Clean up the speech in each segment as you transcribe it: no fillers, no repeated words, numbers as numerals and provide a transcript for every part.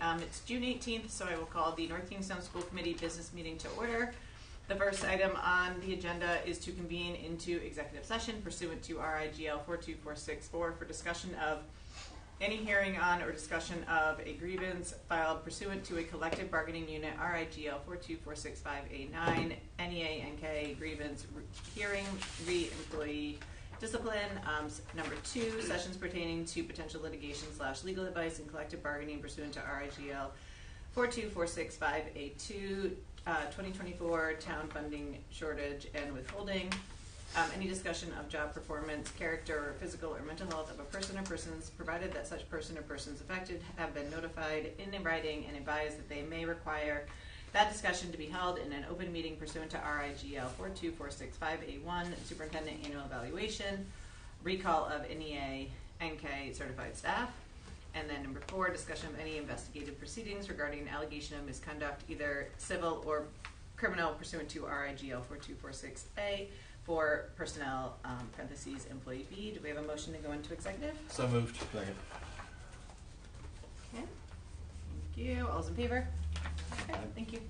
It's June 18th, so I will call the North Kingstown School Committee business meeting to order. The first item on the agenda is to convene into executive session pursuant to RIGL 42464 for discussion of any hearing on or discussion of a grievance filed pursuant to a collective bargaining unit RIGL 42465A9 NEA NK grievance hearing re-employee discipline. Number 2, sessions pertaining to potential litigation / legal advice and collective bargaining pursuant to RIGL 42465A2 2024 town funding shortage and withholding. Any discussion of job performance, character, or physical or mental health of a person or persons, provided that such person or persons affected have been notified in writing and advised that they may require that discussion to be held in an open meeting pursuant to RIGL 42465A1, superintendent annual evaluation, recall of NEA NK certified staff. And then number 4, discussion of any investigative proceedings regarding an allegation of misconduct, either civil or criminal, pursuant to RIGL 4246A for personnel, parentheses, employee B. Do we have a motion to go into executive? So moved. Second. Okay. Thank you. All those in favor? Okay, thank you.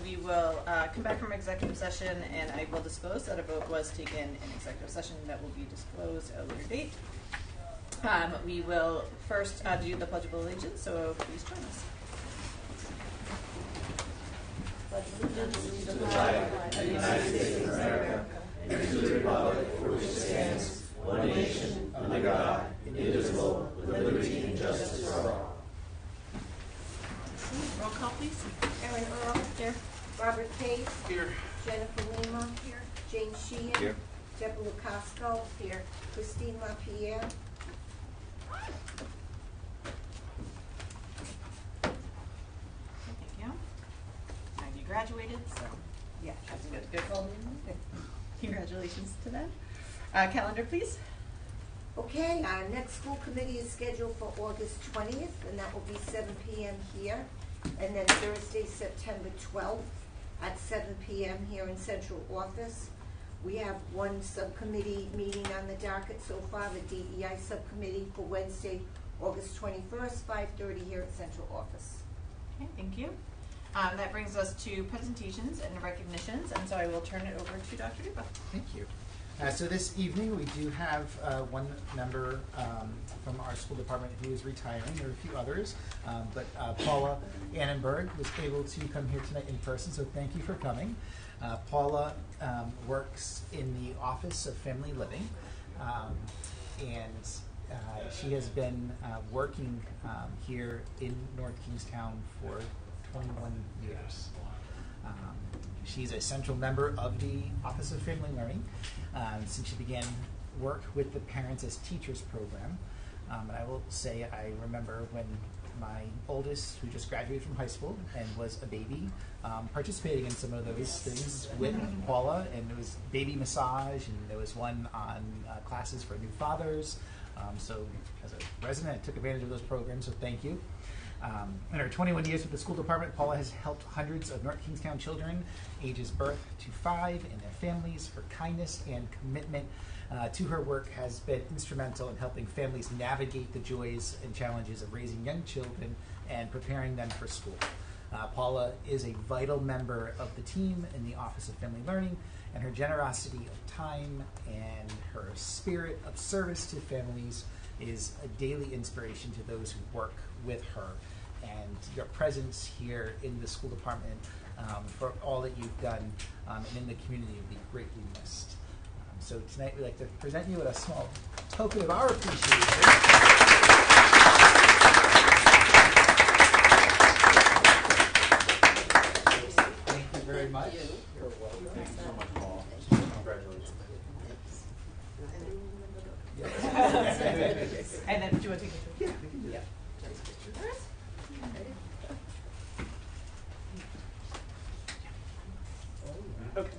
we will come back from executive session, and I will disclose that a vote was taken in executive session that will be disclosed at a later date. We will first do the Pledge of Allegiance, so please join us. Pledge allegiance to the flag of the United States of America and to the republic for which it stands, one nation, under God, indivisible, with liberty and justice for all. Roll call, please. Erin Earl. Here. Robert Case. Here. Jennifer Lima. Here. James Sheehan. Here. Deborah Lucasco. Here. Christine LaPierre. Thank you. And you graduated, so yeah, that's good. Good. Congratulations to them. Calendar, please. Okay, our next school committee is scheduled for August 20th, and that will be 7 p.m. here. And then Thursday, September 12th at 7 p.m. here in central office. We have one subcommittee meeting on the docket so far, the DEI subcommittee for Wednesday, August 21st, 5:30 here at central office. Okay, thank you. That brings us to presentations and recognitions, and so I will turn it over to Dr. Dupa. Thank you. So this evening we do have one member from our school department who is retiring. There are a few others, but Paula Annenberg was able to come here tonight in person, so thank you for coming. Paula works in the Office of Family Living, and she has been working here in North Kingstown for 21 years. She's a central member of the Office of Family Learning since she began work with the Parents as Teachers program. And I will say I remember when my oldest, who just graduated from high school and was a baby, participating in some of those things with Paula, and there was baby massage, and there was one on classes for new fathers. So as a resident, I took advantage of those programs, so thank you. In her 21 years with the school department, Paula has helped hundreds of North Kingstown children ages birth to 5 and their families. Her kindness and commitment to her work has been instrumental in helping families navigate the joys and challenges of raising young children and preparing them for school. Paula is a vital member of the team in the Office of Family Learning, and her generosity of time and her spirit of service to families is a daily inspiration to those who work with her. And your presence here in the school department for all that you've done and in the community will be greatly missed. So tonight we'd like to present you with a small token of our appreciation. Thank you very much. You're welcome. Thank you so much, Paul. Congratulations. Yes. And then, do you want to take a picture? Yeah, we can do that. Okay.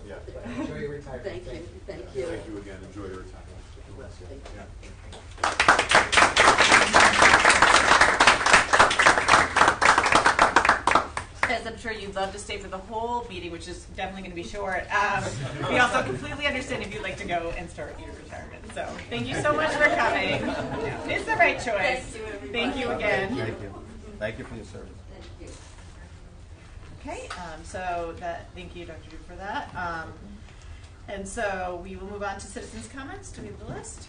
Yeah. Enjoy your retirement. Thank you. Thank you. Thank you again. Enjoy your retirement. Yeah. As I'm sure you'd love to stay for the whole meeting, which is definitely going to be short. We also completely understand if you'd like to go and start your retirement. So thank you so much for coming. It's the right choice. Thank you again. Thank you. Thank you for your service. Thank you. Okay, so thank you, Dr. Duke, for that. And so we will move on to citizens' comments. Do we have the list?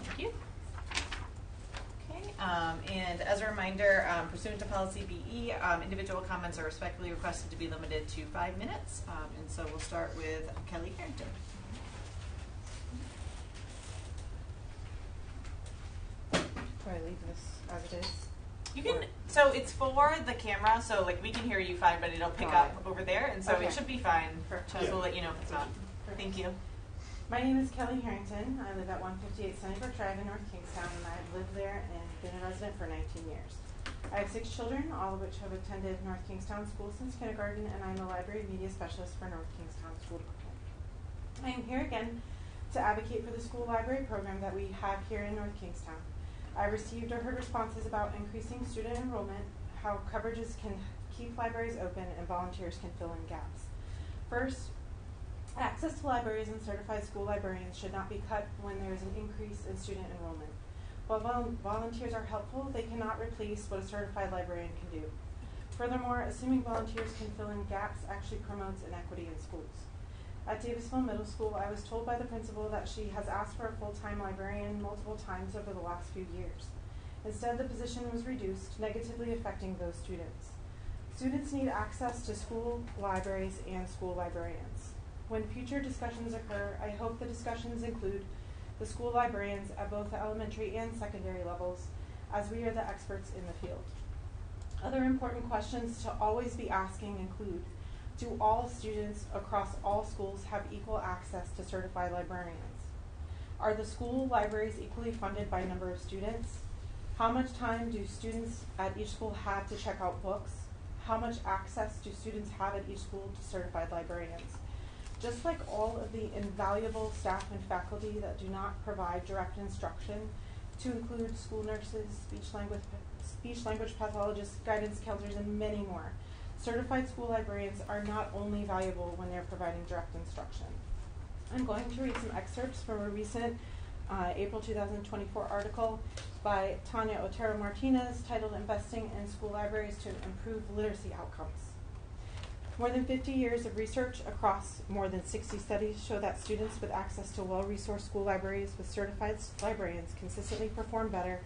Thank you. Okay, and as a reminder, pursuant to policy BE, individual comments are respectfully requested to be limited to 5 minutes. And so we'll start with Kelly Harrington. Do I leave this as it is? You can, so it's for the camera, so like we can hear you fine, but it'll pick up over there, and so Okay. it should be fine. Just we'll let you know if it's not. Thank you. My name is Kelly Harrington. I live at 158 Sunnybrook Drive in North Kingstown, and I've lived there and been a resident for 19 years. I have 6 children, all of which have attended North Kingstown School since kindergarten, and I'm a library media specialist for North Kingstown School Department. I am here again to advocate for the school library program that we have here in North Kingstown. I received or heard responses about increasing student enrollment, how coverages can keep libraries open, and volunteers can fill in gaps. First, access to libraries and certified school librarians should not be cut when there is an increase in student enrollment. While volunteers are helpful, they cannot replace what a certified librarian can do. Furthermore, assuming volunteers can fill in gaps actually promotes inequity in schools. At Davisville Middle School, I was told by the principal that she has asked for a full-time librarian multiple times over the last few years. Instead, the position was reduced, negatively affecting those students. Students need access to school libraries and school librarians. When future discussions occur, I hope the discussions include the school librarians at both the elementary and secondary levels, as we are the experts in the field. Other important questions to always be asking include, do all students across all schools have equal access to certified librarians? Are the school libraries equally funded by number of students? How much time do students at each school have to check out books? How much access do students have at each school to certified librarians? Just like all of the invaluable staff and faculty that do not provide direct instruction, to include school nurses, speech language pathologists, guidance counselors, and many more, certified school librarians are not only valuable when they're providing direct instruction. I'm going to read some excerpts from a recent April 2024 article by Tanya Otero Martinez titled Investing in School Libraries to Improve Literacy Outcomes. More than 50 years of research across more than 60 studies show that students with access to well-resourced school libraries with certified librarians consistently perform better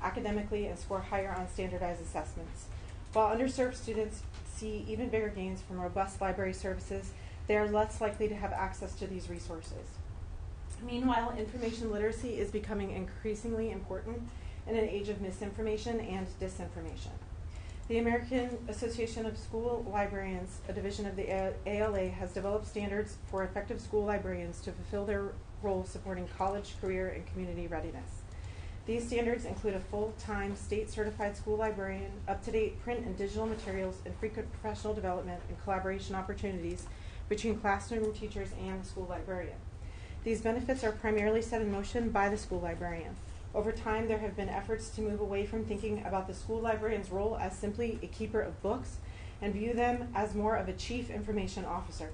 academically and score higher on standardized assessments. While underserved students see even bigger gains from robust library services, they are less likely to have access to these resources. Meanwhile, information literacy is becoming increasingly important in an age of misinformation and disinformation. The American Association of School Librarians, a division of the ALA, has developed standards for effective school librarians to fulfill their role supporting college, career, and community readiness. These standards include a full-time state-certified school librarian, up-to-date print and digital materials, and frequent professional development and collaboration opportunities between classroom teachers and the school librarian. These benefits are primarily set in motion by the school librarian. Over time, there have been efforts to move away from thinking about the school librarian's role as simply a keeper of books and view them as more of a chief information officer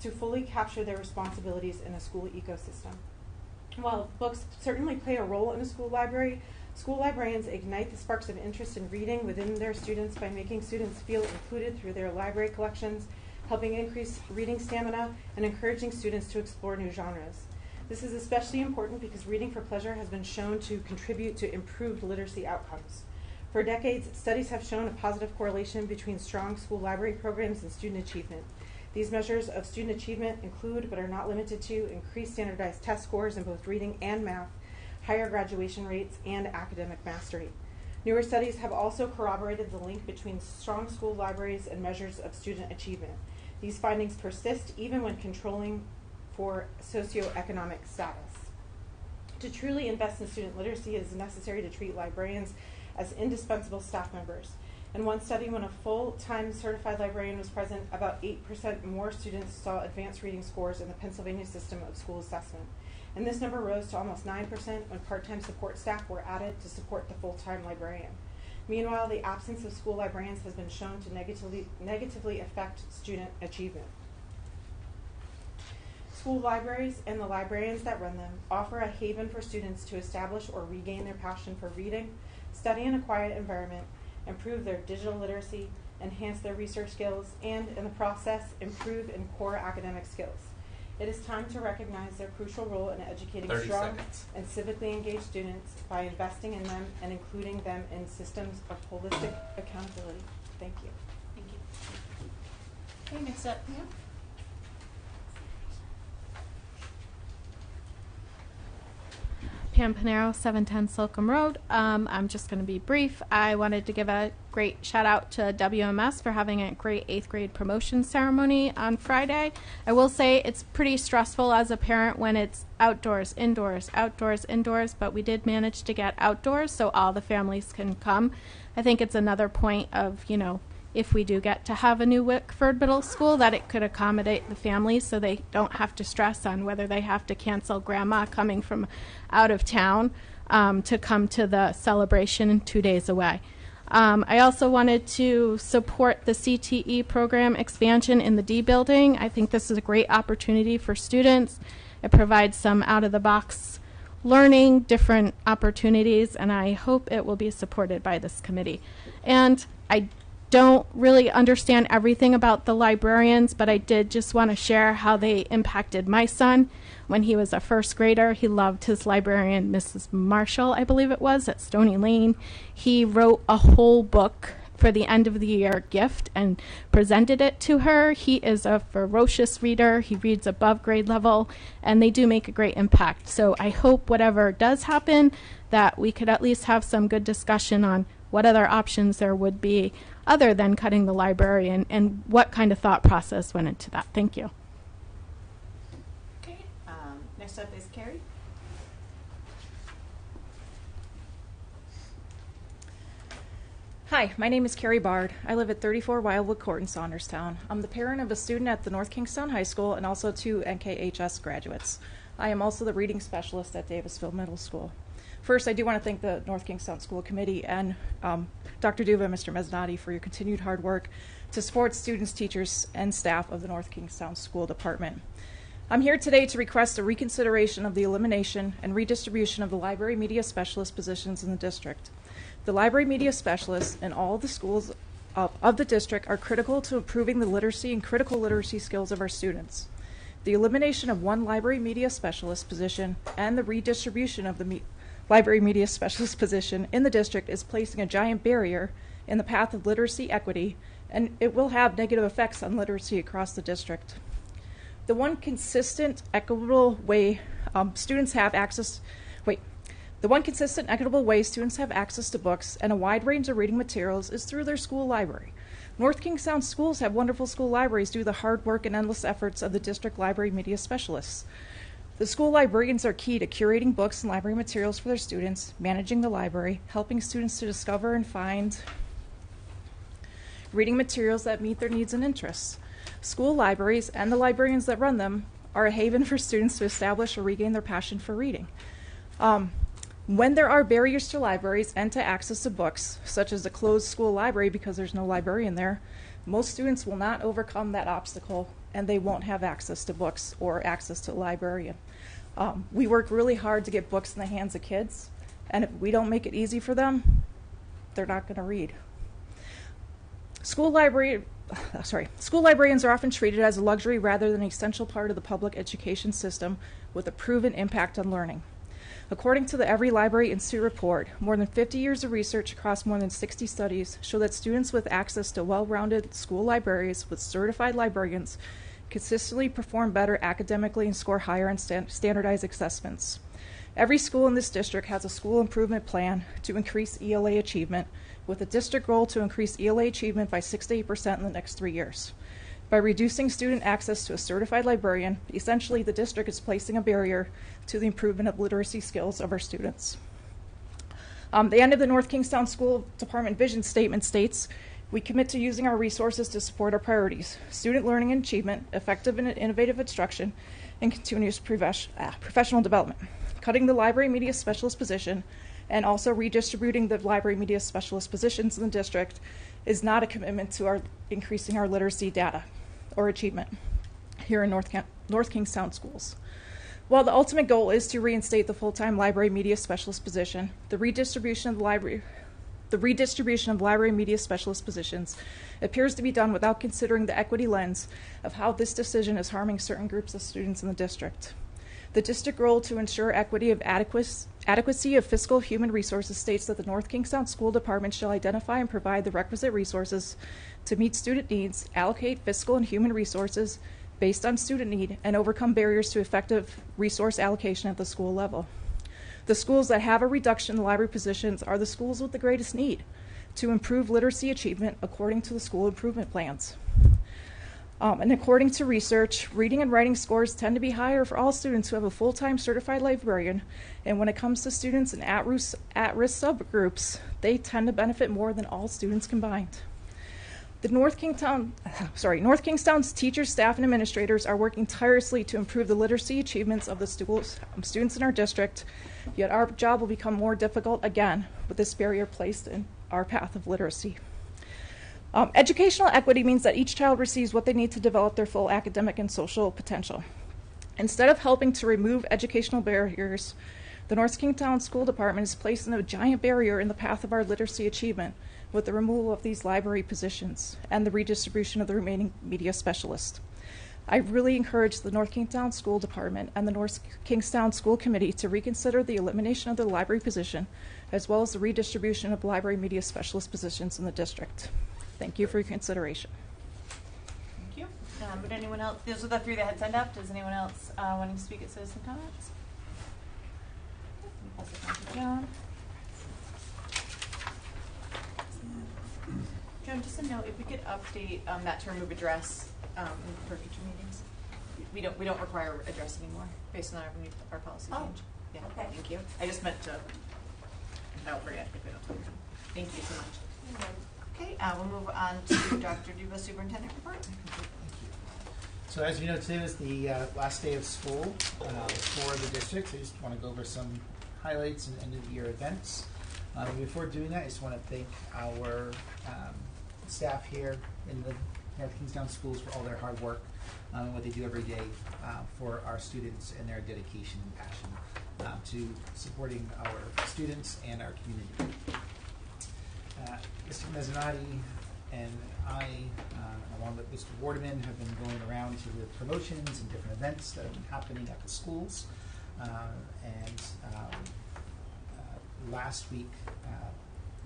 to fully capture their responsibilities in a school ecosystem. While books certainly play a role in a school library, school librarians ignite the sparks of interest in reading within their students by making students feel included through their library collections, helping increase reading stamina, and encouraging students to explore new genres. This is especially important because reading for pleasure has been shown to contribute to improved literacy outcomes. For decades, studies have shown a positive correlation between strong school library programs and student achievement. These measures of student achievement include, but are not limited to, increased standardized test scores in both reading and math, higher graduation rates, and academic mastery. Newer studies have also corroborated the link between strong school libraries and measures of student achievement. These findings persist even when controlling for socioeconomic status. To truly invest in student literacy, it is necessary to treat librarians as indispensable staff members. In one study, when a full-time certified librarian was present, about 8% more students saw advanced reading scores in the Pennsylvania system of school assessment. And this number rose to almost 9% when part-time support staff were added to support the full-time librarian. Meanwhile, the absence of school librarians has been shown to negatively affect student achievement. School libraries and the librarians that run them offer a haven for students to establish or regain their passion for reading, study in a quiet environment, improve their digital literacy, enhance their research skills, and in the process, improve in core academic skills. It is time to recognize their crucial role in educating strong and civically engaged students by investing in them and including them in systems of holistic accountability. Thank you. Thank you. Okay, next up, Pam. Pam Panero, 710 Slocum Road. I'm just going to be brief. I wanted to give a great shout out to WMS for having a great 8th grade promotion ceremony on Friday. I will say it's pretty stressful as a parent when it's outdoors, indoors, outdoors, indoors, but we did manage to get outdoors so all the families can come. I think it's another point of, if we do get to have a new Wickford Middle School, that it could accommodate the families so they don't have to stress on whether they have to cancel grandma coming from out of town to come to the celebration 2 days away. I also wanted to support the CTE program expansion in the D building. I think this is a great opportunity for students. It provides some out-of-the-box learning, different opportunities, and I hope it will be supported by this committee. And I don't really understand everything about the librarians, but I did just want to share how they impacted my son when he was a first grader. He loved his librarian, Mrs. Marshall, I believe it was, at Stony Lane. He wrote a whole book for the end of the year gift and presented it to her. He is a ferocious reader. He reads above grade level, and they do make a great impact. So I hope whatever does happen, that we could at least have some good discussion on what other options there would be other than cutting the library, and what kind of thought process went into that. Thank you. Okay, next up is Carrie. Hi, my name is Carrie Bard. I live at 34 Wildwood Court in Saunderstown. I'm the parent of a student at the North Kingstown High School and also 2 NKHS graduates. I am also the reading specialist at Davisville Middle School. First, I do want to thank the North Kingstown School Committee and Dr. Duva and Mr. Meznati for your continued hard work to support students, teachers, and staff of the North Kingstown School Department. I'm here today to request a reconsideration of the elimination and redistribution of the library media specialist positions in the district. The library media specialists in all the schools of the district are critical to improving the literacy and critical literacy skills of our students. The elimination of one library media specialist position and the redistribution of the library media specialist position in the district is placing a giant barrier in the path of literacy equity, and it will have negative effects on literacy across the district. The one consistent, equitable way students have access to books and a wide range of reading materials is through their school library. North Kingstown schools have wonderful school libraries due to the hard work and endless efforts of the district library media specialists. The school librarians are key to curating books and library materials for their students, managing the library, helping students to discover and find reading materials that meet their needs and interests. School libraries and the librarians that run them are a haven for students to establish or regain their passion for reading. When there are barriers to libraries and to access to books, such as a closed school library because there's no librarian there, most students will not overcome that obstacle and they won't have access to books or access to a librarian. We work really hard to get books in the hands of kids, and if we don't make it easy for them, they're not going to read. School librarians are often treated as a luxury rather than an essential part of the public education system with a proven impact on learning. According to the Every Library Institute report, more than 50 years of research across more than 60 studies show that students with access to well-rounded school libraries with certified librarians consistently perform better academically and score higher on standardized assessments. Every school in this district has a school improvement plan to increase ELA achievement, with a district goal to increase ELA achievement by 6 to 8% in the next 3 years. By reducing student access to a certified librarian, essentially the district is placing a barrier to the improvement of literacy skills of our students. The end of the North Kingstown School Department vision statement states, "We commit to using our resources to support our priorities: student learning and achievement, effective and innovative instruction, and continuous professional development. Cutting the library media specialist position and also redistributing the library media specialist positions in the district is not a commitment to increasing our literacy data or achievement here in North Kingstown schools. While the ultimate goal is to reinstate the full-time library media specialist position, the redistribution of library media specialist positions appears to be done without considering the equity lens of how this decision is harming certain groups of students in the district. The district role to ensure equity of adequacy of fiscal human resources states that the North Kingstown School Department shall identify and provide the requisite resources to meet student needs, allocate fiscal and human resources based on student need, and overcome barriers to effective resource allocation at the school level. The schools that have a reduction in library positions are the schools with the greatest need to improve literacy achievement according to the school improvement plans. And according to research, reading and writing scores tend to be higher for all students who have a full-time certified librarian, and when it comes to students in at-risk subgroups, they tend to benefit more than all students combined. North Kingstown's teachers, staff, and administrators are working tirelessly to improve the literacy achievements of the students in our district, yet our job will become more difficult again with this barrier placed in our path of literacy. Educational equity means that each child receives what they need to develop their full academic and social potential. Instead of helping to remove educational barriers, the North Kingstown School Department is placing a giant barrier in the path of our literacy achievement with the removal of these library positions and the redistribution of the remaining media specialists. I really encourage the North Kingstown School Department and the North Kingstown School Committee to reconsider the elimination of the library position, as well as the redistribution of library media specialist positions in the district. Thank you for your consideration. Thank you. Would anyone else, those are the three that had signed up. Does anyone else wanting to speak at citizen comments? Pass it on to Joan. Joan, just a note, if we could update that to remove address for future meetings. We don't require address anymore based on our policy change. Yeah, okay. Thank you. I just meant to, I won't forget if we don't. Thank you so much. Okay, we'll move on to Dr. Duba, Superintendent Report. So as you know, today was the last day of school for the district. So I just want to go over some highlights and end of year events. Before doing that, I just want to thank our staff here in the North Kingstown schools for all their hard work and what they do every day for our students and their dedication and passion to supporting our students and our community. Mr. Mezzanotte and I, along with Mr. Wardeman, have been going around to the promotions and different events that have been happening at the schools. Last week,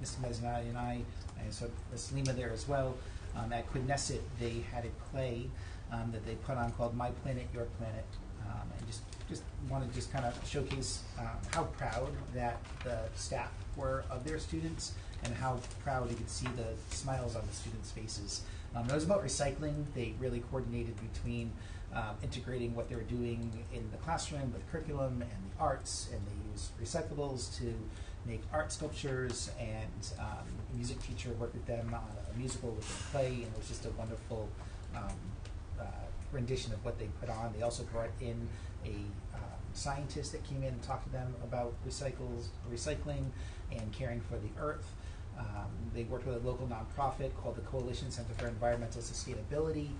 Mr. Mezzanotte and I saw Ms. Lima there as well, at Quidnesset, they had a play that they put on called My Planet, Your Planet. And just want to just kind of showcase how proud that the staff were of their students and how proud you could see the smiles on the students' faces. It was about recycling. They really coordinated between integrating what they were doing in the classroom with curriculum and the arts, and they used recyclables to make art sculptures, and a music teacher worked with them on a musical with a play, and it was just a wonderful rendition of what they put on. They also brought in a scientist that came in and talked to them about recycling and caring for the earth. They worked with a local nonprofit called the Coalition Center for Environmental Sustainability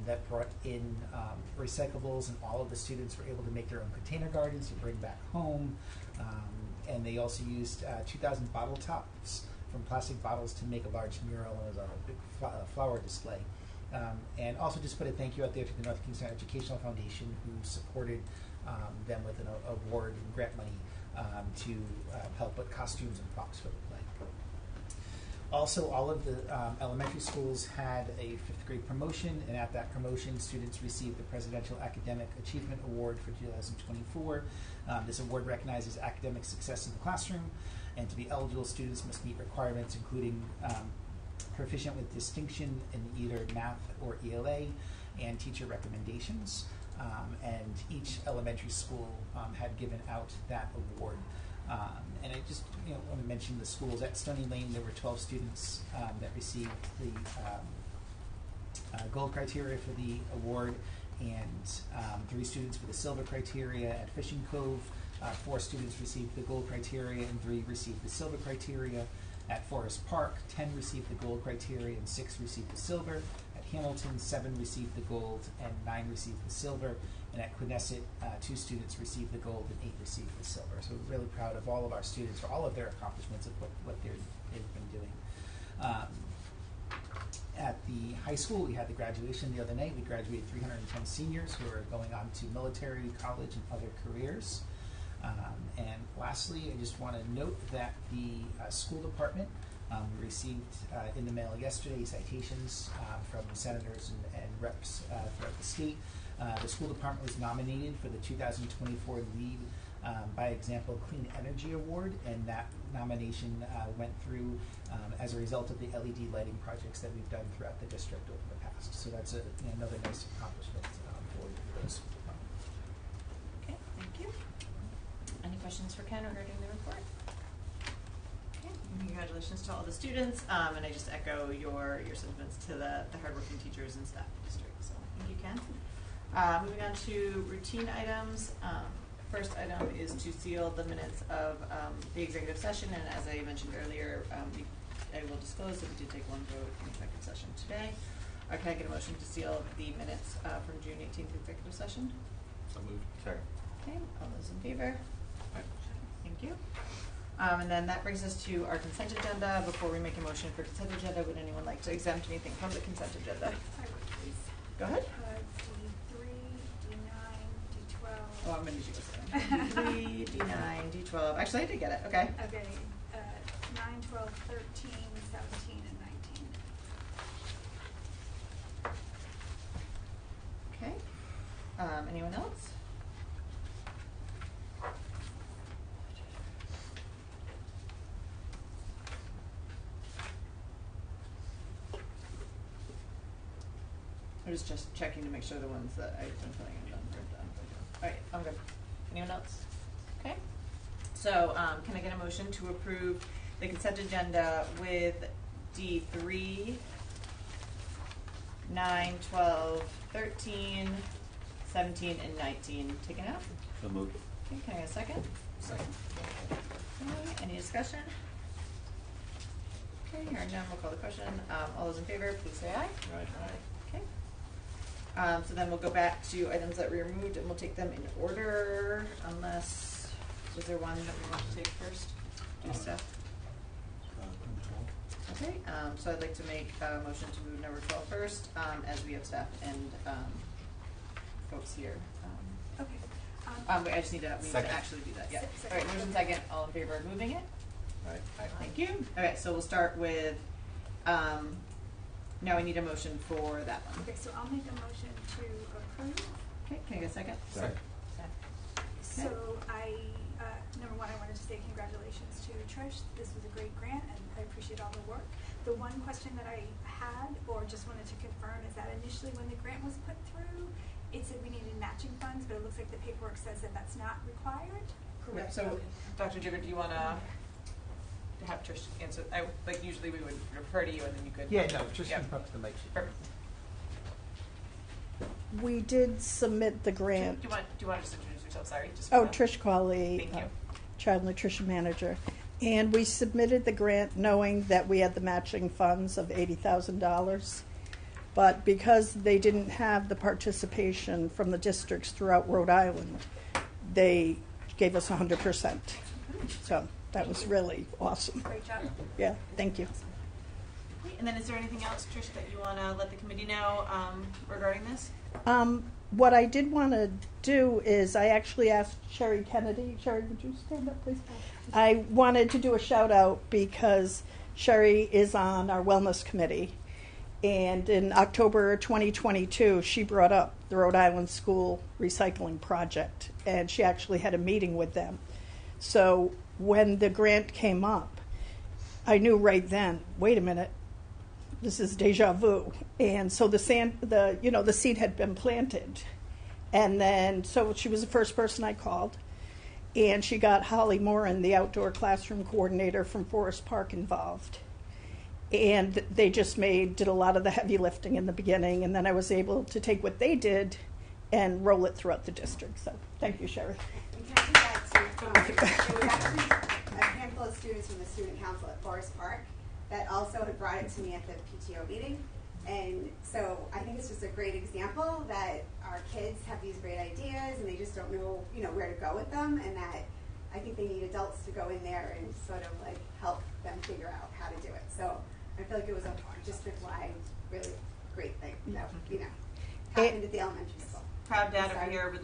that brought in recyclables, and all of the students were able to make their own container gardens to bring back home. And they also used 2,000 bottle tops from plastic bottles to make a large mural as a big flower display. And also just put a thank you out there to the North Kingstown Educational Foundation, who supported them with an award and grant money to help with costumes and props for the play. Also, all of the elementary schools had a 5th grade promotion, and at that promotion, students received the Presidential Academic Achievement Award for 2024. This award recognizes academic success in the classroom, and to be eligible, students must meet requirements including proficient with distinction in either math or ELA, and teacher recommendations. And each elementary school had given out that award. And I just want to mention the schools. At Stony Lane, there were 12 students that received the gold criteria for the award, and 3 students for the silver criteria. At Fishing Cove, 4 students received the gold criteria and 3 received the silver criteria. At Forest Park, 10 received the gold criteria and 6 received the silver. At Hamilton, 7 received the gold and 9 received the silver. And at Quidnesset, 2 students received the gold and 8 received the silver. So we're really proud of all of our students for all of their accomplishments of what they've been doing. At the high school, we had the graduation the other night. We graduated 310 seniors who are going on to military, college, and other careers. And lastly, I just want to note that the school department we received in the mail yesterday citations from senators and reps throughout the state. The school department was nominated for the 2024 Lead by Example Clean Energy Award, and that nomination went through as a result of the LED lighting projects that we've done throughout the district over the past. So that's another nice accomplishment for the school department. Okay, thank you. Any questions for Ken regarding the report? Okay, Congratulations to all the students, and I just echo your sentiments to the hardworking teachers and staff of the district. So thank you, Ken. Moving on to routine items. First item is to seal the minutes of the executive session, and as I mentioned earlier, I will disclose that we did take one vote in executive session today. Can I get a motion to seal the minutes from June 18th executive session? So moved. Second. Okay, all those in favor? Thank you. And then that brings us to our consent agenda. Before we make a motion for consent agenda, would anyone like to exempt anything from the consent agenda? I would please. Go ahead. D3, D9, D12. Oh, I'm going to use you D3, D9, D12. Actually, I did get it. Okay. Okay, 9, 12, 13, 17, and 19. Okay. Anyone else? I was just checking to make sure the ones that I've been putting in done are done. All right, I'm good. Anyone else? Okay. So, can I get a motion to approve the consent agenda with D3, 9, 12, 13, 17, and 19 taken out? So moved. Okay, can I get a second? Second. Okay, any discussion? Okay, hearing none, we'll call the question. All those in favor, please say aye. Aye. Okay. So then we'll go back to items that we removed, and we'll take them in order, unless, was there one that we want to take first? Do stuff? Okay, so I'd like to make a motion to move number 12 first, as we have staff and folks here. Okay. Wait, I just need to, we need to actually do that, yeah. All right, motion second, all in favor of moving it? Aye. Thank you. Okay, so we'll start with, now we need a motion for that one. Okay, so I'll make a motion to approve. Okay, can I get a second? Second. So number one, I wanted to say congratulations to Trish. This was a great grant, and I appreciate all the work. The one question that I had, or just wanted to confirm, is that initially when the grant was put through, it said we needed matching funds, but it looks like the paperwork says that that's not required. Correct. So, Dr. Jigger, do you want to have Trish answer? Like usually we would refer to you, and then you could. Yeah, no, just Yeah. come up to the mic. Perfect. We did submit the grant. Do you want to just introduce yourself? Sorry. Just Oh, for the- Trish Cawley, Thank you. Child Nutrition Manager. And we submitted the grant knowing that we had the matching funds of $80,000. But because they didn't have the participation from the districts throughout Rhode Island, they gave us 100%. So that was really awesome. Great job. Yeah, thank you. And then is there anything else, Trish, that you want to let the committee know regarding this? What I did want to do is I actually asked Sherry Kennedy. Sherry, would you stand up, please? I wanted to do a shout out because Sherry is on our wellness committee. And in October 2022, she brought up the Rhode Island School Recycling Project, and she actually had a meeting with them. So when the grant came up, I knew right then, wait a minute, this is deja vu. And so the seed had been planted. And then, so she was the first person I called. And she got Holly Moran, the outdoor classroom coordinator from Forest Park, involved. And they just did a lot of the heavy lifting in the beginning. And then I was able to take what they did and roll it throughout the district. So thank you, Sherry. And can I just add to, there was actually a handful of students from the student council at Forest Park that also had brought it to me at the PTO meeting. And so I think it's just a great example that our kids have these great ideas and they just don't know, where to go with them, and that I think they need adults to go in there and sort of like help them figure out how to do it. So I feel like it was a district-wide really great thing that, happened at the elementary school. Proud dad over Sorry. here would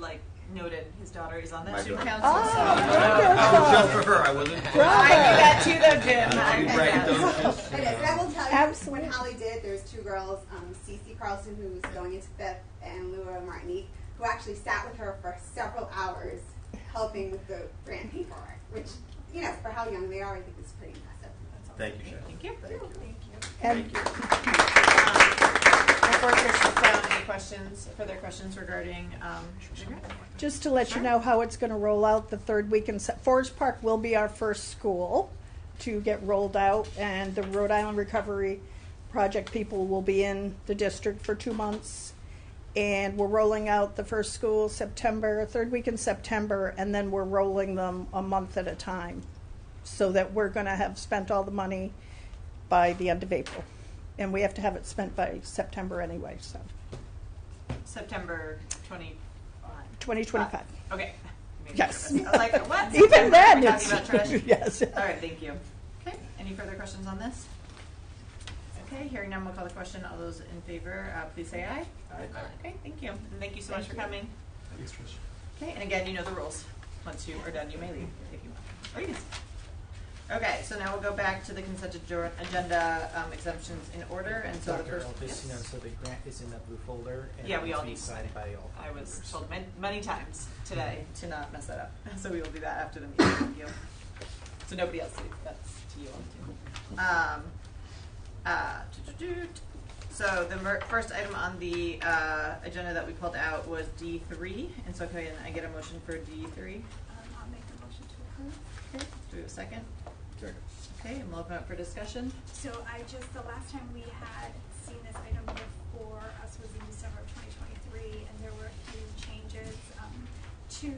noted his daughter is on that My student daughter. council. Oh, I was just for her. I wasn't. I knew that too, though, Jim. I'll be braggadocious. It is. And I will tell you, Absolutely. when Holly did, there's two girls, Cece Carlson, who's going into 5th, and Lua Martinique, who actually sat with her for several hours helping with the grant paperwork, which, for how young they are, I think is pretty impressive. That's all. Thank you, Sharon. Thank you. Thank you. And Before Trish found any further questions regarding the grant? just to let you know how it's going to roll out the third week in Forest Park will be our first school. to get rolled out, and the Rhode Island Recovery Project people will be in the district for 2 months. And we're rolling out the first school September, third week in September, and then we're rolling them a month at a time, so that we're going to have spent all the money by the end of April. And we have to have it spent by September anyway, so. September 25. 2025. Okay. Made me Yes. nervous. I was like, what? Even September? then, We're it's, talking about trash? yes. All right, thank you. Okay, any further questions on this? Okay, hearing none, we'll call the question. All those in favor, please say aye. Aye. Okay, thank you. And thank you so much for coming. Thanks, Trish. Okay, and again, you know the rules. Once you are done, you may leave if you want. Or you can stay. Okay, so now we'll go back to the consent agenda exemptions in order. And so the Dr. first, Elvis, you know, so the grant is in that blue folder. And yeah, we all it need needs to to be signed by all. I was members. told many times today to not mess that up. So we will do that after the meeting. Thank you. So nobody else leave. That's to you all too. So the first item on the agenda that we pulled out was D3, and so can I get a motion for D3? I'll make the motion to approve. Okay. Do we have a second? Second. Okay, and we'll open up for discussion. So the last time we had seen this item before us was in December of 2023, and there were a few changes to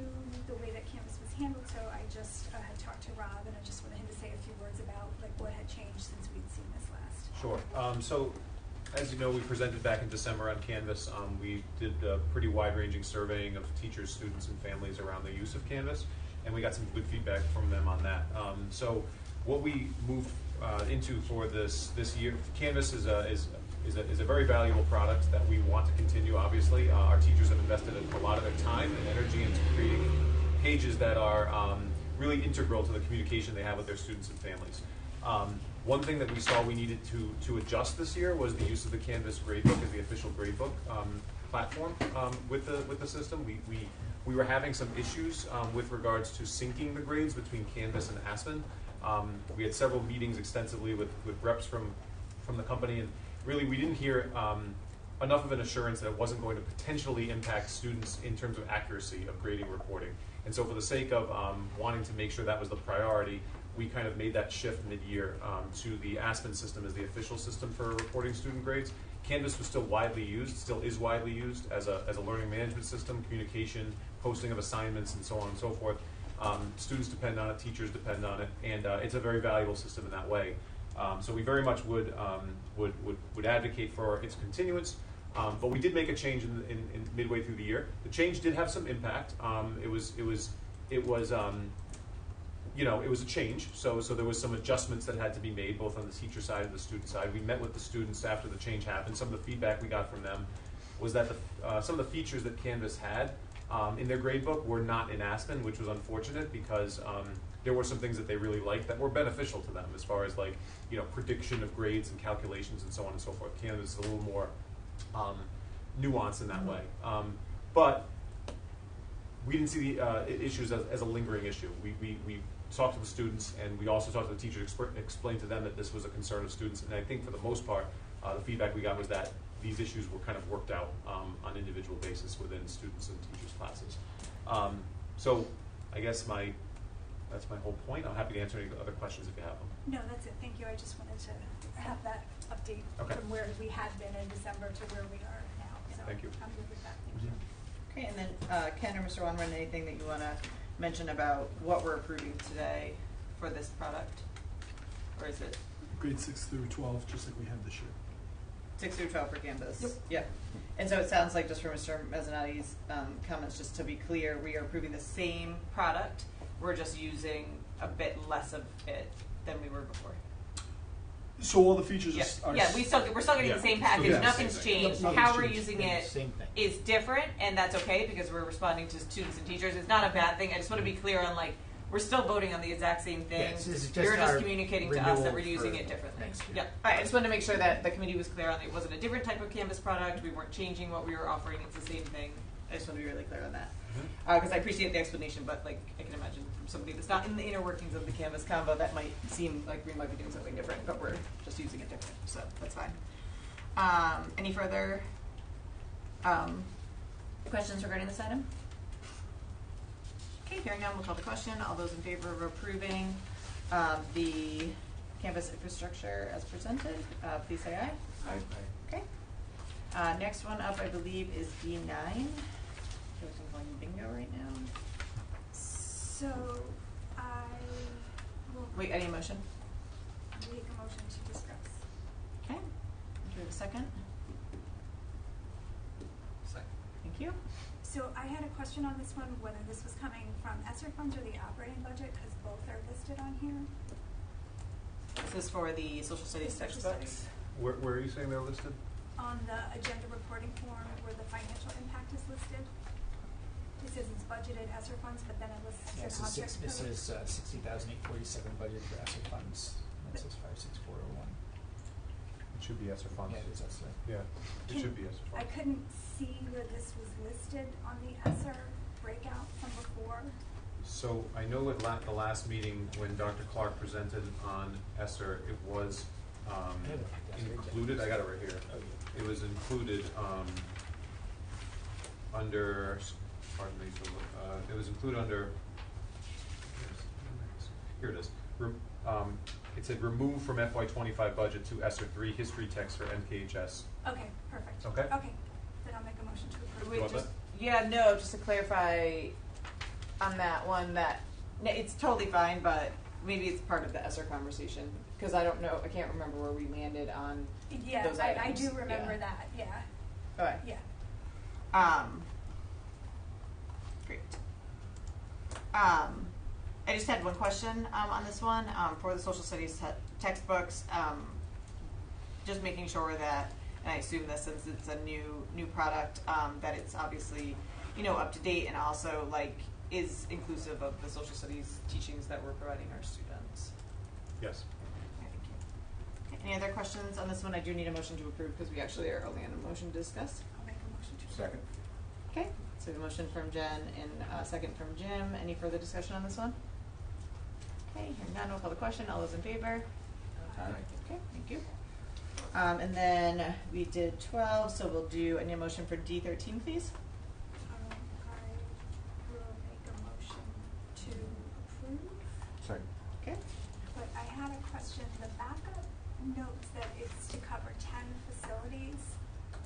the way that Canvas was handled. So I just had talked to Rob, and I just wanted him to say a few words about like what had changed since we'd seen this last. Sure. So, as you know, we presented back in December on Canvas. We did a pretty wide-ranging surveying of teachers, students, and families around the use of Canvas, and we got some good feedback from them on that. So, what we moved into for this year, Canvas is a very valuable product that we want to continue. Obviously, our teachers have invested a lot of their time and energy into creating pages that are really integral to the communication they have with their students and families. One thing that we saw we needed to adjust this year was the use of the Canvas gradebook as the official gradebook platform with the system. We were having some issues with regards to syncing the grades between Canvas and Aspen. We had several meetings extensively with reps from the company, and really we didn't hear enough of an assurance that it wasn't going to potentially impact students in terms of accuracy of grading reporting. And so for the sake of wanting to make sure that was the priority, we kind of made that shift mid-year to the Aspen system as the official system for reporting student grades. Canvas was still widely used, still is widely used as a learning management system, communication, posting of assignments, and so on and so forth. Students depend on it, teachers depend on it, and it's a very valuable system in that way. So we very much would advocate for its continuance. But we did make a change in midway through the year. The change did have some impact. It was a change. So there was some adjustments that had to be made both on the teacher side and the student side. We met with the students after the change happened. Some of the feedback we got from them was that some of the features that Canvas had in their gradebook were not in Aspen, which was unfortunate because there were some things that they really liked that were beneficial to them as far as prediction of grades and calculations and so on and so forth. Canvas is a little more nuanced in that way. But we didn't see the issues as a lingering issue. We talked to the students, and we also talked to the teachers, explained to them that this was a concern of students. And I think for the most part, the feedback we got was that these issues were kind of worked out on an individual basis within students and teachers' classes. So I guess that's my whole point. I'm happy to answer any other questions if you have them. No, that's it. Thank you. I just wanted to have that update from where we had been in December to where we are now. So Thank you. I'm good with that. Thank you. Okay, and then Ken or Mr. Wanren, anything that you want to mention about what we're approving today for this product? Or is it grade 6 through 12, just like we had this year? 6 through 12 for Canvas? Yep. And so it sounds like, just from Mr. Mezzanotti's comments, just to be clear, we are approving the same product. We're just using a bit less of it than we were before. So all the features are... Yeah, we're still getting the same package. Yeah, Nothing's changed. How we're using it Same thing. is different, and that's okay because we're responding to students and teachers. It's not a bad thing. I just want to be clear on, we're still voting on the exact same thing. Yeah, this is just You're just our communicating to us that we're renewal using for it differently. next year. Yeah. All right, I just wanted to make sure that the committee was clear on it. It wasn't a different type of Canvas product. We weren't changing what we were offering. It's the same thing. I just want to be really clear on that. Because I appreciate the explanation, but I can imagine from somebody that's not in the inner workings of the Canvas combo, that might seem like we might be doing something different, but we're just using it different, so that's fine. Any further questions regarding this item? Okay, hearing none, we'll call the question. All those in favor of approving The campus infrastructure as presented, please say aye. Aye. Okay. Next one up, I believe, is D9. Feels like I'm playing bingo right now. So I will Wait, any motion? make a motion to discuss. Okay. Do we have a second? Second. Thank you. So I had a question on this one, whether this was coming from ESSER funds or the operating budget, because both are listed on here. This is for the social studies The social textbooks. Where are you saying they're listed? On the agenda reporting form where the financial impact is listed, it says it's budgeted ESSER funds, but then it lists Yeah, an so object this code. is 60,847 budget for ESSER funds. That says 56401. It should be ESSER funds. Yeah, it is ESSER. Yeah, it Can- should be ESSER I funds. couldn't see where this was listed on the ESSER breakout from before. So I know at the last meeting when Dr. Clark presented on ESSER, it was included. I got it right here. It was included under. Pardon me. It was included under. Here it is. It said remove from FY25 budget to ESSER 3 history text for MKHS. Okay, perfect. Okay. Okay, then I'll make a motion to approve. Wait, want just, that? yeah, no, just to clarify on that one, that it's totally fine, but maybe it's part of the ESSER conversation, because I don't know, I can't remember where we landed on Yeah, those I items. do remember Yeah. that, yeah, Okay. yeah. Great. I just had one question on this one for the social studies textbooks. Just making sure that, and I assume this since it's a new product, that it's obviously up to date and also like is inclusive of the social studies teachings that we're providing our students. Yes. Okay, thank you. Okay, any other questions on this one? I do need a motion to approve because we actually are only on a motion to discuss. I'll make a motion to approve. Second. Okay, so a motion from Jen and a second from Jim. Any further discussion on this one? Okay, hearing none, we'll call the question. All those in favor? Aye. Okay, thank you. And then we did 12, so we'll do, I need a motion for D13, please. I will make a motion to approve, Second. Okay. but I had a question. The backup notes that it's to cover 10 facilities.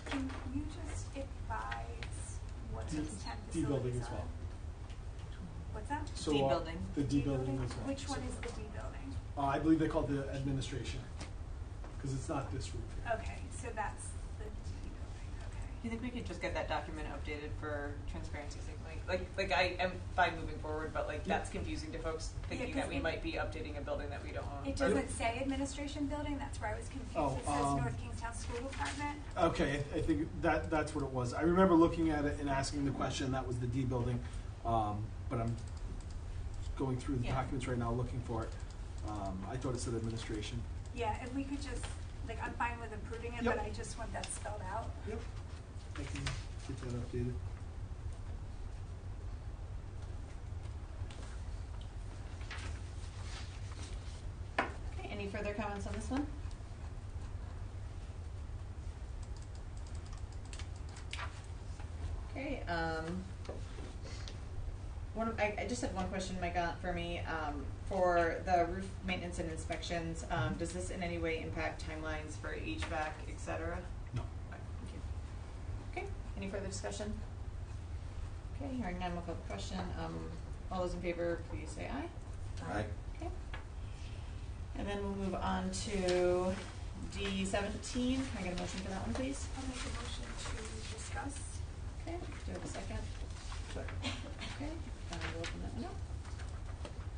Can you just advise what D- those 10 D facilities building as are? well. What's that? So, D building. The D building as well. Which one So, is the D building? I believe they call it the administration, because it's not this roof here. Okay, so that's the D building, okay. Do you think we could just get that document updated for transparency's sake? Like I am fine moving forward, but like that's confusing to folks thinking Yeah, that 'cause we might be updating a building that we don't own. It doesn't say administration building, that's where I was confused. Oh, It says North Kingstown School Department. Okay, I think that's what it was. I remember looking at it and asking the question, that was the D building, but I'm going through the Yeah. documents right now, looking for it. I thought it said administration. Yeah, if we could just, like, I'm fine with approving it, Yep. but I just want that spelled out. Yep. I can get that updated. Okay, any further comments on this one? Okay, I just had one question, Mike, for me. For the roof maintenance and inspections, does this in any way impact timelines for HVAC, et cetera? No. Thank you. Okay, any further discussion? Okay, hearing none, we'll call the question. All those in favor, please say aye. Aye. Okay. And then we'll move on to D17. Can I get a motion for that one, please? I'll make a motion to discuss. Okay, do I have a second? Second. Okay, we'll open that one up.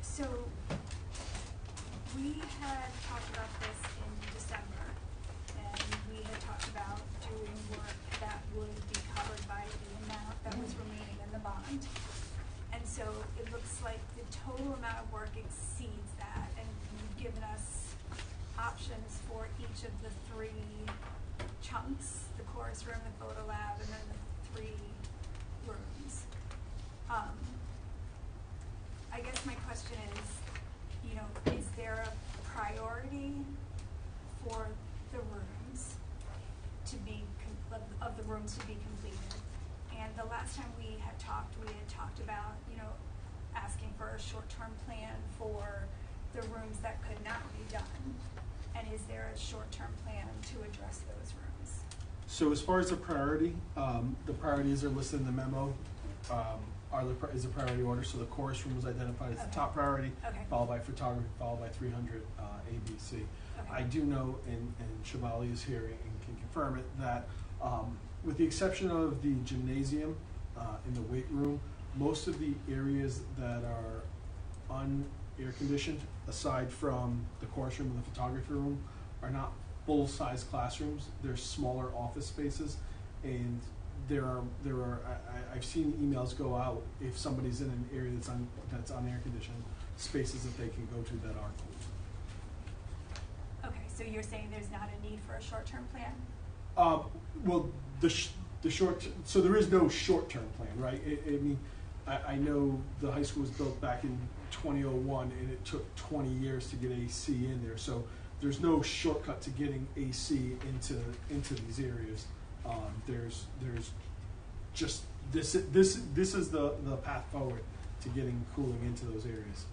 So, we had talked about this in December, and we had talked about doing work that would be covered by the amount that was remaining in the bond. And so it looks like the total amount of work exceeds that, and you've given us options for each of the 3 chunks, the chorus room, the photo lab, and then the 3 rooms. I guess my question is, is there a priority for the rooms to be, of the rooms to be completed? And the last time we had talked about, asking for a short-term plan for the rooms that could not be done? And is there a short-term plan to address those rooms? So as far as the priorities are listed in the memo, is a priority order. So the chorus room was identified as the top priority, followed by photography, followed by 300 ABC. I do know, and Shivali is here and can confirm it, that with the exception of the gymnasium in the weight room, most of the areas that are un-air conditioned, aside from the chorus room and the photography room, are not full-size classrooms. They're smaller office spaces, and I've seen emails go out if somebody's in an area that's on air conditioned, spaces that they can go to that are cool. Okay, so you're saying there's not a need for a short-term plan? Well, so there is no short-term plan, right? I know the high school was built back in 2001, and it took 20 years to get AC in there. So there's no shortcut to getting AC into these areas. There's just this is the path forward to getting cooling into those areas.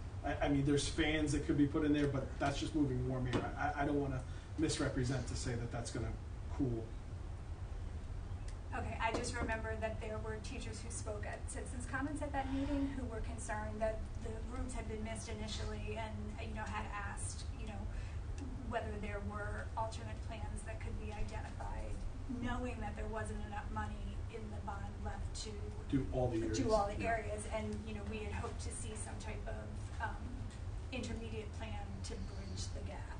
I mean, there's fans that could be put in there, but that's just moving warm air. I don't want to misrepresent to say that that's going to cool. Okay, I just remember that there were teachers who spoke at citizens' comments at that meeting who were concerned that the rooms had been missed initially, and had asked whether there were alternate plans that could be identified, knowing that there wasn't enough money in the bond left to do all the areas. And we had hoped to see some type of intermediate plan to bridge the gap.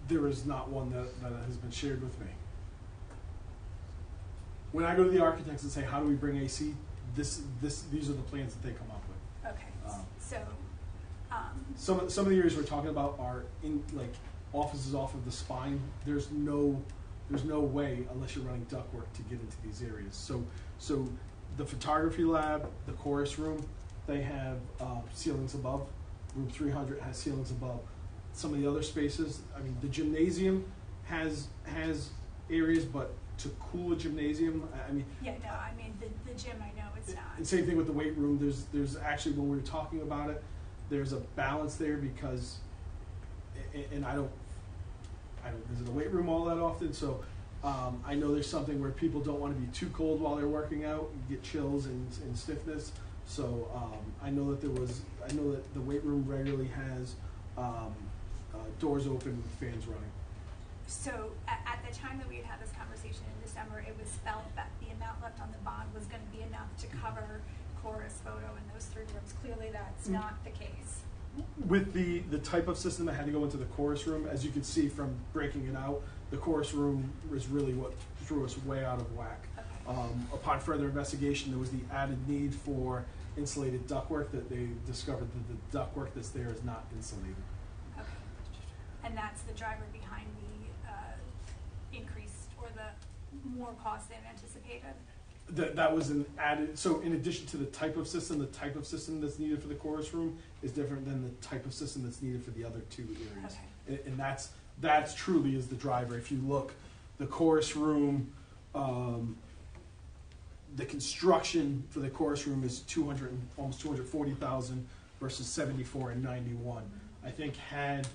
There is not one that has been shared with me. When I go to the architects and say, how do we bring AC, these are the plans that they come up with. Okay, some of the areas we're talking about are in like offices off of the spine. There's no way unless you're running ductwork to get into these areas. So the photography lab, the chorus room, they have ceilings above. Room 300 has ceilings above. Some of the other spaces, I mean, the gymnasium has areas, but to cool a gymnasium, I mean. Yeah, no, I mean the gym, I know it's not. And same thing with the weight room. There's actually, when we were talking about it, there's a balance there because, and I don't visit the weight room all that often, so I know there's something where people don't want to be too cold while they're working out, you get chills and stiffness. So I know that the weight room regularly has doors open with fans running. So at the time that we had this conversation in December, it was felt that the amount left on the bond was going to be enough to cover chorus, photo, and those 3 rooms. Clearly that's not the case. With the type of system that had to go into the chorus room, as you can see from breaking it out, the chorus room was really what threw us way out of whack. Okay. Upon further investigation, there was the added need for insulated ductwork that they discovered that the ductwork that's there is not insulated. Okay. And that's the driver behind the increased or the more cost than anticipated? That was an added, so in addition to the type of system that's needed for the chorus room is different than the type of system that's needed for the other 2 areas. Okay. And that's truly is the driver. If you look, the chorus room, the construction for the chorus room is almost 240,000 versus 74 and 91. I think had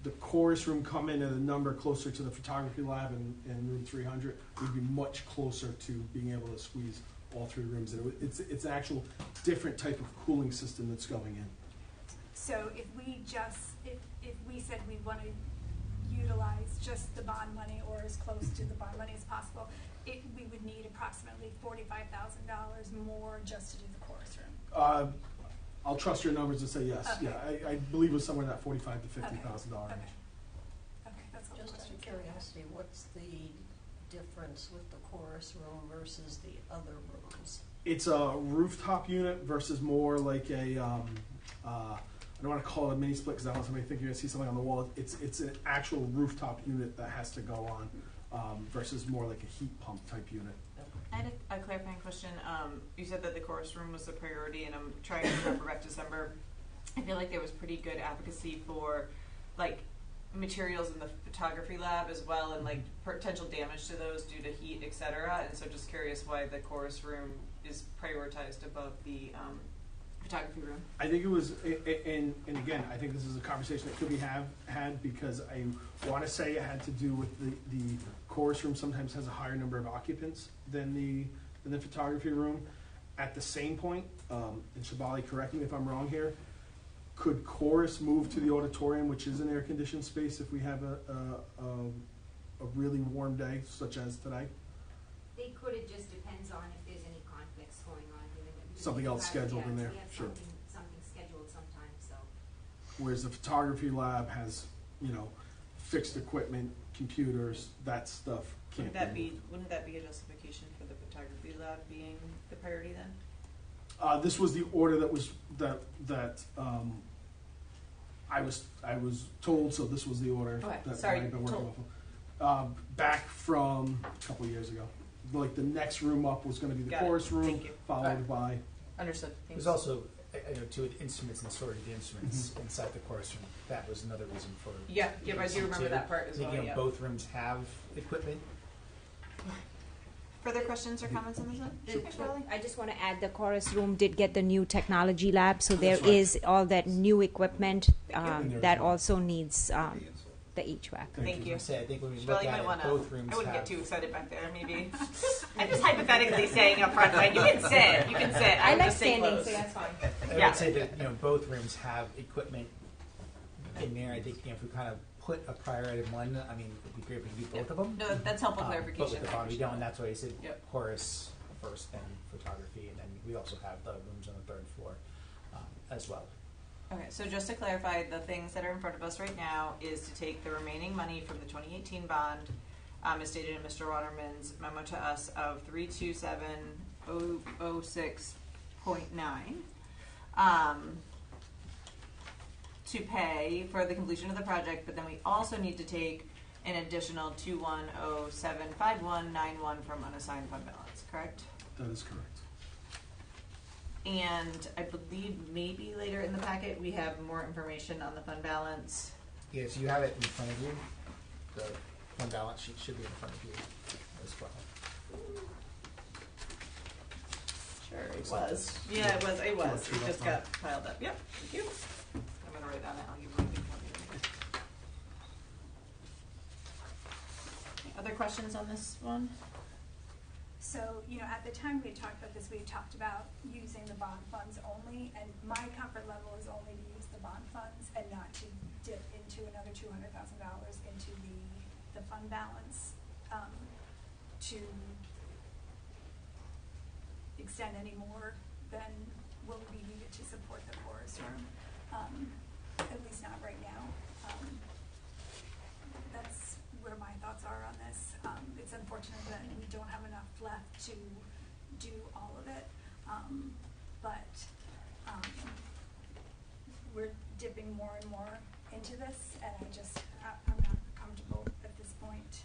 the chorus room come in at a number closer to the photography lab and room 300, we'd be much closer to being able to squeeze all 3 rooms in. It's an actual different type of cooling system that's going in. So if we said we want to utilize just the bond money or as close to the bond money as possible, we would need approximately $45,000 more just to do the chorus room. I'll trust your numbers and say yes. Okay. Yeah, I believe it was somewhere in that $45,000 to $50,000 range. Okay, that's all. Just out of curiosity, what's the difference with the chorus room versus the other rooms? It's a rooftop unit versus more like a, I don't want to call it a mini split because I don't want somebody to think you're going to see something on the wall. It's an actual rooftop unit that has to go on versus more like a heat pump type unit. I had a clarifying question. You said that the chorus room was the priority, and I'm trying to remember back December. I feel like there was pretty good advocacy for like materials in the photography lab as well, and like potential damage to those due to heat, etc. And so, just curious why the chorus room is prioritized above the photography room? I think it was, and again, I think this is a conversation that could be had because I want to say it had to do with the chorus room sometimes has a higher number of occupants than the photography room. At the same point, and Shabali, correct me if I'm wrong here, could chorus move to the auditorium, which is an air-conditioned space, if we have a really warm day, such as today? They could, it just depends on if there's any conflicts going on. Something else scheduled in there, We have sure. something scheduled sometimes, so. Whereas the photography lab has, fixed equipment, computers, that stuff can't Wouldn't that be a justification for the photography lab being the priority then? This was the order I was told, so this was the order Okay, that sorry, I've been working off of. Back from a couple years ago. Like the next room up was gonna be the Got it. chorus room, Thank you. followed by, Understood. Thanks. There's also, to instruments and storage of the instruments inside the chorus room. That was another reason for. Yeah, I do remember that part as well, Thinking yeah. of both rooms have equipment. Further questions or comments on this one? I just want to add the chorus room did get the new technology lab, so there That's right. is all that new equipment you. that also needs the HVAC. Thank you. I think when we Shirley, look you at might it, wanna, both rooms I wouldn't have. get too excited back there, maybe. I'm just hypothetically saying up front, like, you can sit. I would like just stay standing, close. so that's fine. I Yeah. would say that both rooms have equipment in there. I think if we kind of put a priority in one, I mean, it'd be great if we could do both of them. No, that's helpful But clarification. with the bond, we don't, and that's why I said Yep. chorus first, then photography, and then we also have the rooms on the third floor as well. Okay, so just to clarify, the things that are in front of us right now is to take the remaining money from the 2018 bond, as stated in Mr. Waterman's memo to us of 327,006.9, to pay for the completion of the project, but then we also need to take an additional 210,751.91 from unassigned fund balance, correct? that is correct. And I believe maybe later in the packet, we have more information on the fund balance. Yes, you have it in front of you. The fund balance sheet should be in front of you as well. Sure, it Looks like was. this. Yeah, it was. It was. Sure, It just that's got piled up. Yep. Thank you. I'm gonna write down that. I'll give you a copy. Other questions on this one? So, at the time we had talked about this, we had talked about using the bond funds only, and my comfort level is only to use the bond funds and not to dip into another $200,000 into the fund balance to extend any more than will be needed to support the chorus room, at least not right now. That's where my thoughts are on this. It's unfortunate that we don't have enough left to do all of it, but we're dipping more and more into this, and I'm not comfortable at this point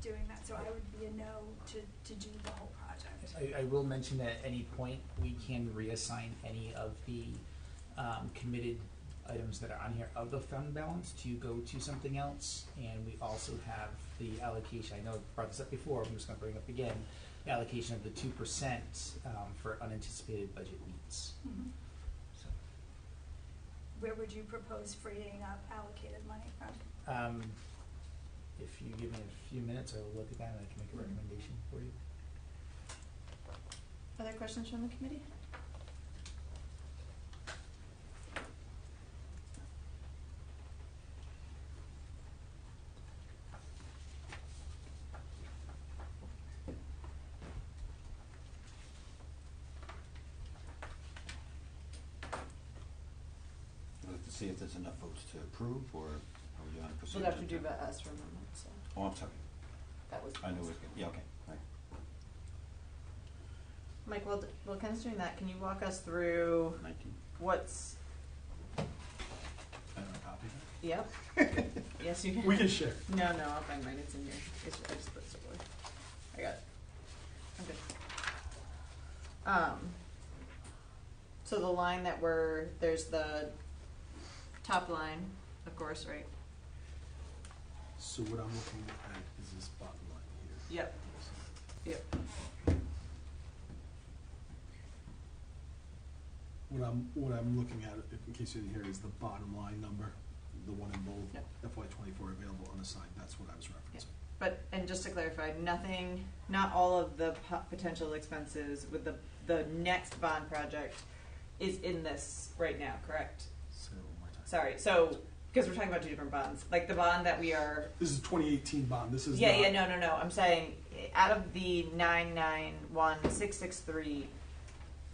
doing that. So I would be a no to do the whole project. I will mention that at any point, we can reassign any of the committed items that are on here of the fund balance to go to something else. And we also have the allocation, I know I've brought this up before, I'm just gonna bring it up again, the allocation of the 2% for unanticipated budget needs. Mm-hmm. So, Where would you propose freeing up allocated money from? if you give me a few minutes, I will look at that and I can make a recommendation for you. Other questions from the committee? We'll have to see if there's enough votes to approve, or are we going to proceed? We'll have to with do it? that as for a moment, so Oh, I'm sorry. that was. I knew it was, yeah, okay. All right. Mike, while Ken's doing that, can you walk us through 19. what's, I don't copy that. yep. Yes, you can. We can share. No, I'll find mine, it's in here. I just put it somewhere. I got it. I'm good. So the line that there's the top line, of course, right? So what I'm looking at is this bottom line here. Yep. Yep. what I'm looking at, if in case you didn't hear, is the bottom line number, the one in bold, Yep. FY24 available unassigned, that's what I was referencing. But, and just to clarify, not all of the potential expenses with the next bond project is in this right now, correct? So, one more time. Sorry, so, because we're talking about two different bonds. Like the bond that we are. This is 2018 bond, this is Yeah, not. yeah, no. I'm saying out of the 991,663,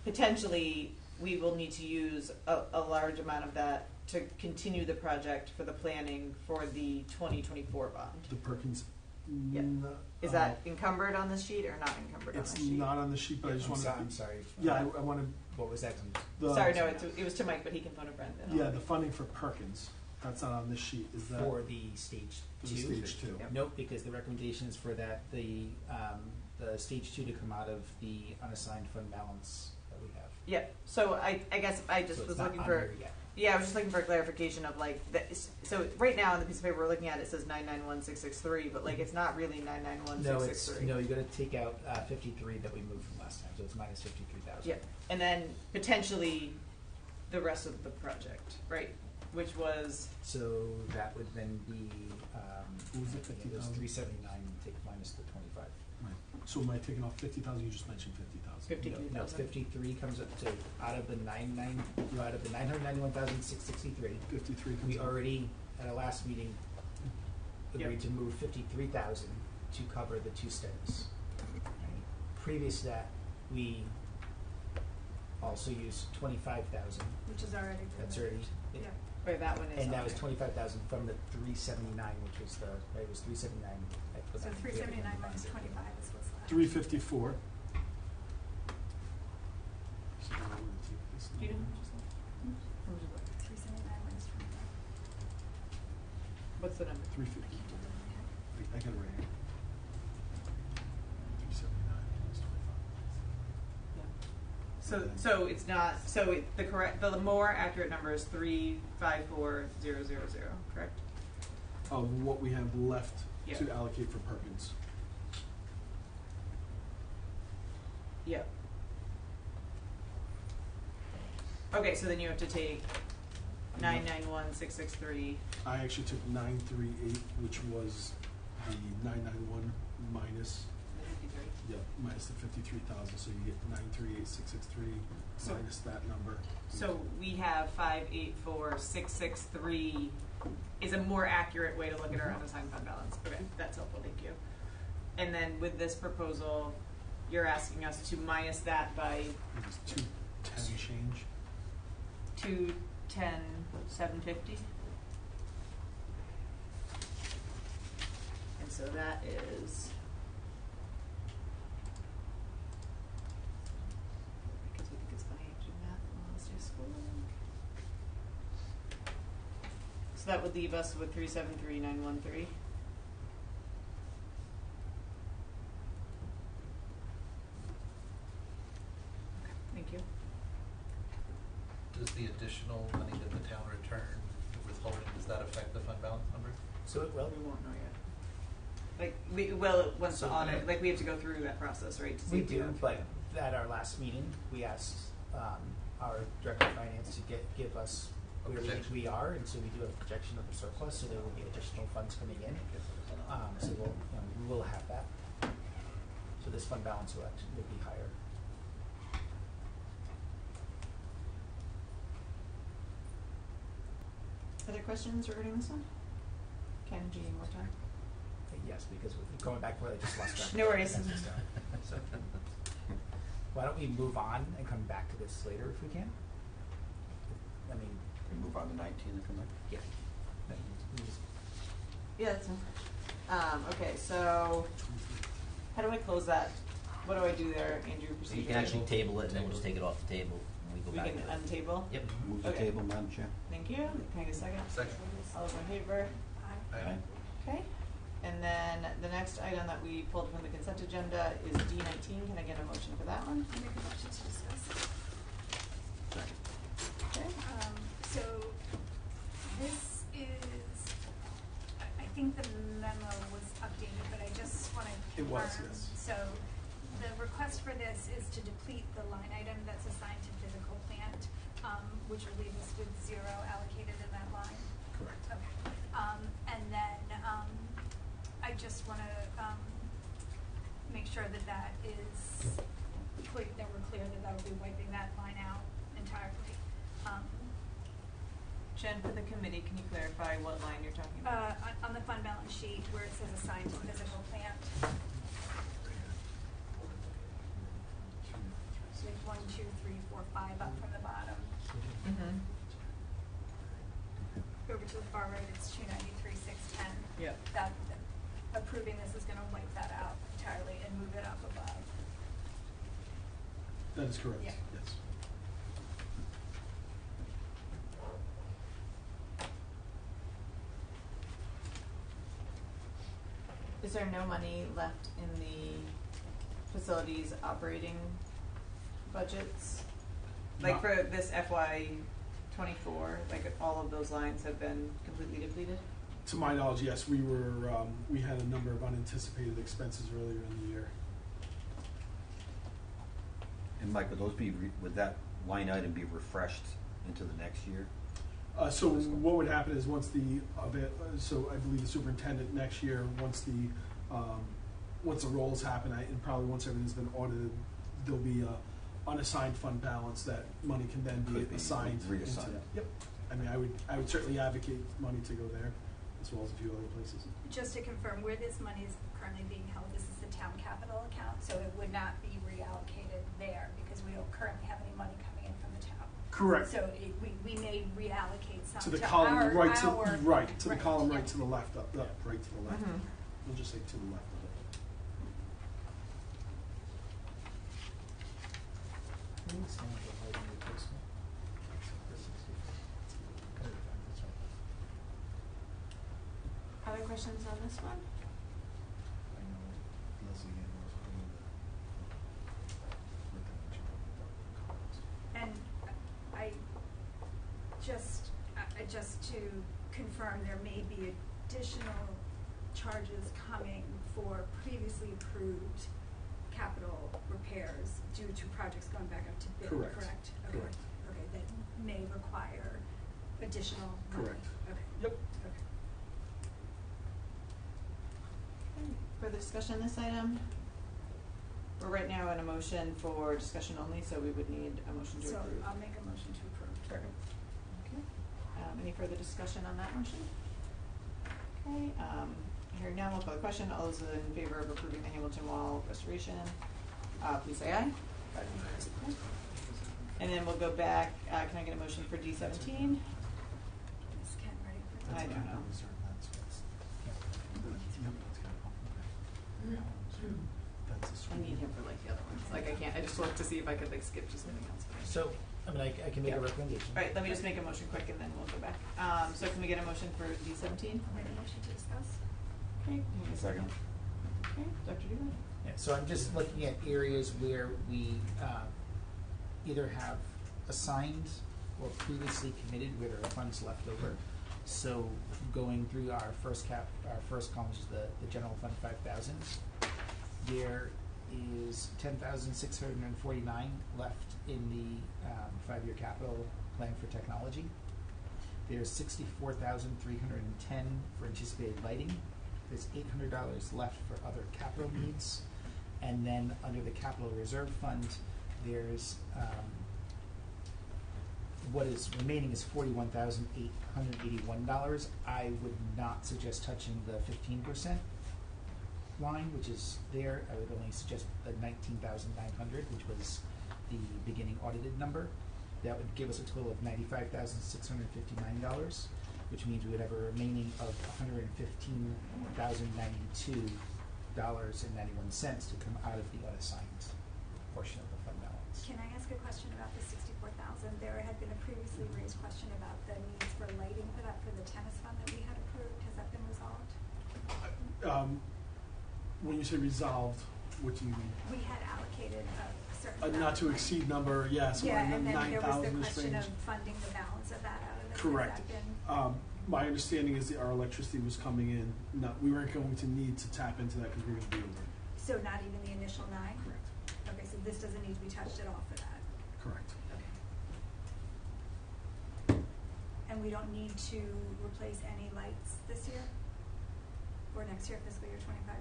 potentially we will need to use a large amount of that to continue the project for the planning for the 2024 bond. The Perkins. Yeah. Is that encumbered on this sheet or not encumbered on It's this sheet? not on the sheet, but I just wanted to. I'm sorry. Yeah, I wanted. What was that? Sorry, no, it was to Mike, but he can phone a friend. Yeah, the funding for Perkins, that's not on this sheet, is that? For the stage For two? the stage two. Yep. Nope, because the recommendation is for that, the stage two to come out of the unassigned fund balance that we have. Yeah, so I guess I just So it's was not looking on for. there yet. Yeah, I was just looking for clarification of like, so right now on the piece of paper we're looking at, it says 991,663, but like it's not really 991,663. No, you gotta take out 53 that we moved from last time, so it's minus 53,000. Yeah, and then potentially the rest of the project, right? Which was, So that would then be, What was it, it was 50,000? 379, take minus the 25. Right. So am I taking off 50,000? You just mentioned 50,000. 53,000. No, 53 comes up to, out of the 991,663. 53 comes We out. already, at our last meeting, agreed Yep. to move 53,000 to cover the two studies. Right? Previous to that, we also used 25,000. Which is already. That's already. Yeah. wait, that one is. And on that was there. 25,000 from the 379, which was the, right, it was 379. I put So that- 379 minus 25 is what's left. 354. So now I'm gonna take this Do you know number. how much is left? How much is left? 379 minus 25. What's the number? 350. I got it right here. 379 plus 25. So it's not, the more accurate number is 354,000, correct? Of what we have left Yeah. to allocate for Perkins. Yep. Okay, so then you have to take 991,663. I actually took 938, which was the 991 minus, minus the 53,000, so you get 938,663 So- minus that number. So we have 584,663 is a more accurate way to look at our unassigned fund balance. Okay, that's helpful, thank you. And then with this proposal, you're asking us to minus that by It was 210 change. 210,750. And so that is. Because we think it's funny to do math on Wednesday school. So that would leave us with 373,913. Okay, thank you. Does the additional money that the town returned, the withholding, does that affect the fund balance number? So it will. We won't know yet. Like, once the So- audit, like, we have to go through that process, right? To see We if do, have- but at our last meeting, we asked our director of finance to give us A where we think projection. we are, and so we do have a projection of the surplus, so there will be additional funds coming in. So we will have that. So this fund balance will be higher. Other questions regarding this one? Ken, do you need more time? Yes, because we're going back where I just lost track. No worries. So, why don't we move on and come back to this later if we can? I mean, We move on to 19 and come back. yeah. We just- Yeah, that's fine. Okay, so how do I close that? What do I do there, Andrew? So you can actually table it, and then we'll just take it off the table, and we go We back can to it. untable? Yep. Move the Okay. table, Madam Chair. Thank you. Can I get a second? Second. All those in favor? Aye. Okay. And then the next item that we pulled from the consent agenda is D19. Can I get a motion for that one? I make a motion to discuss. Okay. So this is, I think the memo was updated, but I just want to It confirm. was, yes. So the request for this is to deplete the line item that's assigned to physical plant which will leave us with 0 allocated in that line. Correct. Okay. And then I just want to make sure that that is clear, that we're clear that that will be wiping that line out entirely. Jen, for the committee, can you clarify what line you're talking about? On the fund balance sheet where it says assigned to physical plant. So it's 1, 2, 3, 4, 5 up from the bottom. Mm-hmm. Over to the far right, it's 293, 610. Yep. That approving this is going to wipe that out entirely and move it up above. That is correct. Yeah. Yes. Is there no money left in the facilities operating budgets? Like Not- for this FY '24, like all of those lines have been completely depleted? To my knowledge, yes, we had a number of unanticipated expenses earlier in the year. And Mike, would that line item be refreshed into the next year? So what would happen is once so I believe the superintendent next year, once the roles happen, and probably once everything's been audited, there'll be a unassigned fund balance that money can then be assigned. Reassigned. Yep. I mean, I would certainly advocate money to go there, as well as a few other places. Just to confirm, where this money is currently being held, this is the town capital account, so it would not be reallocated there because we don't currently have any money coming in from the town. Correct. So we may reallocate some To the to column our, right to the right, column yeah. right to the left up, right to the left. Mhm. We'll just say to the left of it. Other questions on this one? And just to confirm, there may be additional charges coming for previously approved capital repairs due to projects going back up to bid, Correct. correct? Okay. Correct. Okay, that may require additional money. Correct. Okay. Yep. Okay. Further discussion on this item? We're right now in a motion for discussion only, so we would need a motion to So approve. I'll make a motion to approve. Perfect. Okay. Any further discussion on that motion? Okay, hearing none, we'll call the question. All those in favor of approving the Hamilton Wall restoration, please say aye. Okay. And then we'll go back, can I get a motion for D17? Is Ken ready for I this? don't know. I need him for like the other ones. Like I can't, I just looked to see if I could like skip just anything else. So, I mean, I can make a recommendation. All right, let me just make a motion quick and then we'll go back. So can we get a motion for D17? I'll make a motion to discuss. Okay, can we get a second? Okay, Dr. Dewey? Yeah, so I'm just looking at areas where we either have assigned or previously committed where there are funds left over. So going through our first column, which is the general fund 5,000, there is 10,649 left in the 5-year capital plan for technology. There's 64,310 for anticipated lighting. There's $800 left for other capital needs. And then under the capital reserve fund, there's what is remaining is $41,881. I would not suggest touching the 15% line, which is there. I would only suggest the 19,900, which was the beginning audited number. That would give us a total of $95,659, which means we would have a remaining of $115,092.91 to come out of the unassigned portion of the fund balance. Can I ask a question about the 64,000? There had been a previously raised question about the needs for lighting for that for the tennis fund that we had approved. Has that been resolved? When you say resolved, what do you mean? We had allocated a certain A amount not of to money. exceed number, yes. Yeah, and then there was the 9,000 question range. of funding the balance of that out of it. Correct. Has that been? My understanding is that our electricity was coming in. We weren't going to need to tap into that because we were going to be over. So not even the initial 9? Correct. Okay, so this doesn't need to be touched at all for that? Correct. Okay. and we don't need to replace any lights this year? Or next year, fiscal year 25?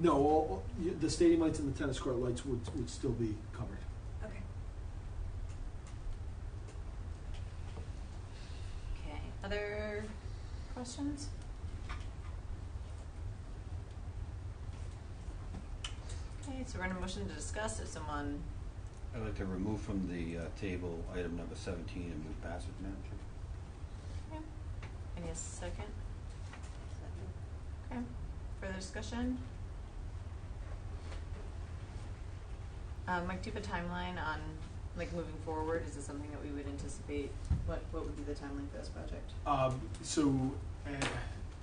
No, the stadium lights and the tennis court lights would still be covered. Okay. Okay, other questions? Okay, so we're gonna motion to discuss if someone, I'd like to remove from the table item number 17 and move passage, Madam Chair. any second? Okay, further discussion? Mike, do you have a timeline on, like, moving forward? Is this something that we would anticipate? What would be the timeline for this project?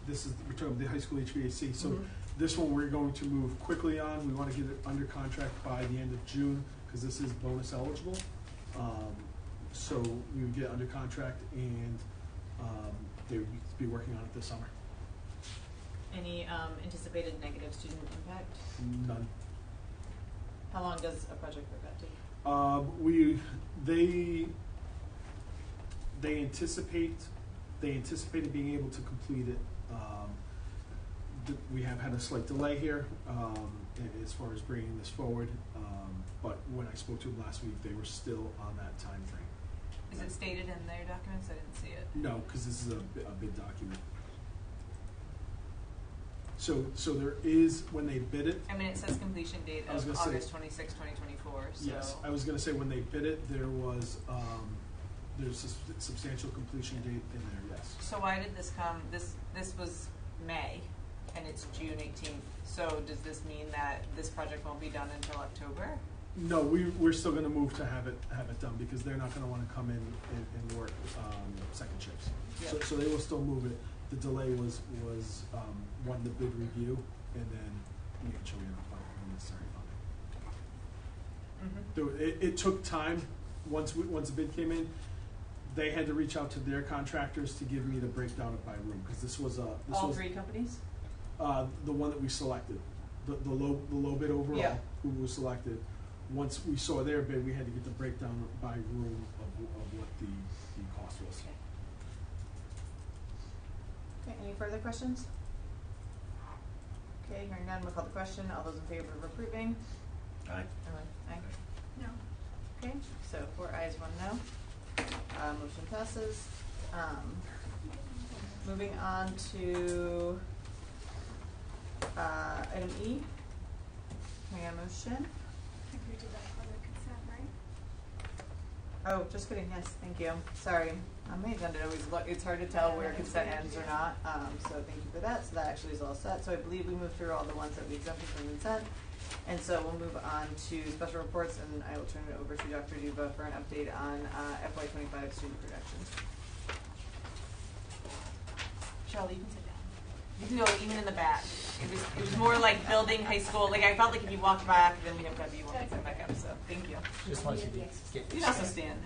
This is, we're talking about the high school HVAC, so Mhm. this one we're going to move quickly on. We want to get it under contract by the end of June, because this is bonus eligible. So we would get under contract, and they would be working on it this summer. Any anticipated negative student impact? None. How long does a project like that take? They anticipated being able to complete it. We have had a slight delay here as far as bringing this forward, but when I spoke to them last week, they were still on that time frame. Is it stated in their documents? I didn't see it. No, because this is a bid document. So there is, when they bid it. I mean, it says completion date I was of gonna say- August 26, 2024, so. Yes, I was going to say when they bid it, there was there's a substantial completion date in there. Yes. So why did this come, this was May, and it's June 18th, so does this mean that this project won't be done until October? No, we're still going to move to have it done, because they're not going to want to come in and work second shifts. Yep. So they will still move it. The delay was one, the bid review, and then making sure we have the necessary funding. Mm-hmm. It took time. Once the bid came in, they had to reach out to their contractors to give me the breakdown by room, because this was All three companies? the one that we selected, the low bid overall, Yeah. who was selected. Once we saw their bid, we had to get the breakdown by room of what the cost was. Okay, any further questions? Okay, hearing none, we'll call the question. All those in favor of approving? Aye. Aye. No. Okay, so 4 ayes, 1 no. Motion passes. Moving on to item E. Can I get a motion? I think we did that other consent, right? Oh, just kidding, yes, thank you. Sorry. I may have done it always look, it's hard to tell where consent ends or not, so thank you for that. So that actually is all set. So I believe we moved through all the ones that we exempted from consent. And so we'll move on to special reports, and I will turn it over to Dr. Duba for an update on FY25 student projections. Shelley, you can sit down. You can go even in the back. It was more like building high school. Like I felt like if you walked back, then we'd have to have you walk back up. So thank you. Just wanted to get You can also stand.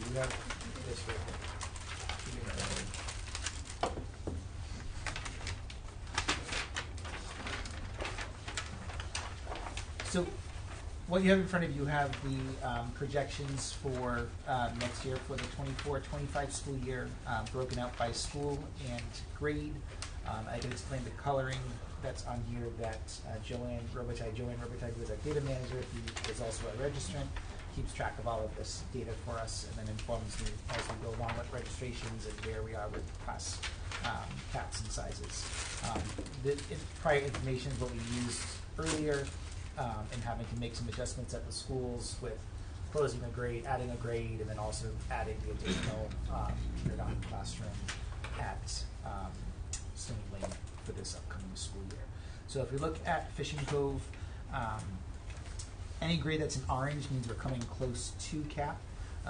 We have this right here. So what you have in front of you have the projections for next year for the 24-25 school year, broken out by school and grade. I can explain the coloring that's on here that Joanne Robitaille, who is our data manager, who is also a registrant, keeps track of all of this data for us and then informs me as we go along with registrations and where we are with class caps and sizes. The prior information is what we used earlier, and having to make some adjustments at the schools with closing a grade, adding a grade, and then also adding the additional kindergarten classroom at Stony Lane for this upcoming school year. So if we look at Fishing Cove, any grade that's in orange means we're coming close to cap.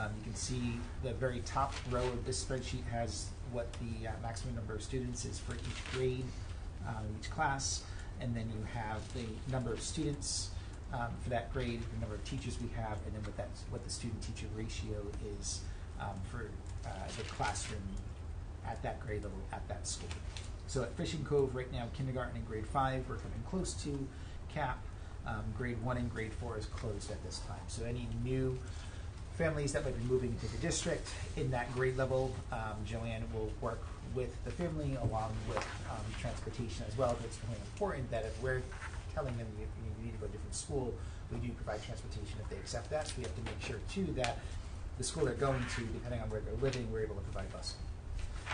You can see the very top row of this spreadsheet has what the maximum number of students is for each grade, each class, and then you have the number of students for that grade, the number of teachers we have, and then what the student-teacher ratio is for the classroom at that grade level at that school. So at Fishing Cove right now, kindergarten and grade 5, we're coming close to cap. Grade 1 and grade 4 is closed at this time. So any new families that might be moving into the district in that grade level, Joanne will work with the family along with transportation as well. It's really important that if we're telling them you need to go to a different school, we do provide transportation if they accept that. So we have to make sure too that the school they're going to, depending on where they're living, we're able to provide busing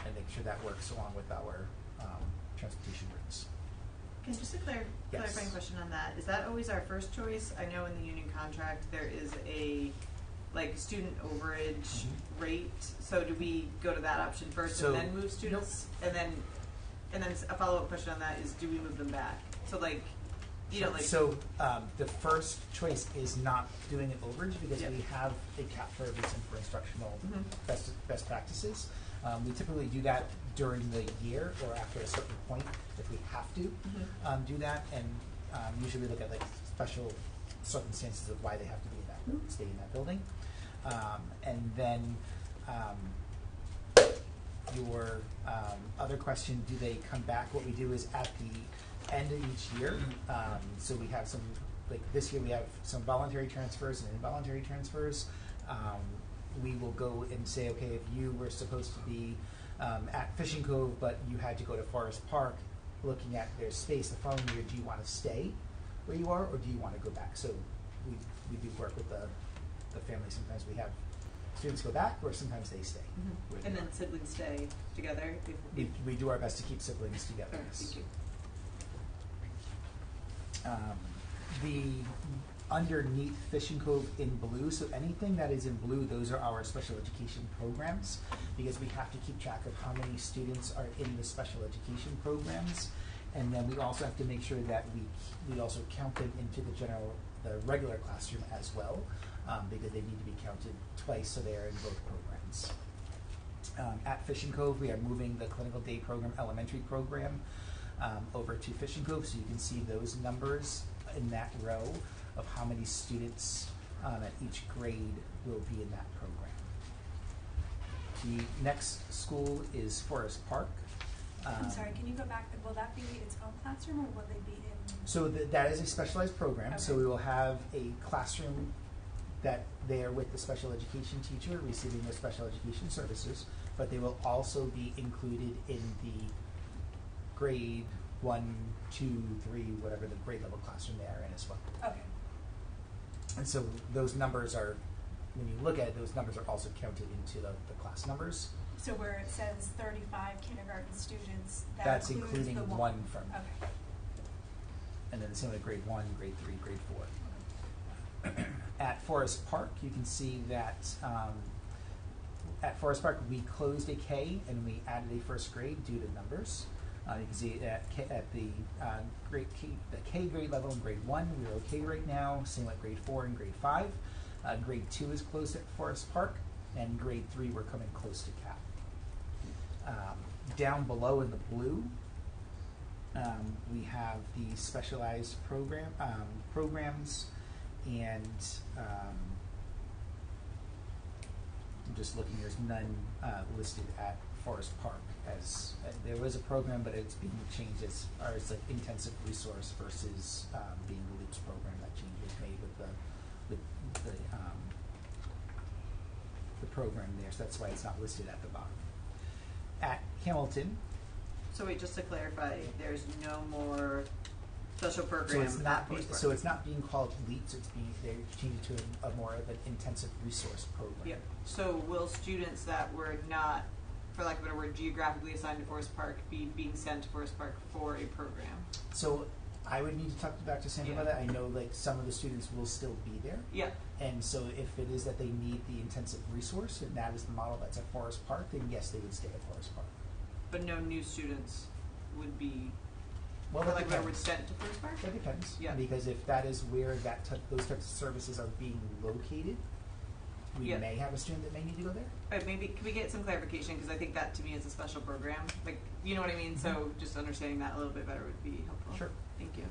and make sure that works along with our transportation routes. Can just a clarifying question on that? Is that always our first choice? I know in the union contract there is a student overage rate. So do we go to that option first and then move students? And then a follow-up question on that is, do we move them back? So the first choice is not doing an overage because we have a cap for a reason for instructional best practices. We typically do that during the year or after a certain point if we have to do that, and usually we look at special circumstances of why they have to be in that stay in that building, and then your other question, do they come back? What we do is at the end of each year, so we have some, this year we have some voluntary transfers and involuntary transfers. We will go and say, okay, if you were supposed to be at Fishing Cove, but you had to go to Forest Park, looking at their space the following year, do you want to stay where you are, or do you want to go back? So we do work with the family. Sometimes we have students go back, or sometimes they stay. And then siblings stay together? We do our best to keep siblings together. Yes. Thank you. The underneath Fishing Cove in blue, so anything that is in blue, those are our special education programs, because we have to keep track of how many students are in the special education programs, and then we also have to make sure that we also count them into the regular classroom as well, because they need to be counted twice, so they are in both programs. At Fishing Cove, we are moving the clinical day program, elementary program, over to Fishing Cove, so you can see those numbers in that row of how many students at each grade will be in that program. The next school is Forest Park. I'm sorry, can you go back? Will that be its own classroom, or will they be in? So that is a specialized program. Okay. So we will have a classroom that they are with the special education teacher receiving their special education services, but they will also be included in the grade 1, 2, 3, whatever the grade level classroom they are in as well. Okay. And so those numbers are, when you look at it, those numbers are also counted into the class numbers. So where it says 35 kindergarten students, that's including the one from. Okay. And then the same with grade 1, grade 3, grade 4. Okay. At Forest Park, you can see that at Forest Park we closed a K and we added a first grade due to numbers. You can see at the K grade level in grade 1, we're okay right now. Same with grade 4 and grade 5. Grade 2 is closed at Forest Park, and grade 3 we're coming close to cap. Down below in the blue, we have the specialized programs, and I'm just looking. There's none listed at Forest Park. As there was a program, but it's being changed as far as like intensive resource versus being the LEAPS program. That change was made with the program there, so that's why it's not listed at the bottom. At Hamilton. So wait, just to clarify, there's no more special program. So it's not being called LEAPS. They're changing it to a more of an intensive resource program. Yeah. So will students that were not, for lack of a better word, geographically assigned to Forest Park be being sent to Forest Park for a program? So I would need to talk back to Sandra about that. I know some of the students will still be there. Yeah. And so if it is that they need the intensive resource, and that is the model that's at Forest Park, then yes, they would stay at Forest Park. But no new students would be, well, for lack of a better word, sent to Forest Park? That depends. Yeah. Because if that is where those types of services are being located, we Yeah. may have a student that may need to go there. But maybe, can we get some clarification, because I think that to me is a special program, like, you know what I mean? So just understanding that a little bit better would be helpful. Sure. Thank you.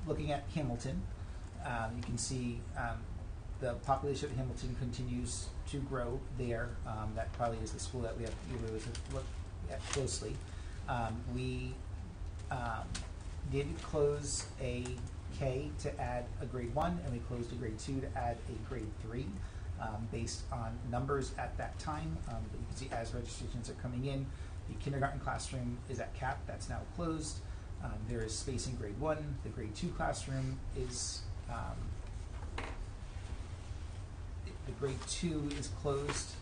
Looking at Hamilton, you can see the population of Hamilton continues to grow there. That probably is the school that we have to look at closely. We did close a K to add a grade 1, and we closed a grade 2 to add a grade 3 based on numbers at that time. But you can see as registrations are coming in, the kindergarten classroom is at cap, that's now closed. There is space in grade 1. The grade 2 classroom is, the grade 2 is closed,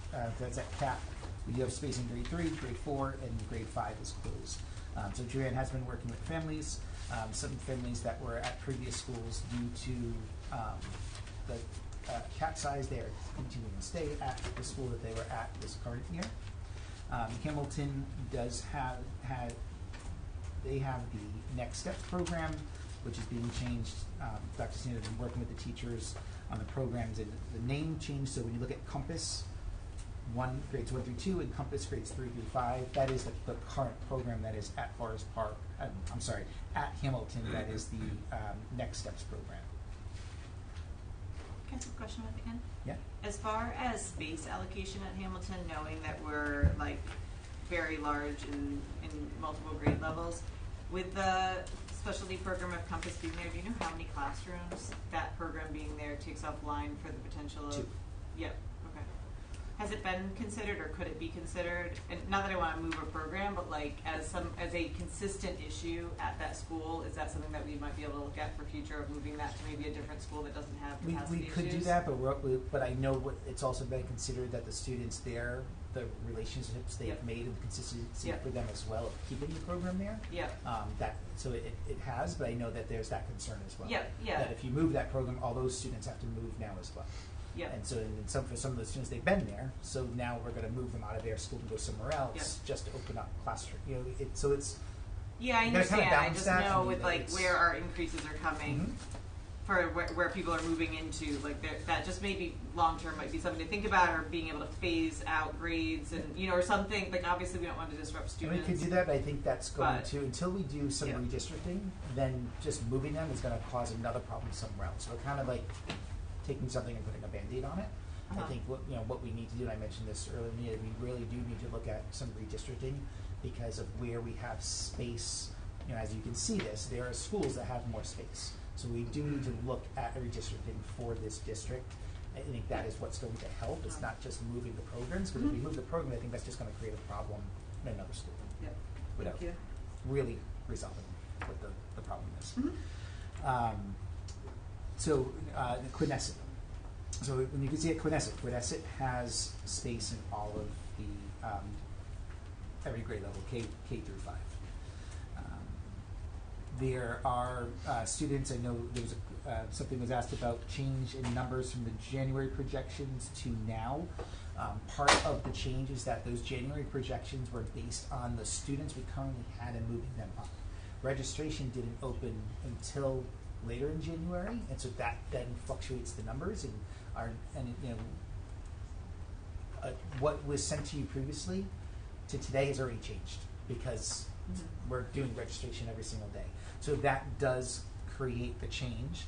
that's at cap. We do have space in grade 3, grade 4, and grade 5 is closed. So Joanne has been working with families, some families that were at previous schools due to the cap size. They are continuing to stay at the school that they were at this current year. Hamilton does have they have the Next Steps program, which is being changed. Dr. Sina has been working with the teachers on the programs, and the name changed. So when you look at Compass, grades 1 through 2, and Compass grades 3 through 5, that is the current program that is at Forest Park. I'm sorry, at Hamilton. That is the Next Steps program. Can I ask a question at the end? Yeah. As far as space allocation at Hamilton, knowing that we're like very large in multiple grade levels, with the specialty program of Compass being there, do you know how many classrooms that program being there takes offline for the potential of? 2. Yep. Okay. Has it been considered, or could it be considered? And not that I want to move a program, but like as a consistent issue at that school, is that something that we might be able to look at for future of moving that to maybe a different school that doesn't have capacity We could issues? do that, but I know it's also been considered that the students there, the relationships they've made, and the consistency for them as well of keeping the program there. Yeah. So it has, but I know that there's that concern as well. Yeah. Yeah. That if you move that program, all those students have to move now as well. Yeah. And so for some of the students, they've been there, so now we're going to move them out of their school to go somewhere else, just to open up classroom. You know, so it's. Yeah, I you gotta understand. kinda I balance just that, know and with like it's- where our increases are coming, for where people are moving into, like that just maybe long term might be something to think about, or being able to phase out grades and or something. Like obviously we don't want to disrupt And we students. could do that, but I think that's going But- to, until we do some redistricting, then just moving them is going to cause another problem somewhere else. So we're kind of like taking something and putting a Band-Aid on it. I think what we need to do, and I mentioned this earlier, we really do need to look at some redistricting because of where we have space. As you can see there are schools that have more space. So we do need to look at redistricting for this district. I think that is what's going to help. It's not just moving the programs, because if we move the program, I think that's just going to create a problem in another school. Yeah. Without Thank you. really resolving what the problem is. So Quinnesset. So when you can see at Quinnesset has space in all of the every grade level, K through 5. There are students. I know there was something was asked about change in numbers from the January projections to now. Part of the change is that those January projections were based on the students we currently had and moving them up. Registration didn't open until later in January, and so that then fluctuates the numbers. What was sent to you previously to today has already changed because we're doing registration every single day. So that does create the change.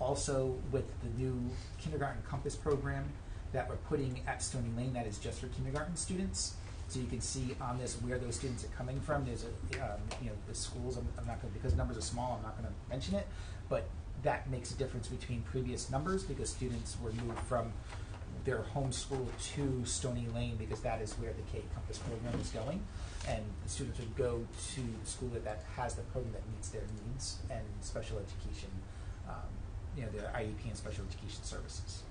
Also, with the new kindergarten Compass program that we're putting at Stony Lane, that is just for kindergarten students. So you can see on this where those students are coming from. There's the schools. I'm not going to, because numbers are small, I'm not going to mention it, but that makes a difference between previous numbers because students were moved from their home school to Stony Lane because that is where the K Compass program is going, and the students would go to the school that has the program that meets their needs and special education, their IEP and special education services.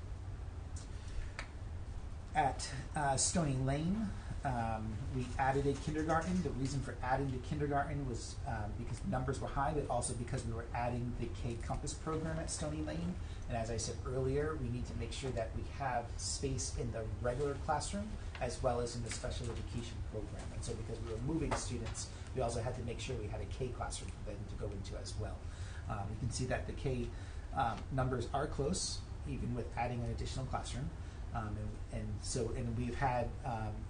At Stony Lane, we added a kindergarten. The reason for adding the kindergarten was because numbers were high, but also because we were adding the K Compass program at Stony Lane. And as I said earlier, we need to make sure that we have space in the regular classroom as well as in the special education program. And so because we were moving students, we also had to make sure we had a K classroom for them to go into as well. You can see that the K Numbers are close, even with adding an additional classroom. And we've had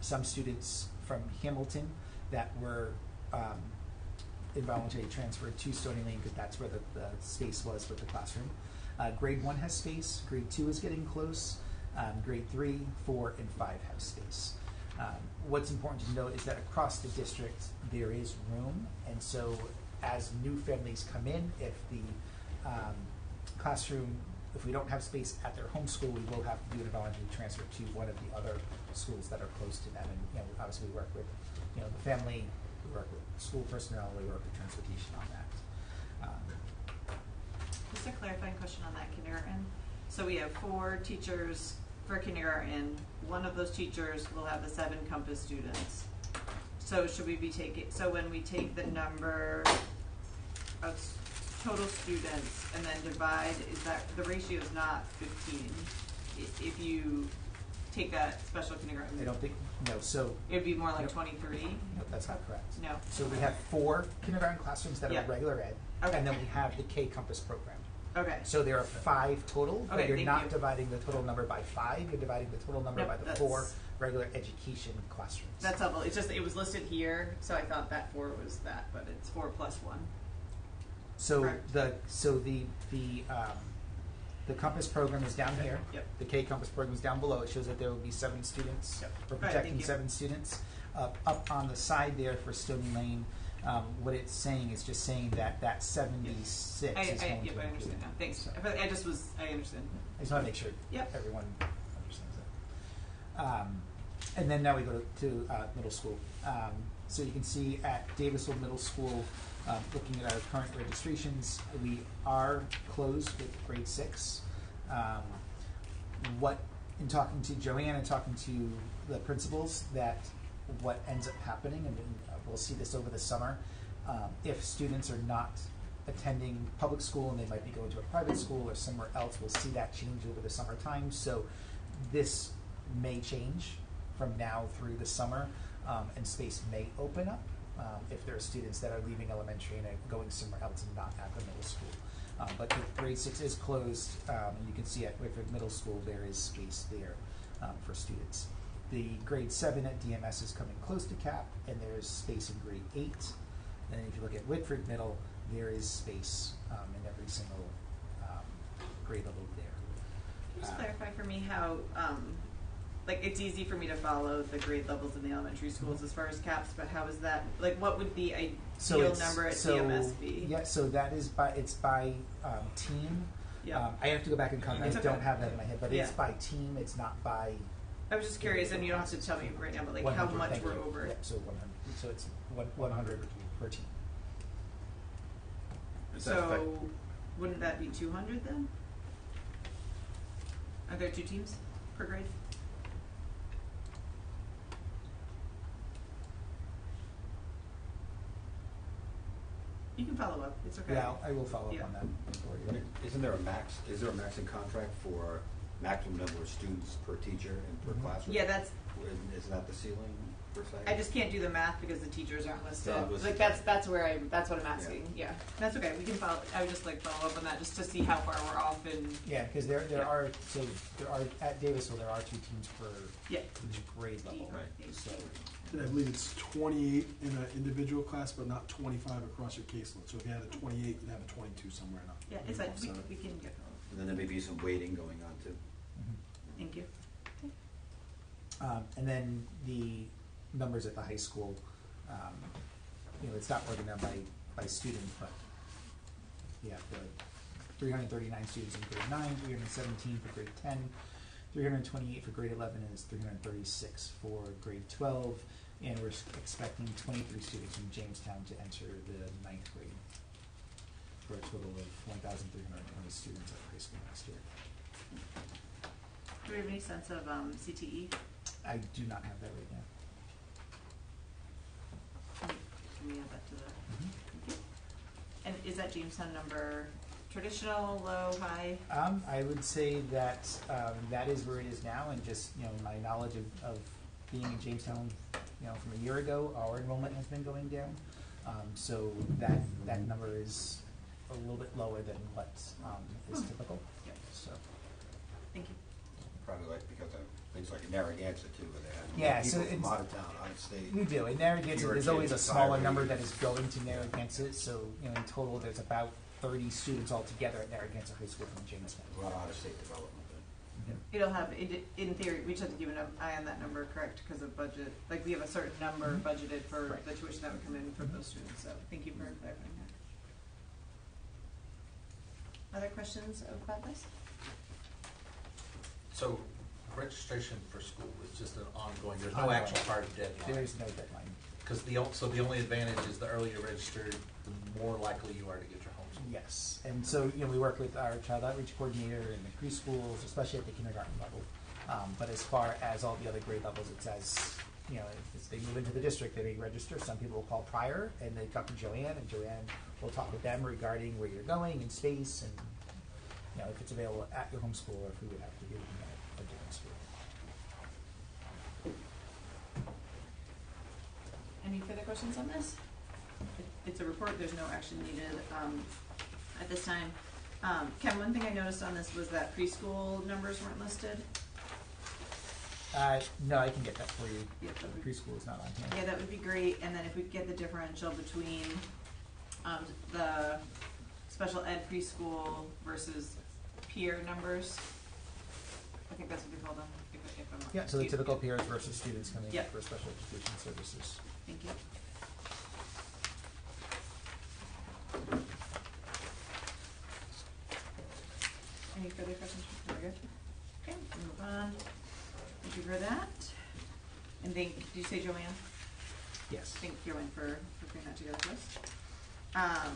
some students from Hamilton that were involuntarily transferred to Stony Lane because that's where the space was with the classroom. Grade 1 has space, grade 2 is getting close, grade 3, 4, and 5 have space. What's important to note is that across the district there is room, and so as new families come in, if the classroom, if we don't have space at their home school, we will have to do an involuntary transfer to one of the other schools that are close to them. And obviously we work with the family, we work with school personnel, we work with transportation on that. Just a clarifying question on that kindergarten. So we have 4 teachers for kindergarten. One of those teachers will have the 7 Compass students. So should we be taking, so when we take the number of total students and then divide, is that, the ratio is not 15. If you take a special kindergarten. I don't think, no, so. It would be more like Nope. 23? No, that's not correct. No. So we have 4 kindergarten classrooms that Yeah. are regular ed, Okay. and then we have the K Compass program. Okay. So there are 5 total, but Okay, you're thank not you. dividing the total number by 5, you're dividing the total number Yep, by the that's- 4 regular education classrooms. That's helpful. It's just, it was listed here, so I thought that 4 was that, but it's 4 plus 1. So Correct. the Compass program is down here. Yep. The K Compass program is down below. It shows that there will be 7 students. Yep. We're All right, projecting thank you. 7 students. Up on the side there for Stony Lane, what it's saying is just saying that 76 is going to I include. understand now. Thanks. So, I understand. I just want to make sure Yep. everyone understands that. And then now we go to middle school. So you can see at Davisville Middle School, looking at our current registrations, we are closed with grade 6. In talking to Joanne and talking to the principals, that what ends up happening, and we'll see this over the summer, if students are not attending public school and they might be going to a private school or somewhere else, we'll see that change over the summertime. So this may change from now through the summer, and space may open up if there are students that are leaving elementary and are going somewhere else and not at the middle school. But the grade 6 is closed, and you can see at Whitford Middle School there is space there for students. The grade 7 at DMS is coming close to cap, and there's space in grade 8. And if you look at Whitford Middle, there is space in every single grade level there. Just clarify for me how, like, it's easy for me to follow the grade levels in the elementary schools as far as caps, but how is that, like, what would the ideal number at DMS be? Yeah, so that is by team. Yeah. I have to go back and count. I It's okay. don't have that in my head, but it's Yeah. by team. It's not by. I was just curious, and you don't have to tell me right now, but like how 100, much thank we're you. over. Yep, so 100. So it's 100 per team. So wouldn't that be 200 then? Are there 2 teams per grade? You can follow up. It's okay. Yeah, I will follow up Yeah. on that for you. Isn't there a max, is there a maxing contract for maximum number of students per teacher and per classroom? Yeah, that's. Isn't that the ceiling per se? I just can't do the math because the teachers aren't listed. Not listed. Like that's what I'm asking. Yeah. That's okay. We can follow. I would just like follow up on that just to see how far we're off and. Yeah, because there are at Davisville there are 2 teams per Yeah. each grade level. Right. So And I believe it's 28 in an individual class, but not 25 across your caseload. So if you had a 28, you'd have a 22 somewhere else. Yeah, it's like we can get. And then there may be some weighting going on too. Thank you. and then the numbers at the high school, it's not broken down by student, but you have the 339 students in grade 9, 317 for grade 10, 328 for grade 11, and it's 336 for grade 12, and we're expecting 23 students from Jamestown to enter the 9th grade for a total of 1,320 students at the high school next year. Do we have any sense of CTE? I do not have that right now. Can we add that to the? Thank you. And is that Jamestown number traditional, low, high? I would say that that is where it is now, and just my knowledge of being in Jamestown, from a year ago, our enrollment has been going down. So that number is a little bit lower than what is typical. Narragansett too, where they have Yeah, people so from it's- out of town, out of state. We do. In Narragansett, You're a there's kid always a with smaller thyroid. number that is going to Narragansett. So, in total, there's about 30 students altogether at Narragansett High School from Jamestown. A lot of out-of-state development then. It'll have, in theory, we just have to keep an eye on that number, correct, because of budget. Like, we have a certain number budgeted for Right. the tuition that would come in for those students, so thank you for clarifying that. Other questions about this? So registration for school is just an ongoing, there's no Ongoing. actual hard deadline? There is no deadline. Because so the only advantage is the earlier you register, the more likely you are to get your homeschool. Yes, and so we work with our child outreach coordinator in the preschools, especially at the kindergarten level. But as far as all the other grade levels, it's as as they move into the district, they may register. Some people will call prior, and they talk to Joanne, and Joanne will talk with them regarding where you're going and space, and if it's available at your home school, or if we would have to be looking at a different school. Any further questions on this? It's a report, there's no action needed at this time. Ken, one thing I noticed on this was that preschool numbers weren't listed. No, I can get that for you. Yep. Preschool is not on here. Yeah, that would be great, and then if we could get the differential between the special ed preschool versus peer numbers. I think that's what they call them, if I'm not Yeah, so the confused. typical peers versus students coming in Yep. for special education services. Thank you. Any further questions? We're good? Okay, move on. Thank you for that. And did you say Joanne? Yes. Thank you, Joanne, for putting that together for us.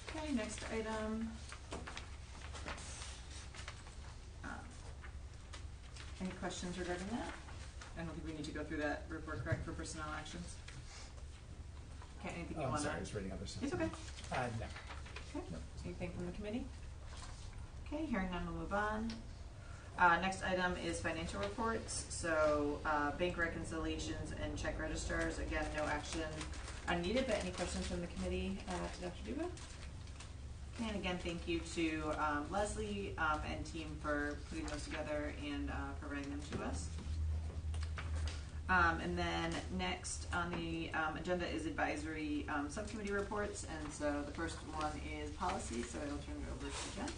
Okay, next item. Any questions regarding that? I don't think we need to go through that report, correct, for personnel actions? Okay, anything you I'm want to? sorry, I was reading other stuff. It's okay. No. Okay, anything from the committee? Okay, hearing none, we'll move on. Next item is financial reports. So bank reconciliations and check registers. Again, no action needed, but any questions from the committee to Dr. Duba? Okay, and again, thank you to Leslie and team for putting those together and providing them to us. And then next on the agenda is advisory subcommittee reports. And so the first one is policy, so I will turn it over to Jen.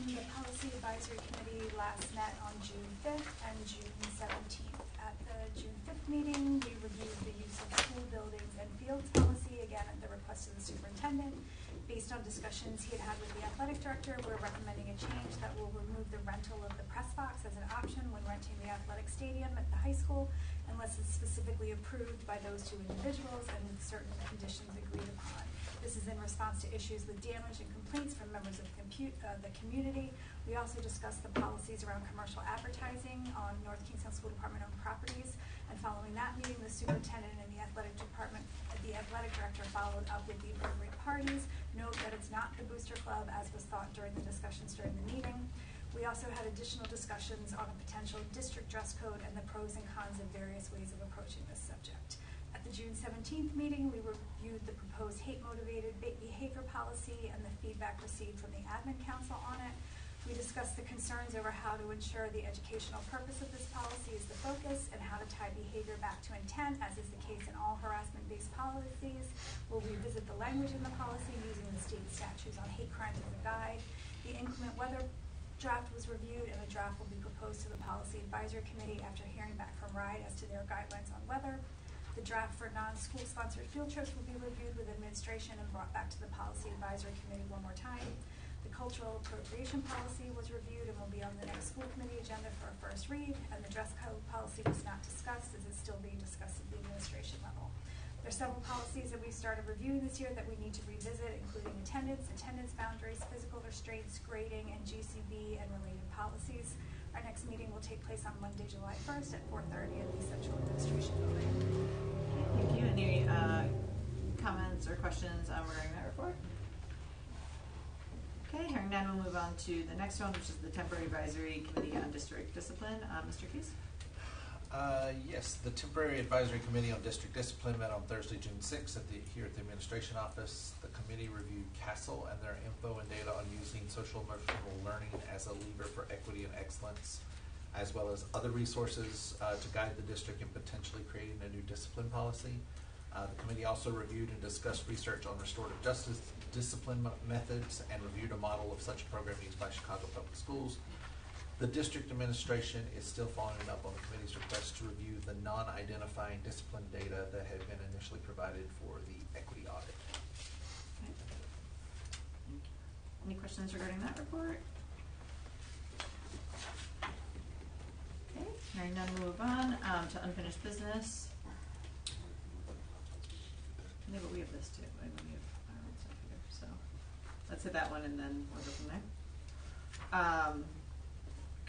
The Policy Advisory Committee last met on June 5th and June 17th. At the June 5th meeting, we reviewed the use of school buildings and fields policy, again at the request of the superintendent. Based on discussions he had with the athletic director, we're recommending a change that will remove the rental of the press box as an option when renting the athletic stadium at the high school, unless it's specifically approved by those two individuals and with certain conditions agreed upon. This is in response to issues with damage and complaints from members of the community. We also discussed the policies around commercial advertising on North Kingstown School Department owned properties. And following that meeting, the superintendent and the athletic director followed up with the appropriate parties. Note that it's not the booster club as was thought during the discussions during the meeting. We also had additional discussions on a potential district dress code and the pros and cons of various ways of approaching this subject. At the June 17th meeting, we reviewed the proposed hate-motivated behavior policy and the feedback received from the admin council on it. We discussed the concerns over how to ensure the educational purpose of this policy is the focus and how to tie behavior back to intent, as is the case in all harassment-based policies. We'll revisit the language in the policy using the state statutes on hate crimes as a guide. The inclement weather draft was reviewed, and the draft will be proposed to the Policy Advisory Committee after hearing back from RIDE as to their guidelines on weather. The draft for non-school sponsored field trips will be reviewed with administration and brought back to the Policy Advisory Committee one more time. The cultural appropriation policy was reviewed and will be on the next school committee agenda for a first read, and the dress code policy was not discussed as it's still being discussed at the administration level. There are several policies that we started reviewing this year that we need to revisit, including attendance boundaries, physical restraints, grading, and GCB and related policies. Our next meeting will take place on Monday, July 1st at 4:30 at the Central Administration Building. Thank you. Any comments or questions regarding that report? Okay, hearing none, we'll move on to the next one, which is the Temporary Advisory Committee on District Discipline. Mr. Keys? Yes, the Temporary Advisory Committee on District Discipline met on Thursday, June 6th here at the administration office. The committee reviewed CASEL and their info and data on using social emotional learning as a lever for equity and excellence. as well as other resources to guide the district in potentially creating a new discipline policy. The committee also reviewed and discussed research on restorative justice discipline methods and reviewed a model of such a program used by Chicago Public Schools. The district administration is still following up on the committee's request to review the non-identifying discipline data that had been initially provided for the equity audit. Any questions regarding that report? Okay, hearing none, we'll move on to unfinished business. Yeah, but we have this too. I know we have our own stuff here, so let's hit that one and then we'll go from there.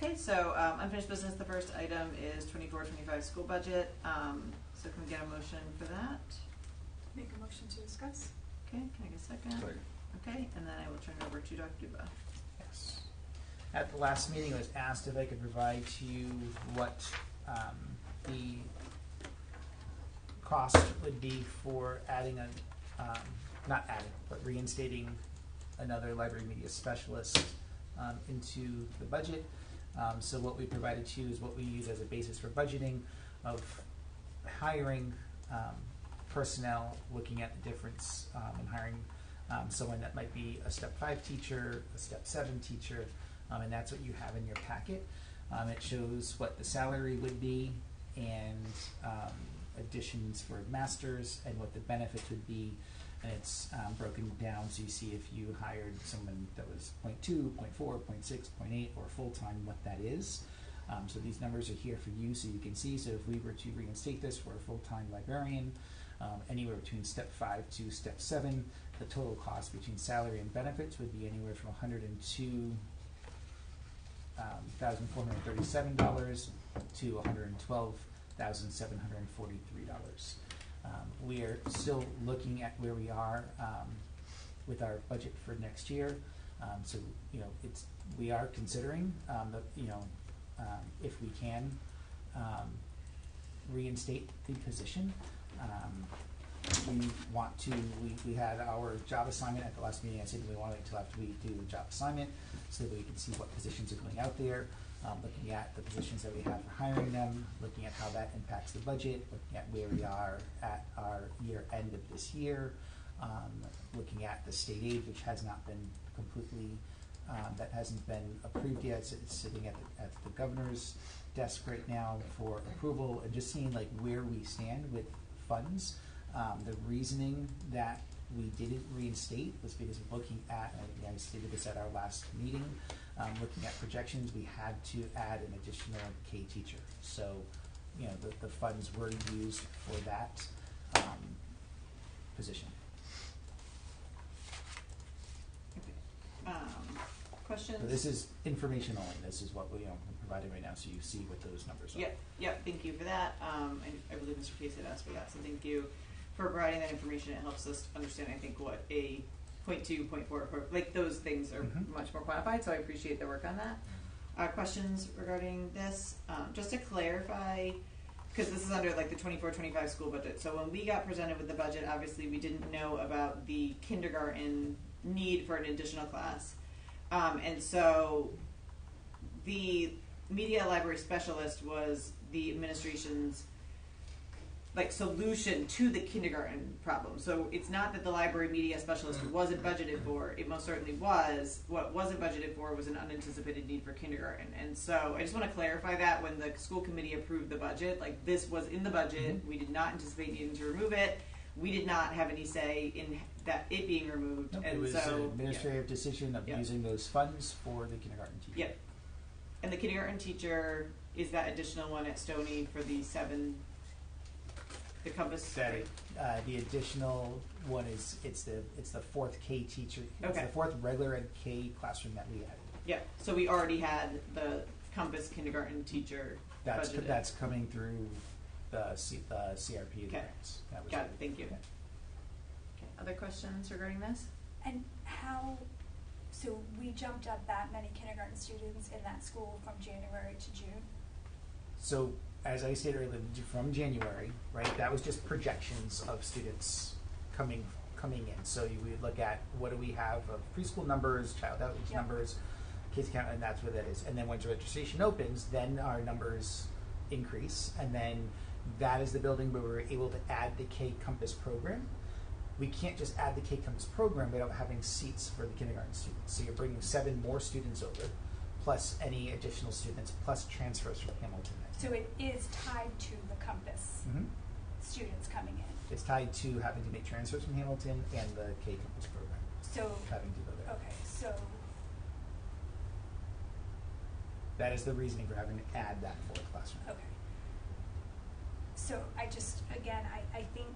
Okay, so unfinished business, the first item is 24-25 school budget. So can we get a motion for that? Make a motion to discuss. Okay, can I get a second? Second. Okay, and then I will turn it over to Dr. Duba. Yes. At the last meeting, I was asked if I could provide to you what the cost would be for adding not adding, but reinstating another library media specialist into the budget. So what we provided to you is what we use as a basis for budgeting of hiring personnel, looking at the difference in hiring someone that might be a step 5 teacher, a step 7 teacher, and that's what you have in your packet. It shows what the salary would be and additions for masters and what the benefits would be, and it's broken down so you see if you hired someone that was 0.2, 0.4, 0.6, 0.8 or full-time, what that is. So these numbers are here for you so you can see. So if we were to reinstate this for a full-time librarian, anywhere between step 5 to step 7, the total cost between salary and benefits would be anywhere from $102,437 to $112,743. We are still looking at where we are with our budget for next year. So we are considering if we can reinstate the position. We had our job assignment at the last meeting. I said we want to wait until after we do the job assignment so that we can see what positions are going out there, looking at the positions that we have for hiring them, looking at how that impacts the budget, looking at where we are at our year end of this year, looking at the state aid, which has not been completely, that hasn't been approved yet. So it's sitting at the governor's desk right now for approval, and just seeing like where we stand with funds. The reasoning that we didn't reinstate was because of looking at, I stated this at our last meeting, looking at projections, we had to add an additional K teacher. So, the funds were used for that position. Okay. Questions? So this is information only. This is what we're providing right now, so you see what those numbers are. Yep. Thank you for that. I believe Mr. Case had asked for that, so thank you for providing that information. It helps us understand, I think, what a 0.2, 0.4, like those things are much more quantified, so I appreciate the work on that. Questions regarding this? Just to clarify, because this is under like the 24-25 school budget, so when we got presented with the budget, obviously we didn't know about the kindergarten need for an additional class. And so the media library specialist was the administration's solution to the kindergarten problem. So it's not that the library media specialist wasn't budgeted for, it most certainly was. What wasn't budgeted for was an unanticipated need for kindergarten. And so I just want to clarify that when the school committee approved the budget, this was in the budget, we did not anticipate needing to remove it. We did not have any say in that it being removed. Nope, and it was so, an administrative decision of using those funds for the kindergarten teacher. Yep. And the kindergarten teacher is that additional one at Stony for the 7, the Compass? The additional one is it's the 4th K teacher. It's Okay. the 4th regular ed K classroom that we added. Yeah. So we already had the Compass kindergarten teacher budgeted. That's coming through the CRP grants. Got it. Thank you. Okay. Other questions regarding this? And so we jumped up that many kindergarten students in that school from January to June? So as I stated earlier, from January, right, that was just projections of students coming in. So you would look at what do we have of preschool numbers, child outreach numbers, case count, and that's what that is. And then once registration opens, then our numbers increase, and then that is the building where we're able to add the K Compass program. We can't just add the K Compass program without having seats for the kindergarten students. So you're bringing 7 more students over, plus any additional students, plus transfers from Hamilton. So it is tied to the Compass students coming in. It's tied to having to make transfers from Hamilton and the K Compass program. So having to go there. Okay, so that is the reasoning for having to add that 4th classroom. okay. So I just again I think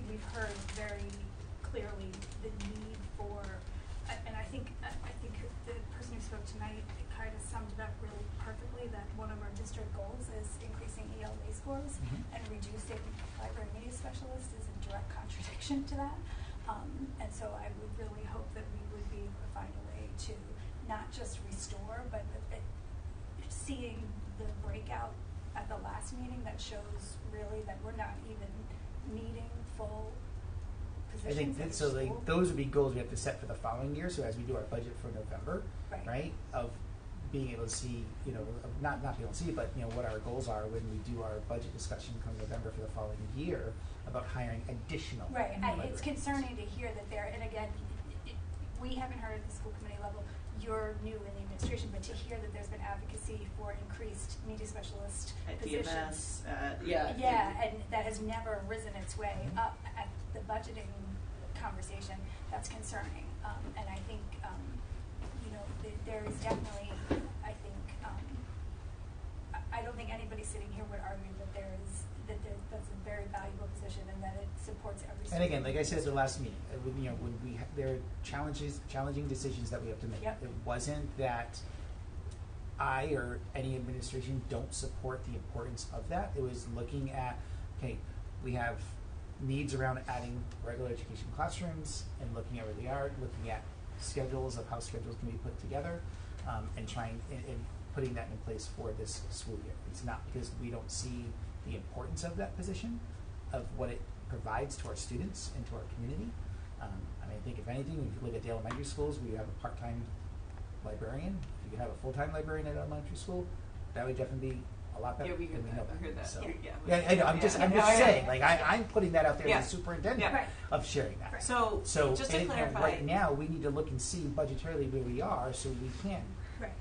we've heard very clearly the need for, and I think the person who spoke tonight kind of summed it up really perfectly, that one of our district goals is increasing ELA scores, and reducing library media specialists is in direct contradiction to that. And so I would really hope that we would be able to find a way to not just restore, but seeing the breakout at the last meeting that shows really that we're not even meeting full positions. I think so. Those would be goals we have to set for the following year. So as we do our budget for November, right, of being able to see, not being able to see, but what our goals are when we do our budget discussion come November for the following year about hiring additional. Right. It's concerning to hear that there, and again, we haven't heard at the school committee level. You're new in the administration, but to hear that there's been advocacy for increased media specialist at positions, DMS, and that has never risen its way up at the budgeting conversation. That's concerning, and I think there is definitely. I think I don't think anybody sitting here would argue that that's a very valuable position and that it supports every. And again, like I said at the last meeting, when there are challenging decisions that we have to make. It wasn't that I or any administration don't support the importance of that. It was looking at, okay, we have needs around adding regular education classrooms and looking at where they are, looking at schedules of how schedules can be put together, and trying and putting that in place for this school year. It's not because we don't see the importance of that position, of what it provides to our students and to our community. I think if anything, if you look at the elementary schools, we have a part-time librarian. If you could have a full-time librarian at elementary school, that would definitely be a lot better. Yeah, we heard that. So, I know. I'm just saying. Like I'm putting that out there as a superintendent of sharing that. Right. So just to clarify, right now we need to look and see budgetarily where we are, so we can. Right.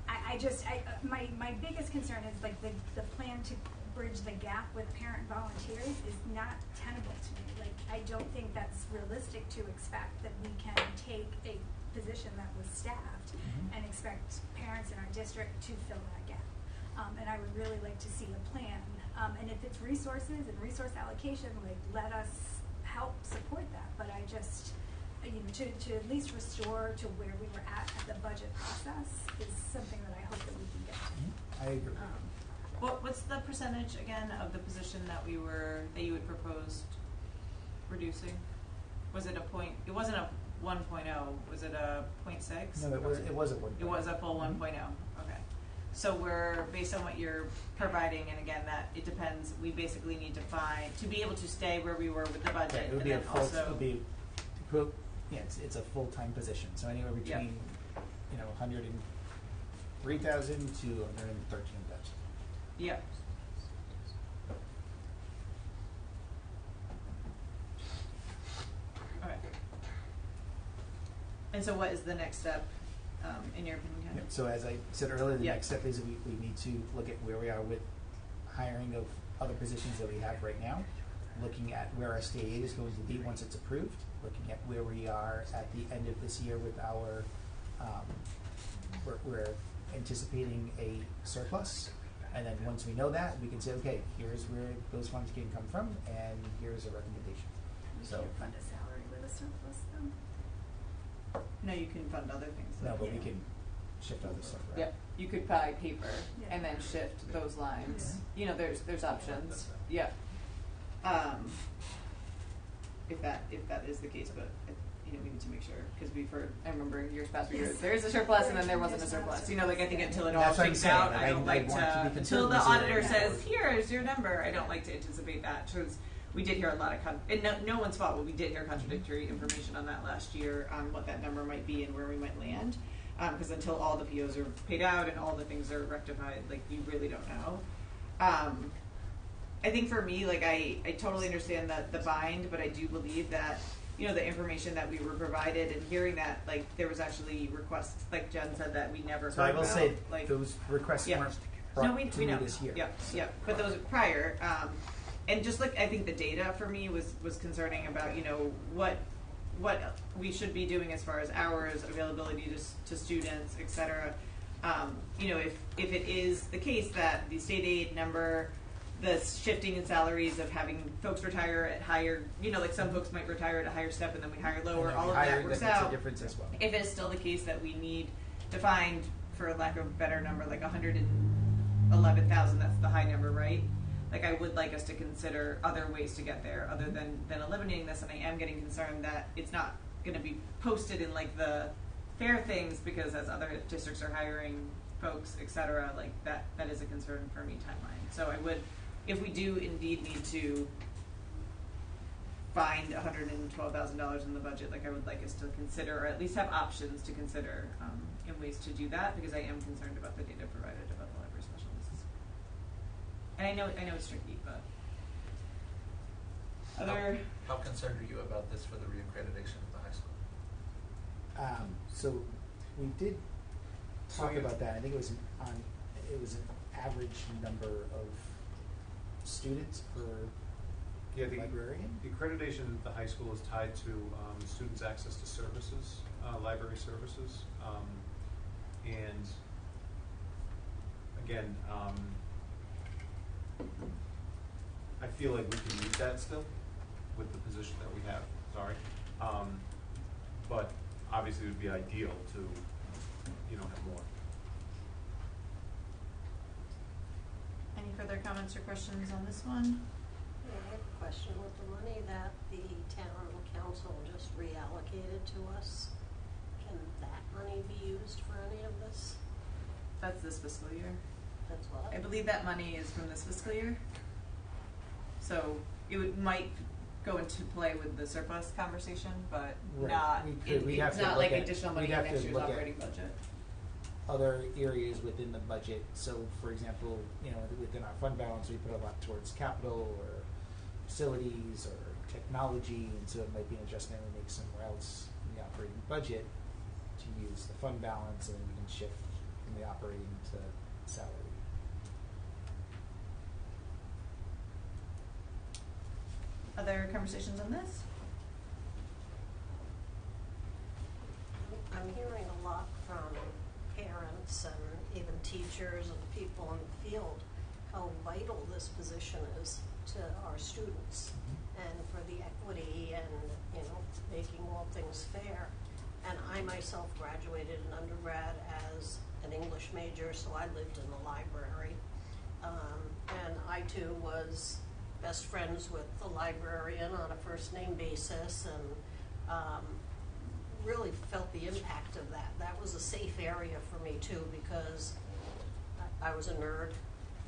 My biggest concern is like the plan to bridge the gap with parent volunteers is not tenable to me. Like I don't think that's realistic to expect that we can take a position that was staffed and expect parents in our district to fill that gap. And I would really like to see a plan. And if it's resources and resource allocation, like let us help support that. But I just, to at least restore to where we were at the budget process is something that I hope that we can get to. I agree. What's the percentage again of the position that you had proposed reducing? Was it a point? It wasn't a 1.0. Was it a 0.6? No, it was a 1.0. It was a full 1.0. Okay. So we're based on what you're providing, and again, that it depends. We basically need to find to be able to stay where we were with the budget. It would be a full. It's a full-time position. So anywhere between 103,000 to 113,000. Yep. Okay. And so what is the next step in your opinion, Ken? So as I said earlier, the next step is we need to look at where we are with hiring of other positions that we have right now, looking at where our state aid is going to be once it's approved, looking at where we are at the end of this year with our, we're anticipating a surplus. And then once we know that, we can say, okay, here's where those funds can come from, and here's a recommendation. So fund a salary with a surplus, though. No, you can fund other things. No, but we can shift other stuff around. Yep. You could buy paper and then shift those lines. There's options. Yeah. If that is the case, but we need to make sure because we've heard. I remember in years past there is a surplus and then there wasn't a surplus. I think until it all shakes out, I don't like to until the auditor says here is your number. I don't like to anticipate that because we did hear a lot of and no one's fault, but we did hear contradictory information on that last year on what that number might be and where we might land. because until all the POs are paid out and all the things are rectified, like, you really don't know. I think for me, like, I totally understand the bind, but I do believe that, you know, the information that we were provided and hearing that, like, there was actually requests, like Jen said, that we never So heard I will about. say Like, those requests yeah. weren't No, brought we to me know. this year. Yeah, but those prior, and just like, I think the data for me was concerning about, you know, what we should be doing as far as hours, availability to students, et cetera. You know, if it is the case that the state aid number, the shifting in salaries of having folks retire at higher, you know, like some folks might retire at a higher step and then we hire lower, all of that works out. A difference as well. If it's still the case that we need to find, for lack of a better number, like 111,000, that's the high number, right? Like, I would like us to consider other ways to get there other than eliminating this, and I am getting concerned that it's not going to be posted in, like, the fair things, because as other districts are hiring folks, et cetera, like, that is a concern for me timeline. So I would, if we do indeed need to find $112,000 in the budget, like, I would like us to consider, or at least have options to consider in ways to do that, because I am concerned about the data provided about the library specialists. And I know it's tricky, but other. How concerned are you about this for the reaccreditation of the high school? So we did talk yeah. about that. I think it was an average number of students per librarian. The accreditation at the high school is tied to students' access to services, library services, and again, I feel like we can use that still with the position that we have. Sorry, but obviously it would be ideal to, you know, have more. Any further comments or questions on this one? Yeah, I have a question. With the money that the town council just reallocated to us, can that money be used for any of this? That's this fiscal year. That's what? I believe that money is from this fiscal year. So it might go into play with the surplus conversation, but Right. not. We'd have It's to not look like at- additional money we'd in have to next year's look at operating budget. Other areas within the budget. So, for example, you know, within our fund balance, we put a lot towards capital or facilities or technology, and so it might be an adjustment we make somewhere else in the operating budget to use the fund balance, and then we can shift from the operating to salary. Other conversations on this? I'm hearing a lot from parents and even teachers and people in the field how vital this position is to our students and for the equity and, you know, making all things fair. And I myself graduated in undergrad as an English major, so I lived in the library. And I too was best friends with the librarian on a first name basis, and really felt the impact of that. That was a safe area for me too, because I was a nerd,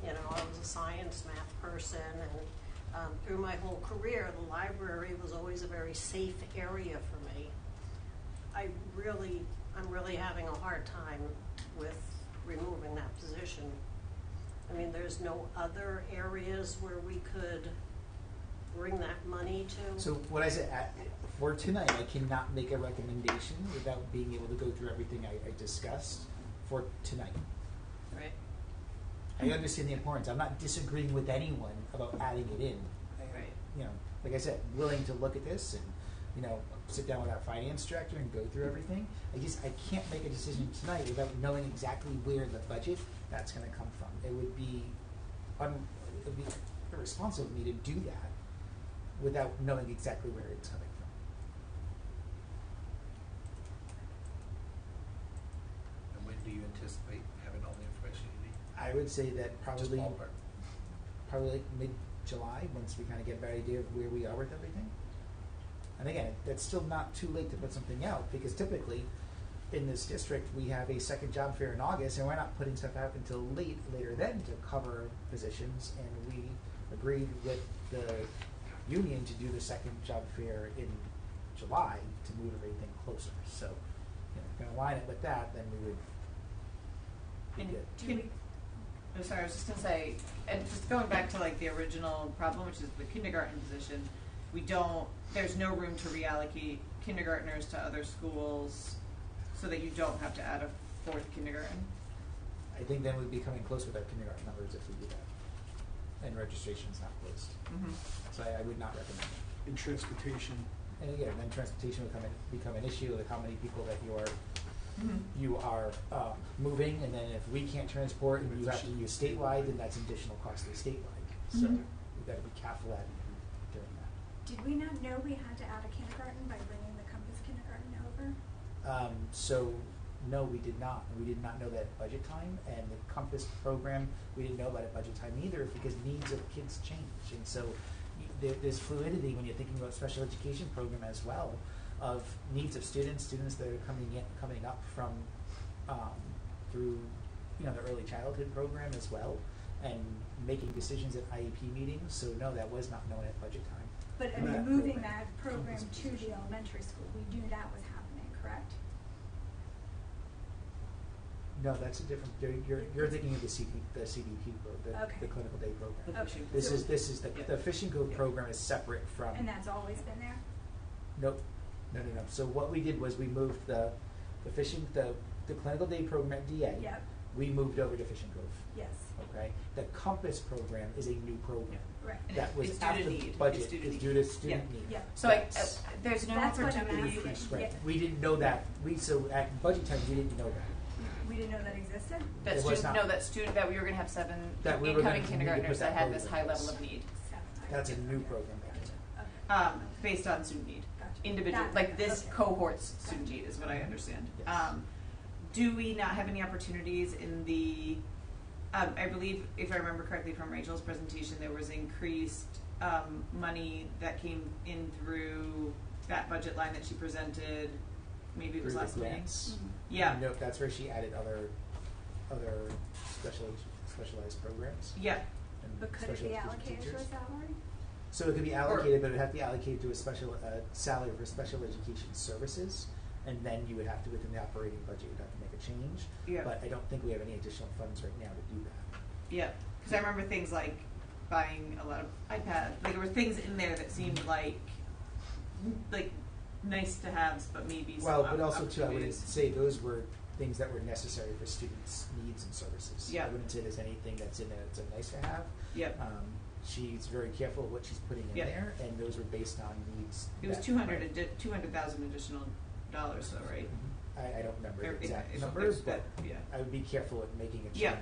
you know, I was a science, math person, and through my whole career, the library was always a very safe area for me. I'm really having a hard time with removing that position. I mean, there's no other areas where we could bring that money to? So what I said, for tonight, I cannot make a recommendation without being able to go through everything I discussed for tonight. Right. I understand the importance. I'm not disagreeing with anyone about adding it in. Right. You know, like I said, willing to look at this and, you know, sit down with our finance director and go through everything. I can't make a decision tonight without knowing exactly where the budget that's going to come from. It would be irresponsible of me to do that without knowing exactly where it's coming from. And when do you anticipate having all the information you need? I would say that Just probably ballpark. like mid-July, once we kind of get a better idea of where we are with everything. And again, that's still not too late to put something out, because typically in this district we have a second job fair in August, and we're not putting stuff out until later then to cover positions, and we agreed with the union to do the second job fair in July to move everything closer. So, you know, can align it with that, then we would be And good. I'm sorry, I was just gonna say, and just going back to like the original problem, which is the kindergarten position, there's no room to reallocate kindergartners to other schools so that you don't have to add a fourth kindergarten. I think then we'd be coming close with our kindergarten numbers if we do that. And registration's not closed. Mm-hmm. So I would not recommend it. In transportation, And again, then transportation would become an issue, like how many people that you are moving, and then if we can't transport and you have to use statewide, then that's additional costly statewide. So we've got to be careful at doing that. Did we not know we had to add a kindergarten by bringing the Compass kindergarten over? So no, we did not. We did not know that at budget time, and the Compass program we didn't know about at budget time either, because needs of kids change, and so there's fluidity when you're thinking about special education program as well, of needs of students that are coming up from through the early childhood program as well, and making decisions at IEP meetings. So no, that was not known at budget time. But I mean, moving that program to the elementary school, we knew that was happening, correct? No, that's a different. You're thinking of the CDP program, the clinical day program. Okay. This is the Fish and Go program is separate from. And that's always been there? Nope. No. So what we did was we moved the clinical day program at DA. Yep. We moved over to Fish and Grove. Yes. Okay. The Compass program is a new program. Right. That was It's due after to need. budget. It's due to It's need. due to student need. Yeah. So there's no That's what I'm opportunity. asking. Right. Yeah. We didn't know that. So at budget time we didn't know that. We didn't know that existed? That we were gonna have 7 That we were incoming gonna need to kindergartners put that that had this high program, level of need, That's a new program. Okay. based on student need. Gotcha. Individual, That- like this okay. cohort's student need is what I understand. Yes. Do we not have any opportunities in the, I believe, if I remember correctly from Rachel's presentation, there was increased money that came in through that budget line that she presented, maybe it was Through the last meeting. grants. Yeah. No, that's where she added other specialized programs. Yeah. and But could it special be education allocated to a teachers. salary? So it could be allocated, but it would have to be allocated to a special salary for special education services, and then you would have to, within the operating budget, you'd have to make a change. Yeah. But I don't think we have any additional funds right now to do that. Yeah, because I remember things like buying a lot of iPads. Like there were things in there that seemed like nice to haves, but maybe some Well, but also too, I wouldn't opportunities. say those were things that were necessary for students' needs and services. Yeah. I wouldn't say there's anything that's in there that's a nice to have. Yep. She's very careful of what she's putting in Yeah. there, and those were based on needs. It was that- 200,000 additional dollars, though, right? I don't remember the Or- exact it- numbers, but- but yeah. I would be careful at making a change. Yeah.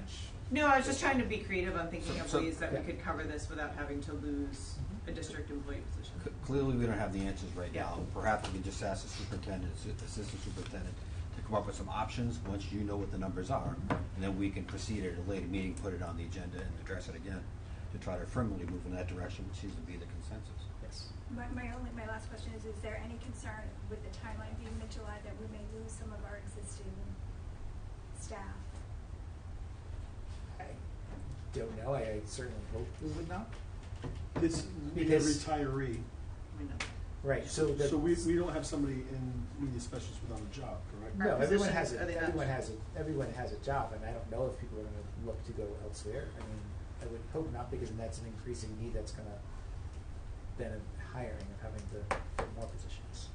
No, I was just trying to be creative on thinking of So- ways that yeah. we could cover this without having to lose a district employee position. Clearly, we don't have the answers right Yeah. now. Perhaps we can just ask the superintendent, assistant superintendent, to come up with some options once you know what the numbers are, and then we can proceed at a later meeting, put it on the agenda, and address it again to try to firmly move in that direction, which seems to be the consensus. Yes. My last question is there any concern with the timeline being mid-July that we may lose some of our existing staff? I don't know. I certainly hope we would not. This be a Because- retiree. I know. Right. So we don't have somebody in media specialist without a job, correct? No, Our everyone positions, has are they a not? everyone has a job, and I don't know if people are going to look to go elsewhere. I mean, I would hope not, because that's an increasing need that's going to then a hiring of having to fill more positions.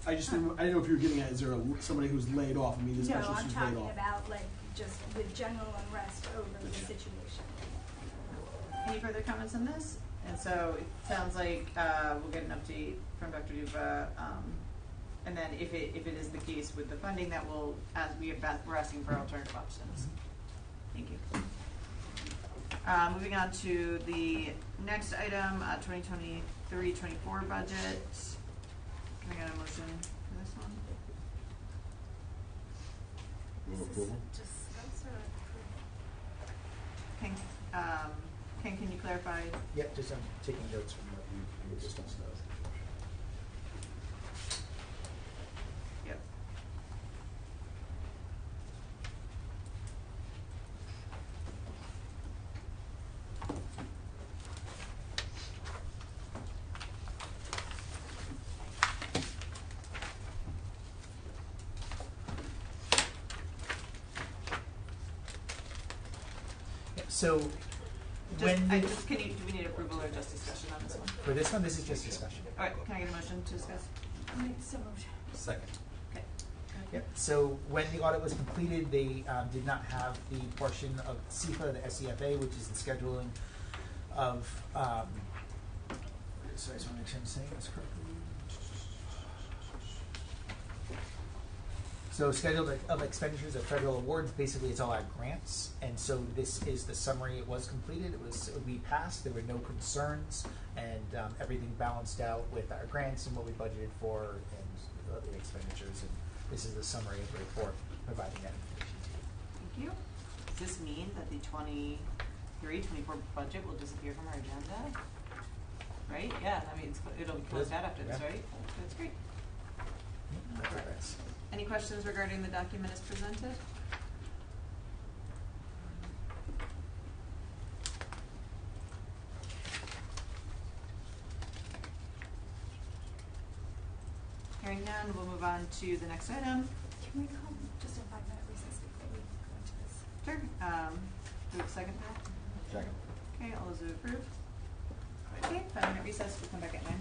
I didn't know if you were getting at, is there somebody who's laid off, a media No, specialist I'm who's laid talking off? about just the general unrest over the situation. Any further comments on this? And so it sounds like we'll get an update from Dr. Duva, and then if it is the case with the funding, that will, as we're asking for alternative options. Thank you. Moving on to the next item, 2023-24 budget. Can I get a motion for this one? Move approval? Discuss or approve? Ken, can you clarify? Yep, just I'm taking notes from what you discussed. Yep. So Just, when do we need approval or just discussion on this one? for this one, this is just discussion. All right, can I get a motion to discuss? So moved. Second. Okay. Yep. So when the audit was completed, they did not have the portion of CFA, the SEFA, which is the scheduling of. So I just want to make sure I'm saying this correctly. So schedule of expenditures of federal awards, basically it's all our grants, and so this is the summary. It was completed. We passed. There were no concerns, and everything balanced out with our grants and what we budgeted for and the expenditures. And this is the summary of the report, providing that information to you. Thank you. Does this mean that the 23-24 budget will disappear from our agenda? Right? Yeah. I mean, it'll be closed out after this, right? That's great. That's what that's. Any questions regarding the document as presented? Hearing none, we'll move on to the next item. Can we come just a 5-minute recess before we go into this? Sure. Do we have a second for that? Second. Okay, all those who approve? Okay, 5-minute recess. We'll come back at 9.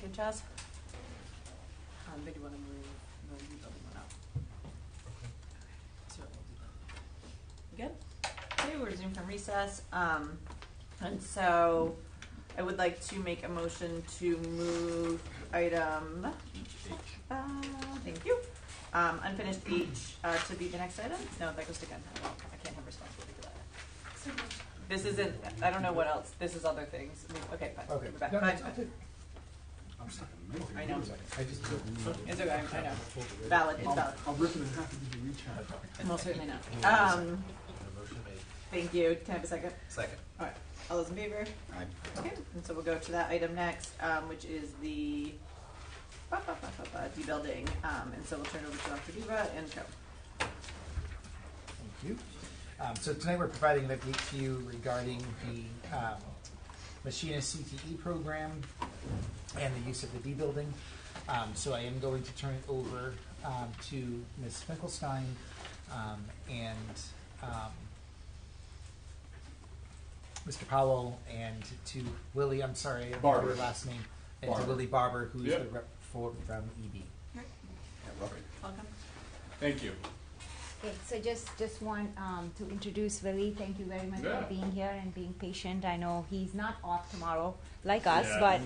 give Chaz? But you want to move the new building one up? So we'll do that. Good? Okay, we're resumed from recess. And so I would like to make a motion to move item, thank you, unfinished H to be the next item. No, that goes to Ken. I can't have responsibility for that. This isn't, I don't know what else. This is other things. Okay, fine. Okay. We're back. No, Fine. I'm stuck in the middle. I know. I just It's okay, I know. Valid, it's valid. I'll rip it in half and give you reach out. Most certainly not. Motion made. Thank you. Can I have a second? Second. All right. All those in favor? Aye. Okay. And so we'll go to that item next, which is the debuilding. And so we'll turn it over to Dr. Diva and Co. Thank you. So tonight we're providing an update to you regarding the machinist CTE program and the use of the D-building. So I am going to turn it over to Ms. Finkelstein and Mr. Powell and to Willie, I'm sorry, I don't know your last name, and to Willie Barber, who's the rep from EB. Welcome. Thank you. Okay, so just want to introduce Willie. Thank you very much for being here and being patient. I know he's not off tomorrow like us, but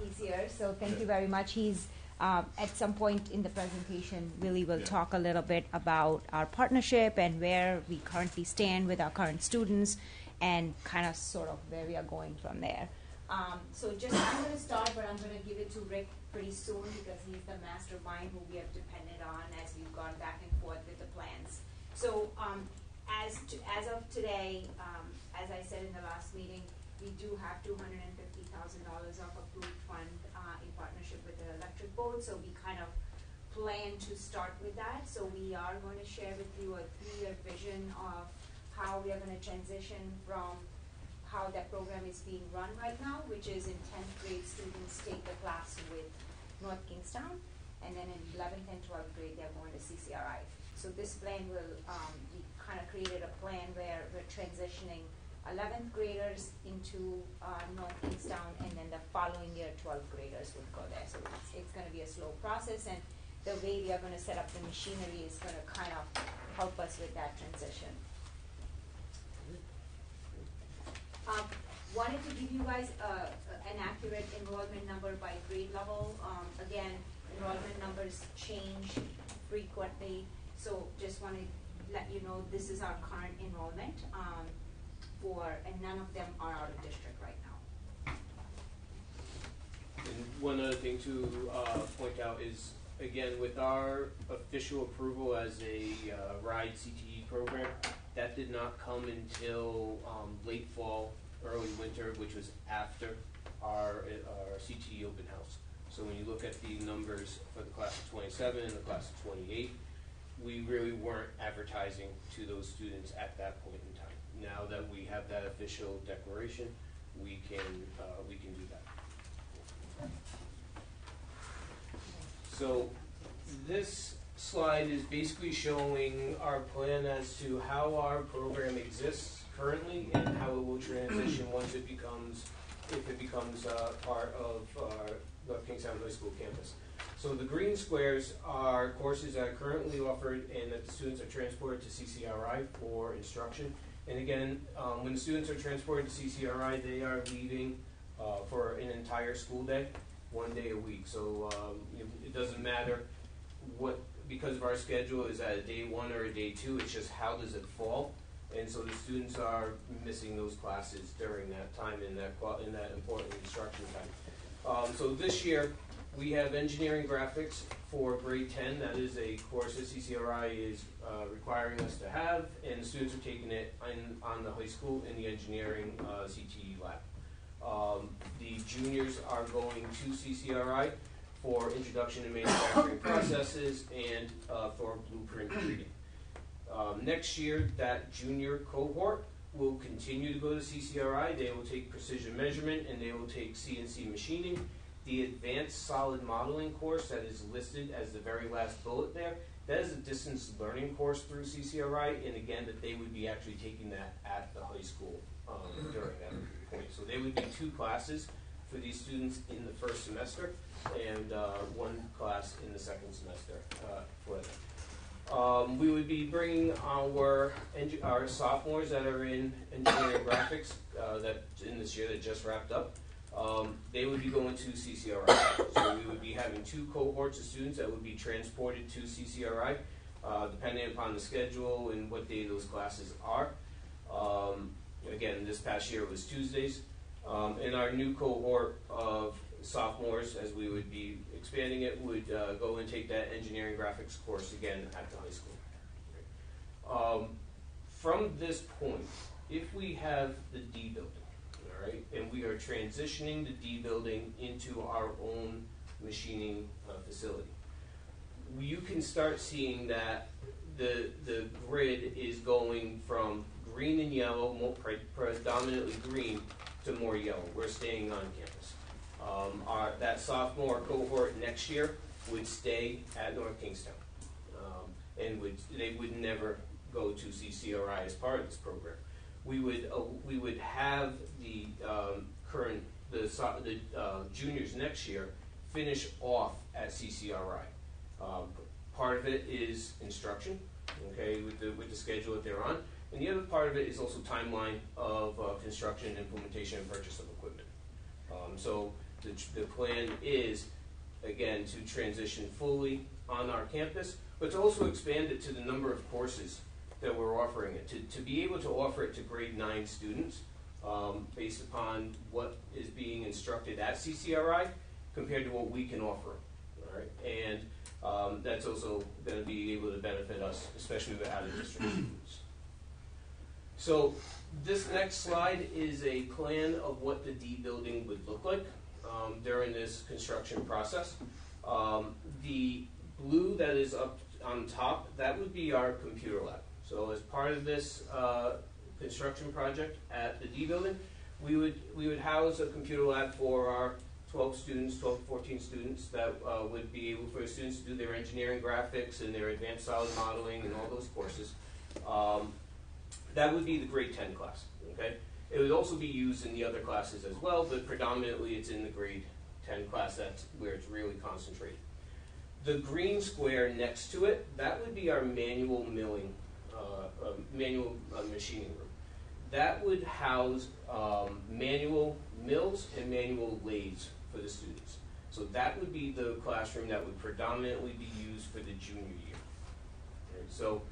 he's here. So thank you very much. He's at some point in the presentation, Willie will talk a little bit about our partnership and where we currently stand with our current students and kind of sort of where we are going from there. So just I'm going to start, but I'm going to give it to Rick pretty soon because he's the mastermind who we have depended on as we've gone back and forth with the plans. So as of today, as I said in the last meeting, we do have $250,000 of approved fund in partnership with the electric board. So we kind of plan to start with that. So we are going to share with you a 3-year vision of how we are going to transition from how that program is being run right now, which is in 10th grade students take the class with North Kingstown, and then in 11th and 12th grade they're going to CCRI. So this plan will, we kind of created a plan where we're transitioning 11th graders into North Kingstown, and then the following year 12th graders would go there. So it's going to be a slow process, and the way we are going to set up the machinery is going to kind of help us with that transition. Wanted to give you guys an accurate enrollment number by grade level. Again, enrollment numbers change frequently, so just want to let you know this is our current enrollment and none of them are out of district right now. And one other thing to point out is, again, with our official approval as a RIDE CTE program, that did not come until late fall, early winter, which was after our CTE open house. So when you look at the numbers for the class of 27 and the class of 28, we really weren't advertising to those students at that point in time. Now that we have that official declaration, we can do that. So this slide is basically showing our plan as to how our program exists currently and how it will transition once it becomes, if it becomes part of North Kingstown High School campus. So the green squares are courses that are currently offered and that the students are transported to CCRI for instruction. And again, when the students are transported to CCRI, they are leaving for an entire school day, 1 day a week. So it doesn't matter what, because of our schedule, is that a day 1 or a day 2, it's just how does it fall. And so the students are missing those classes during that time in that important instruction time. So this year we have engineering graphics for grade 10. That is a course that CCRI is requiring us to have, and the students are taking it on the high school in the engineering CTE lab. The juniors are going to CCRI for introduction to manufacturing processes and for blueprint reading. Next year, that junior cohort will continue to go to CCRI. They will take precision measurement and they will take CNC machining. The advanced solid modeling course that is listed as the very last bullet there, that is a distance learning course through CCRI, and again, that they would be actually taking that at the high school during that point. So they would be 2 classes for these students in the first semester, and 1 class in the second semester for them. We would be bringing our sophomores that are in engineering graphics that in this year that just wrapped up. They would be going to CCRI. So we would be having 2 cohorts of students that would be transported to CCRI, depending upon the schedule and what day those classes are. Again, this past year it was Tuesdays. And our new cohort of sophomores, as we would be expanding it, would go and take that engineering graphics course again at the high school. From this point, if we have the D building, all right, and we are transitioning the D building into our own machining facility, you can start seeing that the grid is going from green and yellow, more predominantly green, to more yellow. We're staying on campus. That sophomore cohort next year would stay at North Kingstown, and they would never go to CCRI as part of this program. We would have the juniors next year finish off at CCRI. Part of it is instruction, okay, with the schedule that they're on, and the other part of it is also timeline of construction, implementation, and purchase of equipment. So the plan is, again, to transition fully on our campus, but to also expand it to the number of courses that we're offering it, to be able to offer it to grade 9 students based upon what is being instructed at CCRI compared to what we can offer. All right? And that's also going to be able to benefit us, especially with out-of-district students. So this next slide is a plan of what the D building would look like during this construction process. The blue that is up on top, that would be our computer lab. So as part of this construction project at the D building, we would house a computer lab for our 12 to 14 students that would be able for students to do their engineering graphics and their advanced solid modeling and all those courses. That would be the grade 10 class, okay? It would also be used in the other classes as well, but predominantly it's in the grade 10 class. That's where it's really concentrated. The green square next to it, that would be our manual milling, machining room. That would house manual mills and manual lathes for the students. So that would be the classroom that would predominantly be used for the junior year. Okay, so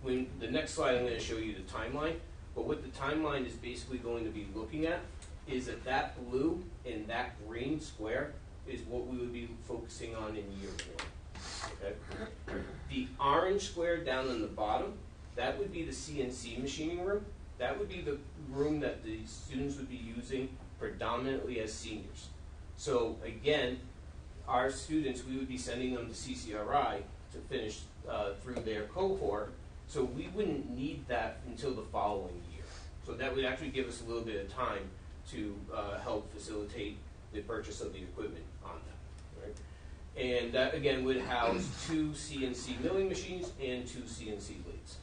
when the next slide, I'm going to show you the timeline. But what the timeline is basically going to be looking at is that blue and that green square is what we would be focusing on in year 1. Okay? The orange square down on the bottom, that would be the CNC machining room. That would be the room that the students would be using predominantly as seniors. So again, our students, we would be sending them to CCRI to finish through their cohort. So we wouldn't need that until the following year. So that would actually give us a little bit of time to help facilitate the purchase of the equipment on that. Right? And that, again, would house 2 CNC milling machines and 2 CNC lathes.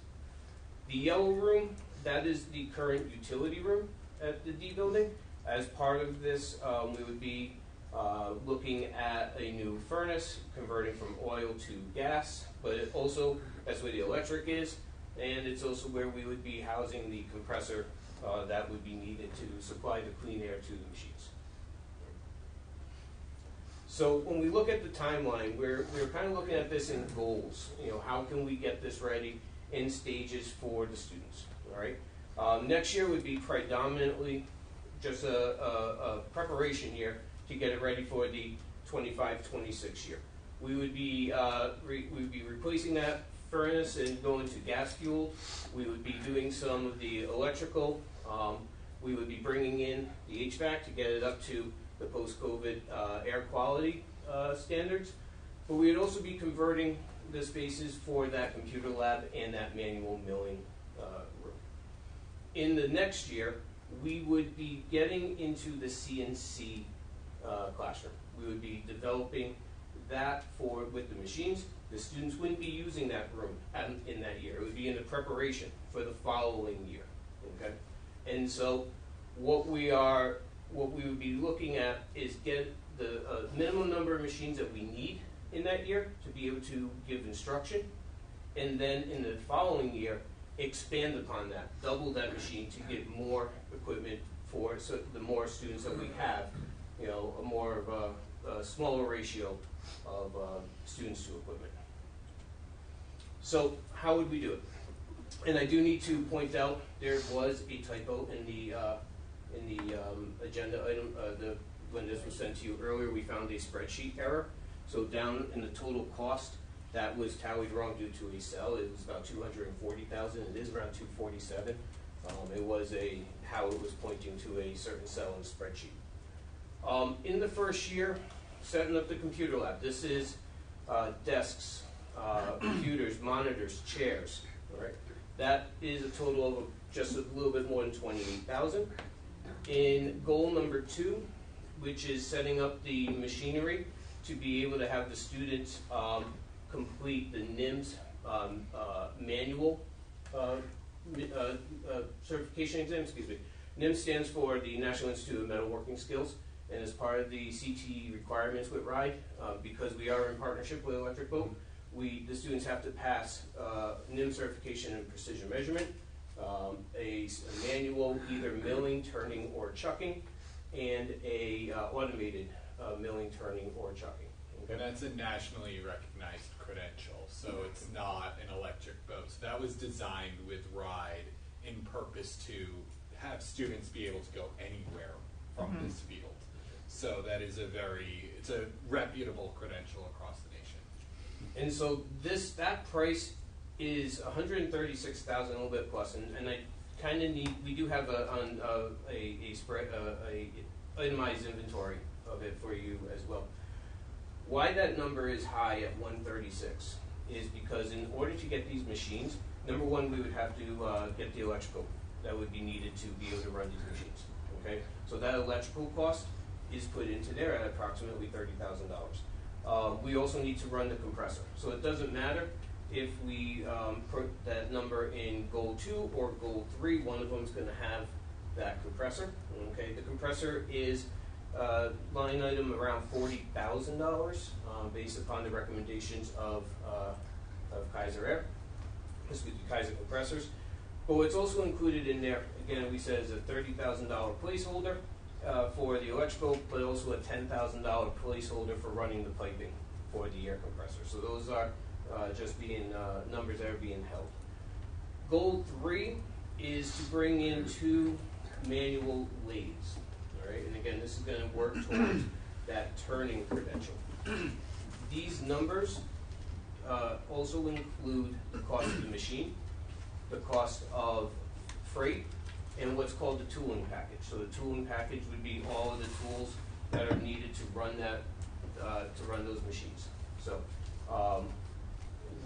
The yellow room, that is the current utility room at the D building. As part of this, we would be looking at a new furnace, converting from oil to gas, but it also, that's where the electric is, and it's also where we would be housing the compressor that would be needed to supply the clean air to the machines. So when we look at the timeline, we're kind of looking at this in goals. You know, how can we get this ready in stages for the students? All right. Next year would be predominantly just a preparation year to get it ready for the 25-26 year. We would be replacing that furnace and going to gas fuel. We would be doing some of the electrical. We would be bringing in the HVAC to get it up to the post-COVID air quality standards. But we would also be converting the spaces for that computer lab and that manual milling room. In the next year, we would be getting into the CNC classroom. We would be developing that with the machines. The students wouldn't be using that room in that year. It would be in the preparation for the following year. Okay? And so what we are what we would be looking at is get the minimum number of machines that we need in that year to be able to give instruction, and then in the following year, expand upon that, double that machine to get more equipment for the more students that we have, you know, a more of a smaller ratio of students to equipment. So how would we do it? And I do need to point out there was a typo in the agenda item. When this was sent to you earlier, we found a spreadsheet error. So down in the total cost, that was tallied wrong due to a cell. It was about 240,000. It is around 247. It was how it was pointing to a certain cell in the spreadsheet. In the first year, setting up the computer lab. This is desks, computers, monitors, chairs. All right. That is a total of just a little bit more than 28,000. In goal number 2, which is setting up the machinery to be able to have the students complete the NIMS manual certification exam. Excuse me. NIMS stands for the National Institute of Metalworking Skills, and as part of the CTE requirements with RIDE, because we are in partnership with Electric Boat, the students have to pass NIMS certification in precision measurement, a manual either milling, turning, or chucking, and a automated milling, turning, or chucking. Okay? And that's a nationally recognized credential, so it's not an Electric Boat. So that was designed with RIDE in purpose to have students be able to go anywhere from this field. So that is it's a reputable credential across the nation. And so that price is $136,000, a little bit plus, and I kind of need. We do have a itemized inventory of it for you as well. Why that number is high at 136 is because in order to get these machines, number one, we would have to get the electrical that would be needed to be able to run these machines. Okay, so that electrical cost is put into there at approximately $30,000. We also need to run the compressor, so it doesn't matter if we put that number in goal 2 or goal 3. One of them is going to have that compressor. Okay, the compressor is line item around $40,000 based upon the recommendations of Kaiser Air, Kaiser Compressors. But what's also included in there, again, we said is a $30,000 placeholder for the electrical, but also a $10,000 placeholder for running the piping for the air compressor. So those are just being numbers that are being held. Goal 3 is to bring in 2 manual lathes. All right, and again, this is going to work towards that turning credential. These numbers also include the cost of the machine, the cost of freight, and what's called the tooling package. So the tooling package would be all of the tools that are needed to run those machines. So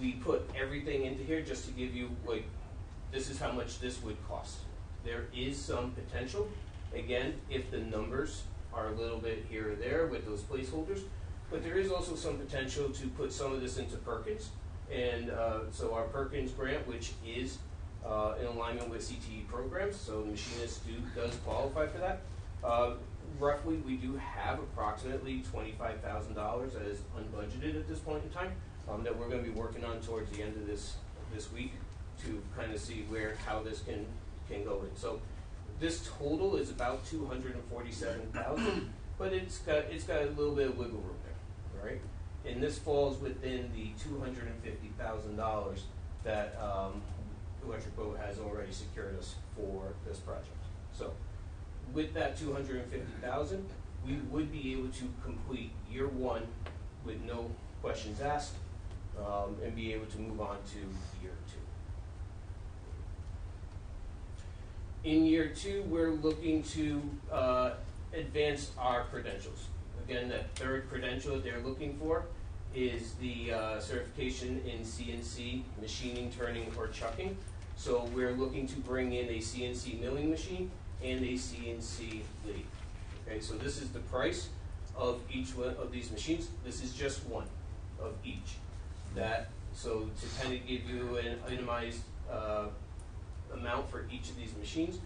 we put everything into here just to give you, like, this is how much this would cost. There is some potential, again, if the numbers are a little bit here or there with those placeholders, but there is also some potential to put some of this into Perkins. And so our Perkins grant, which is in alignment with CTE programs, so the machinist does qualify for that. Roughly, we do have approximately $25,000 as unbudgeted at this point in time that we're going to be working on towards the end of this week to kind of see how this can go in. So this total is about $247,000, but it's got a little bit of wiggle room there, all right? And this falls within the $250,000 that Electric Boat has already secured us for this project. So with that $250,000, we would be able to complete year 1 with no questions asked and be able to move on to year 2. In year 2, we're looking to advance our credentials. Again, that third credential that they're looking for is the certification in CNC machining, turning, or chucking. So we're looking to bring in a CNC milling machine and a CNC lathe. Okay, so this is the price of each one of these machines. This is just one of each. So to kind of give you an itemized amount for each of these machines,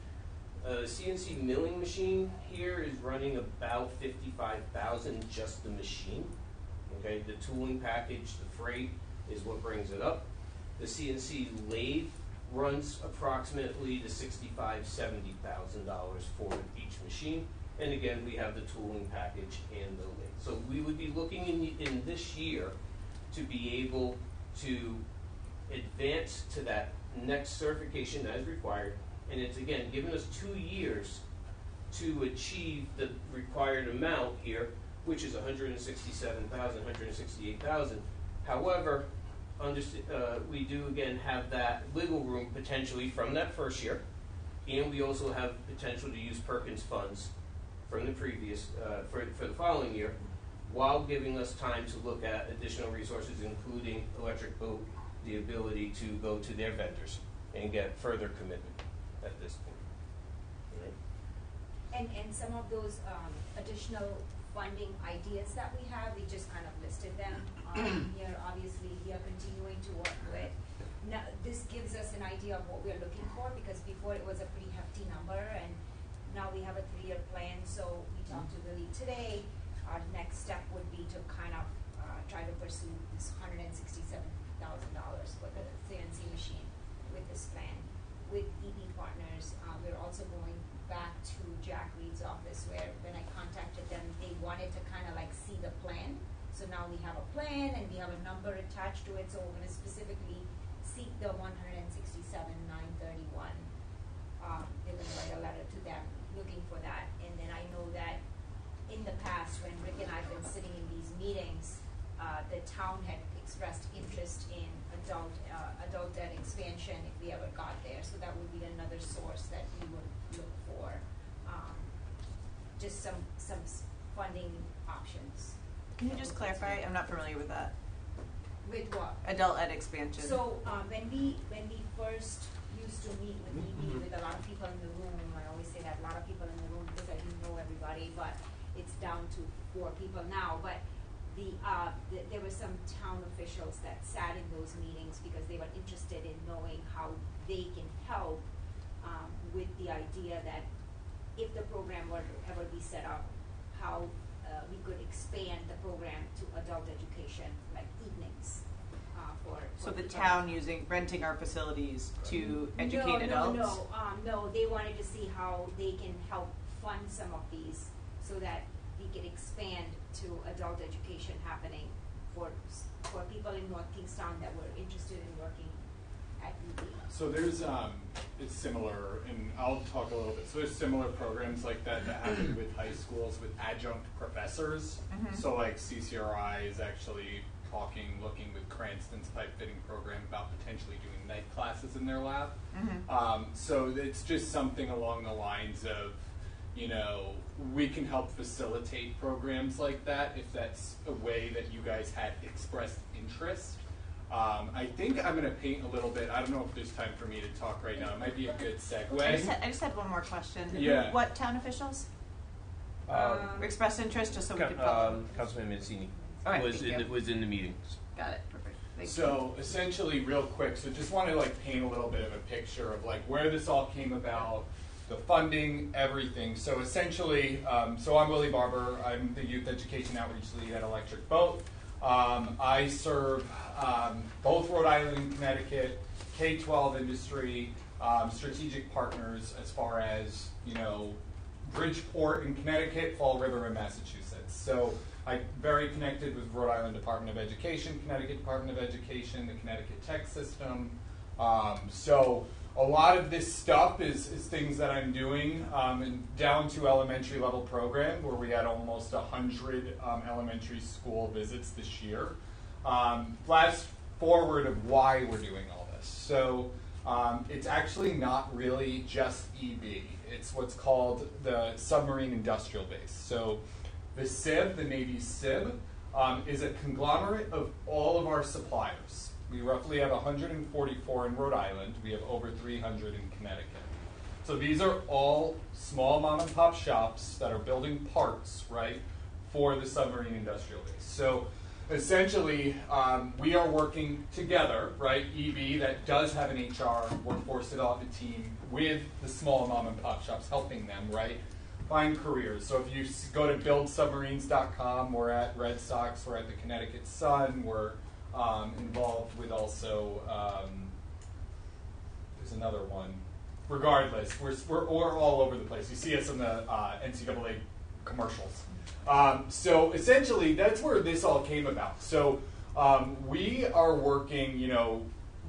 CNC milling machine here is running about $55,000 just the machine. Okay, the tooling package, the freight is what brings it up. The CNC lathe runs approximately to $65,000, $70,000 for each machine. And again, we have the tooling package and the lathe. So we would be looking in this year to be able to advance to that next certification as required. And it's again given us 2 years to achieve the required amount here, which is $167,000, $168,000. However, we do again have that wiggle room potentially from that first year, and we also have potential to use Perkins funds from the previous for the following year, while giving us time to look at additional resources, including Electric Boat, the ability to go to their vendors and get further commitment at this point. Right. And some of those additional funding ideas that we have, we just kind of listed them here. Obviously, we are continuing to work with. Now, this gives us an idea of what we're looking for, because before it was a pretty hefty number, and now we have a 3-year plan. So we talked to Lily today. Our next step would be to kind of try to pursue this $167,000 for the CNC machine with this plan. With EP partners, we're also going back to Jack Reed's office, where when I contacted them, they wanted to kind of like see the plan. So now we have a plan and we have a number attached to it. So we're going to specifically seek the $167,931. They're going to write a letter to them looking for that. And then I know that in the past, when Rick and I have been sitting in these meetings, the town had expressed interest in adult debt expansion if we ever got there. So that would be another source that we would look for. Just some funding options. Can you just clarify? I'm not familiar with that. With what? Adult ed expansion. So when we first used to meet with EB with a lot of people in the room, I always say that a lot of people in the room because I didn't know everybody, but it's down to 4 people now. But there were some town officials that sat in those meetings because they were interested in knowing how they can help with the idea that if the program were to ever be set up, how we could expand the program to adult education, like evenings. So the town renting our facilities to educate adults? No, they wanted to see how they can help fund some of these so that we can expand to adult education happening for people in North Kingstown that were interested in working at UB. So there's, it's similar, and I'll talk a little bit. So there's similar programs like that happen with high schools with adjunct professors. Mm-hmm. So like CCRI is actually looking with Cranston's pipe fitting program about potentially doing night classes in their lab. Mm-hmm. So it's just something along the lines of, we can help facilitate programs like that if that's a way that you guys had expressed interest. I think I'm going to paint a little bit. I don't know if there's time for me to talk right now. It might be a good segue. I just had one more question. Yeah. What town officials expressed interest, just so we could follow? Councilman Mancini was in the meetings. Got it. Perfect. Thank So essentially, real quick, so just want to paint a little bit of a picture of where this all came about, the funding, everything. So essentially, so I'm Willie Barber. I'm the Youth Education Outreach Lead at Electric Boat. I serve both Rhode Island and Connecticut, K-12 industry, strategic partners as far as, Bridgeport in Connecticut, Fall River in Massachusetts. So I'm very connected with Rhode Island Department of Education, Connecticut Department of Education, the Connecticut Tech System. So a lot of this stuff is things that I'm doing, and down to elementary level program where we had almost 100 elementary school visits this year. Flash forward of why we're doing all this. So it's actually not really just EB. It's what's called the submarine industrial base. So the SIB, the Navy's SIB, is a conglomerate of all of our suppliers. We roughly have 144 in Rhode Island. We have over 300 in Connecticut. So these are all small mom and pop shops that are building parts, right, for the submarine industrial base. So essentially, we are working together, right? EB, that does have an HR workforce development team with the small mom and pop shops, helping them, right, find careers. So if you go to buildsubmarines.com, we're at Red Sox, we're at the Connecticut Sun, we're involved with also, there's another one. Regardless, we're all over the place. You see us in the NCAA commercials. So essentially, that's where this all came about. So we are working,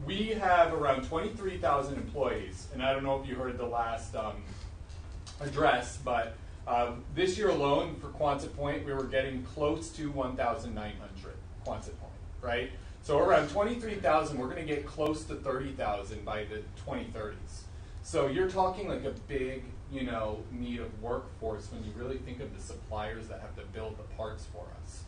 we have around 23,000 employees. And I don't know if you heard the last address, but this year alone for Quonset Point, we were getting close to 1,900 Quonset Point, right? So around 23,000, we're going to get close to 30,000 by the 2030s. So you're talking like a big, need of workforce when you really think of the suppliers that have to build the parts for us.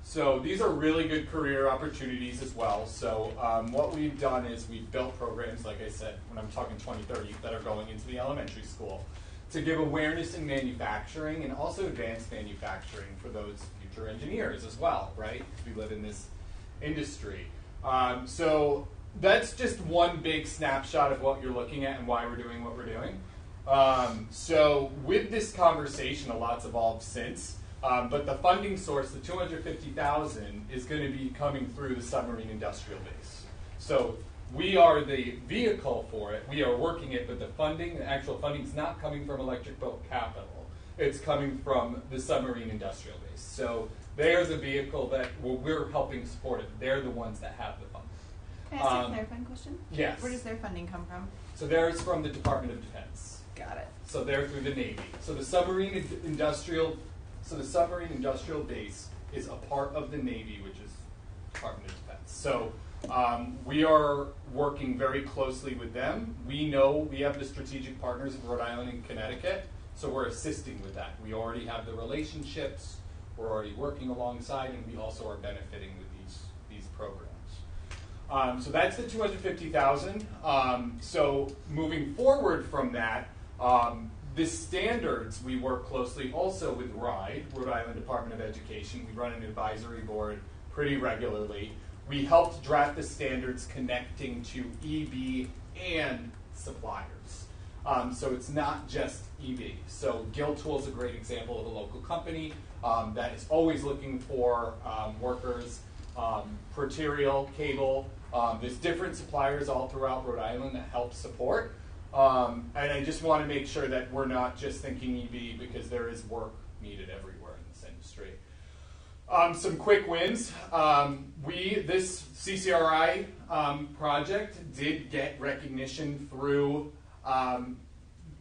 So these are really good career opportunities as well. So what we've done is we've built programs, like I said, when I'm talking 2030, that are going into the elementary school to give awareness in manufacturing and also advanced manufacturing for those future engineers as well, right? We live in this industry. So that's just one big snapshot of what you're looking at and why we're doing what we're doing. So with this conversation, a lot's evolved since, but the funding source, the $250,000, is going to be coming through the submarine industrial base. So we are the vehicle for it. We are working it, but the actual funding is not coming from Electric Boat Capital. It's coming from the submarine industrial base. So they're the vehicle that we're helping support it. They're the ones that have the funding. Can I ask a clarifying question? Yes. Where does their funding come from? So theirs from the Department of Defense. Got it. So they're through the Navy. So the submarine industrial base is a part of the Navy, which is Department of Defense. So we are working very closely with them. We know we have the strategic partners of Rhode Island and Connecticut, so we're assisting with that. We already have the relationships. We're already working alongside, and we also are benefiting with these programs. So that's the $250,000. So moving forward from that, the standards, we work closely also with RIDE, Rhode Island Department of Education. We run an advisory board pretty regularly. We helped draft the standards connecting to EB and suppliers. So it's not just EB. So Guildtool is a great example of a local company that is always looking for workers, Proterial, Cable. There's different suppliers all throughout Rhode Island that help support. And I just want to make sure that we're not just thinking EB, because there is work needed everywhere in this industry. Some quick wins. This CCRI project did get recognition through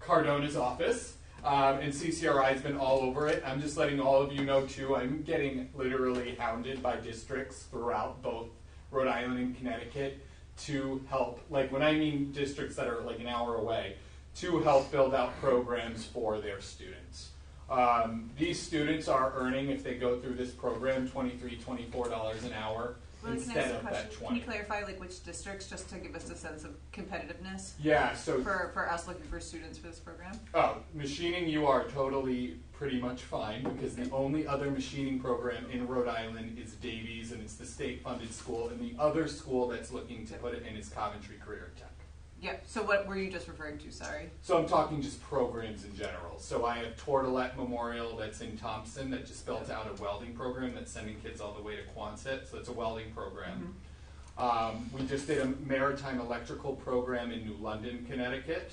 Cardona's office, and CCRI has been all over it. I'm just letting all of you know too, I'm getting literally hounded by districts throughout both Rhode Island and Connecticut to help, like when I mean districts that are like an hour away, to help build out programs for their students. These students are earning, if they go through this program, $23, $24 an hour instead of that $20. Can you clarify like which districts, just to give us a sense of competitiveness? Yeah, so for us looking for students for this program? Oh, machining, you are totally pretty much fine, because the only other machining program in Rhode Island is Davies, and it's the state-funded school, and the other school that's looking to put it in is Coventry Career Tech. Yep. So what were you just referring to? Sorry. So I'm talking just programs in general. So I have Tortolet Memorial that's in Thompson that just built out a welding program that's sending kids all the way to Quonset. So it's a welding program. Mm-hmm. We just did a maritime electrical program in New London, Connecticut.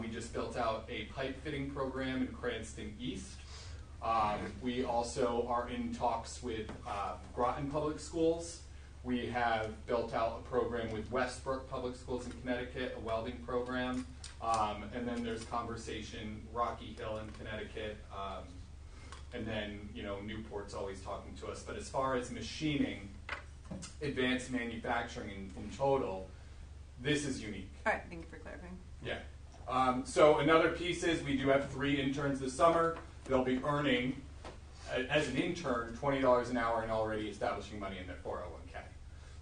We just built out a pipe fitting program in Cranston East. We also are in talks with Groton Public Schools. We have built out a program with Westbrook Public Schools in Connecticut, a welding program. And then there's conversation, Rocky Hill in Connecticut. And then, Newport's always talking to us. But as far as machining, advanced manufacturing in total, this is unique. All right, thank you for clarifying. Yeah. So another piece is we do have 3 interns this summer. They'll be earning, as an intern, $20 an hour and already establishing money in their 401k.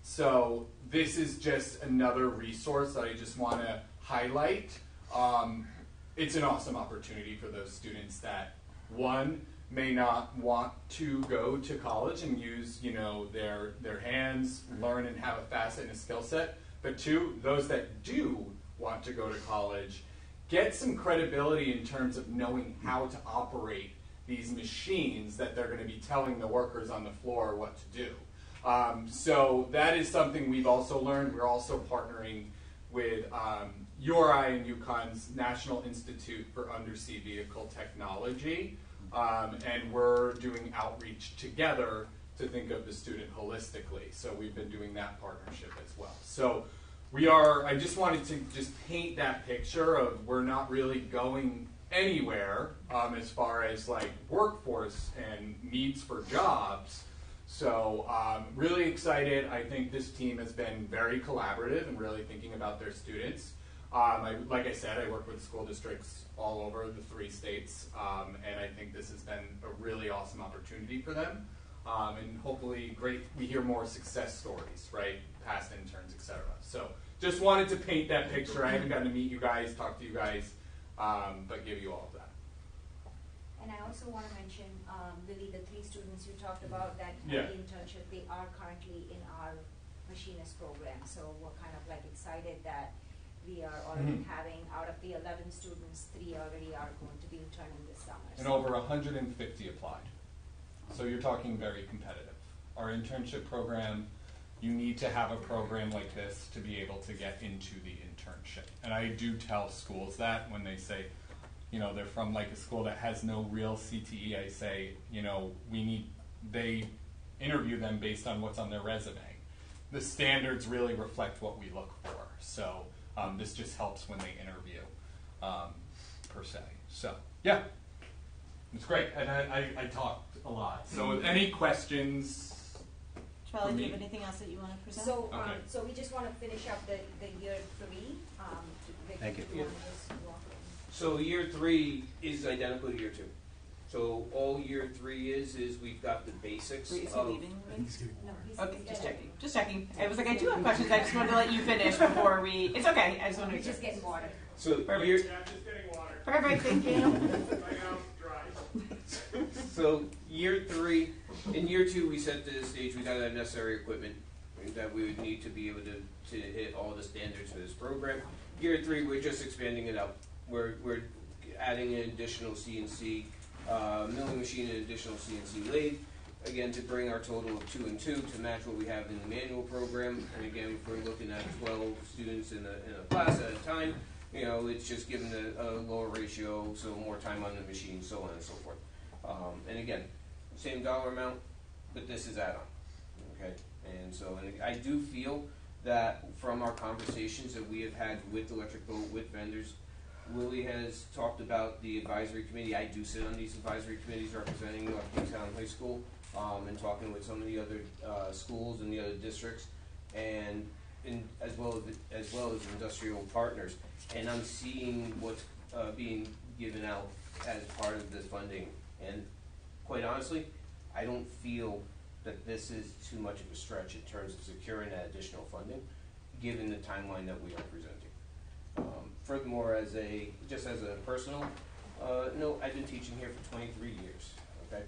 So this is just another resource that I just want to highlight. It's an awesome opportunity for those students that, one, may not want to go to college and use, their hands, learn and have a facet and a skill set. But two, those that do want to go to college get some credibility in terms of knowing how to operate these machines that they're going to be telling the workers on the floor what to do. So that is something we've also learned. We're also partnering with URI and UConn's National Institute for Undersea Vehicle Technology, and we're doing outreach together to think of the student holistically. So we've been doing that partnership as well. So I just wanted to just paint that picture of we're not really going anywhere as far as like workforce and needs for jobs. So really excited. I think this team has been very collaborative and really thinking about their students. Like I said, I work with school districts all over the 3 states, and I think this has been a really awesome opportunity for them. And hopefully we hear more success stories, right? Past interns, etc. So just wanted to paint that picture. I haven't gotten to meet you guys, talk to you guys, but give you all of that. And I also want to mention, Lily, the 3 students you talked about that had the internship, they are currently in our machinist program. So we're kind of like excited that we are already having, out of the 11 students, 3 already are going to be interning this summer. And over 150 applied. So you're talking very competitive. Our internship program, you need to have a program like this to be able to get into the internship. And I do tell schools that when they say, they're from like a school that has no real CTE, I say, they interview them based on what's on their resume. The standards really reflect what we look for. So this just helps when they interview, per se. So, yeah, it's great. And I talked a lot. So any questions? Charlie, do you have anything else that you want to present? So, so we just want to finish up the year 3. Thank you. So year 3 is identical to year 2. So all year 3 is we've got the basics. Is he of leaving? No, Okay, just checking. Just checking. I was like, I do have questions. I just wanted to let you finish before we. It's okay. I just want to. We're just getting water. So Perfect. year, Yeah, I'm just getting water. Perfect. Thank you. My mouth's dry. so year 3, in year 2 we set the stage. We got the necessary equipment that we would need to be able to hit all the standards for this program. Year 3, we're just expanding it out. We're adding an additional CNC milling machine, an additional CNC lathe, again to bring our total of 2 and 2 to match what we have in the manual program. And again, if we're looking at 12 students in a class at a time, it's just giving a lower ratio, so more time on the machine, so on and so forth. And again, same dollar amount, but this is add-on. Okay, and so I do feel that from our conversations that we have had with Electric Boat, with vendors, Lily has talked about the advisory committee. I do sit on these advisory committees representing North Kingstown High School and talking with some of the other schools and the other districts, and as well as industrial partners. And I'm seeing what's being given out as part of this funding. And quite honestly, I don't feel that this is too much of a stretch in terms of securing that additional funding, given the timeline that we are presenting. Furthermore, just as a personal note, I've been teaching here for 23 years. Okay,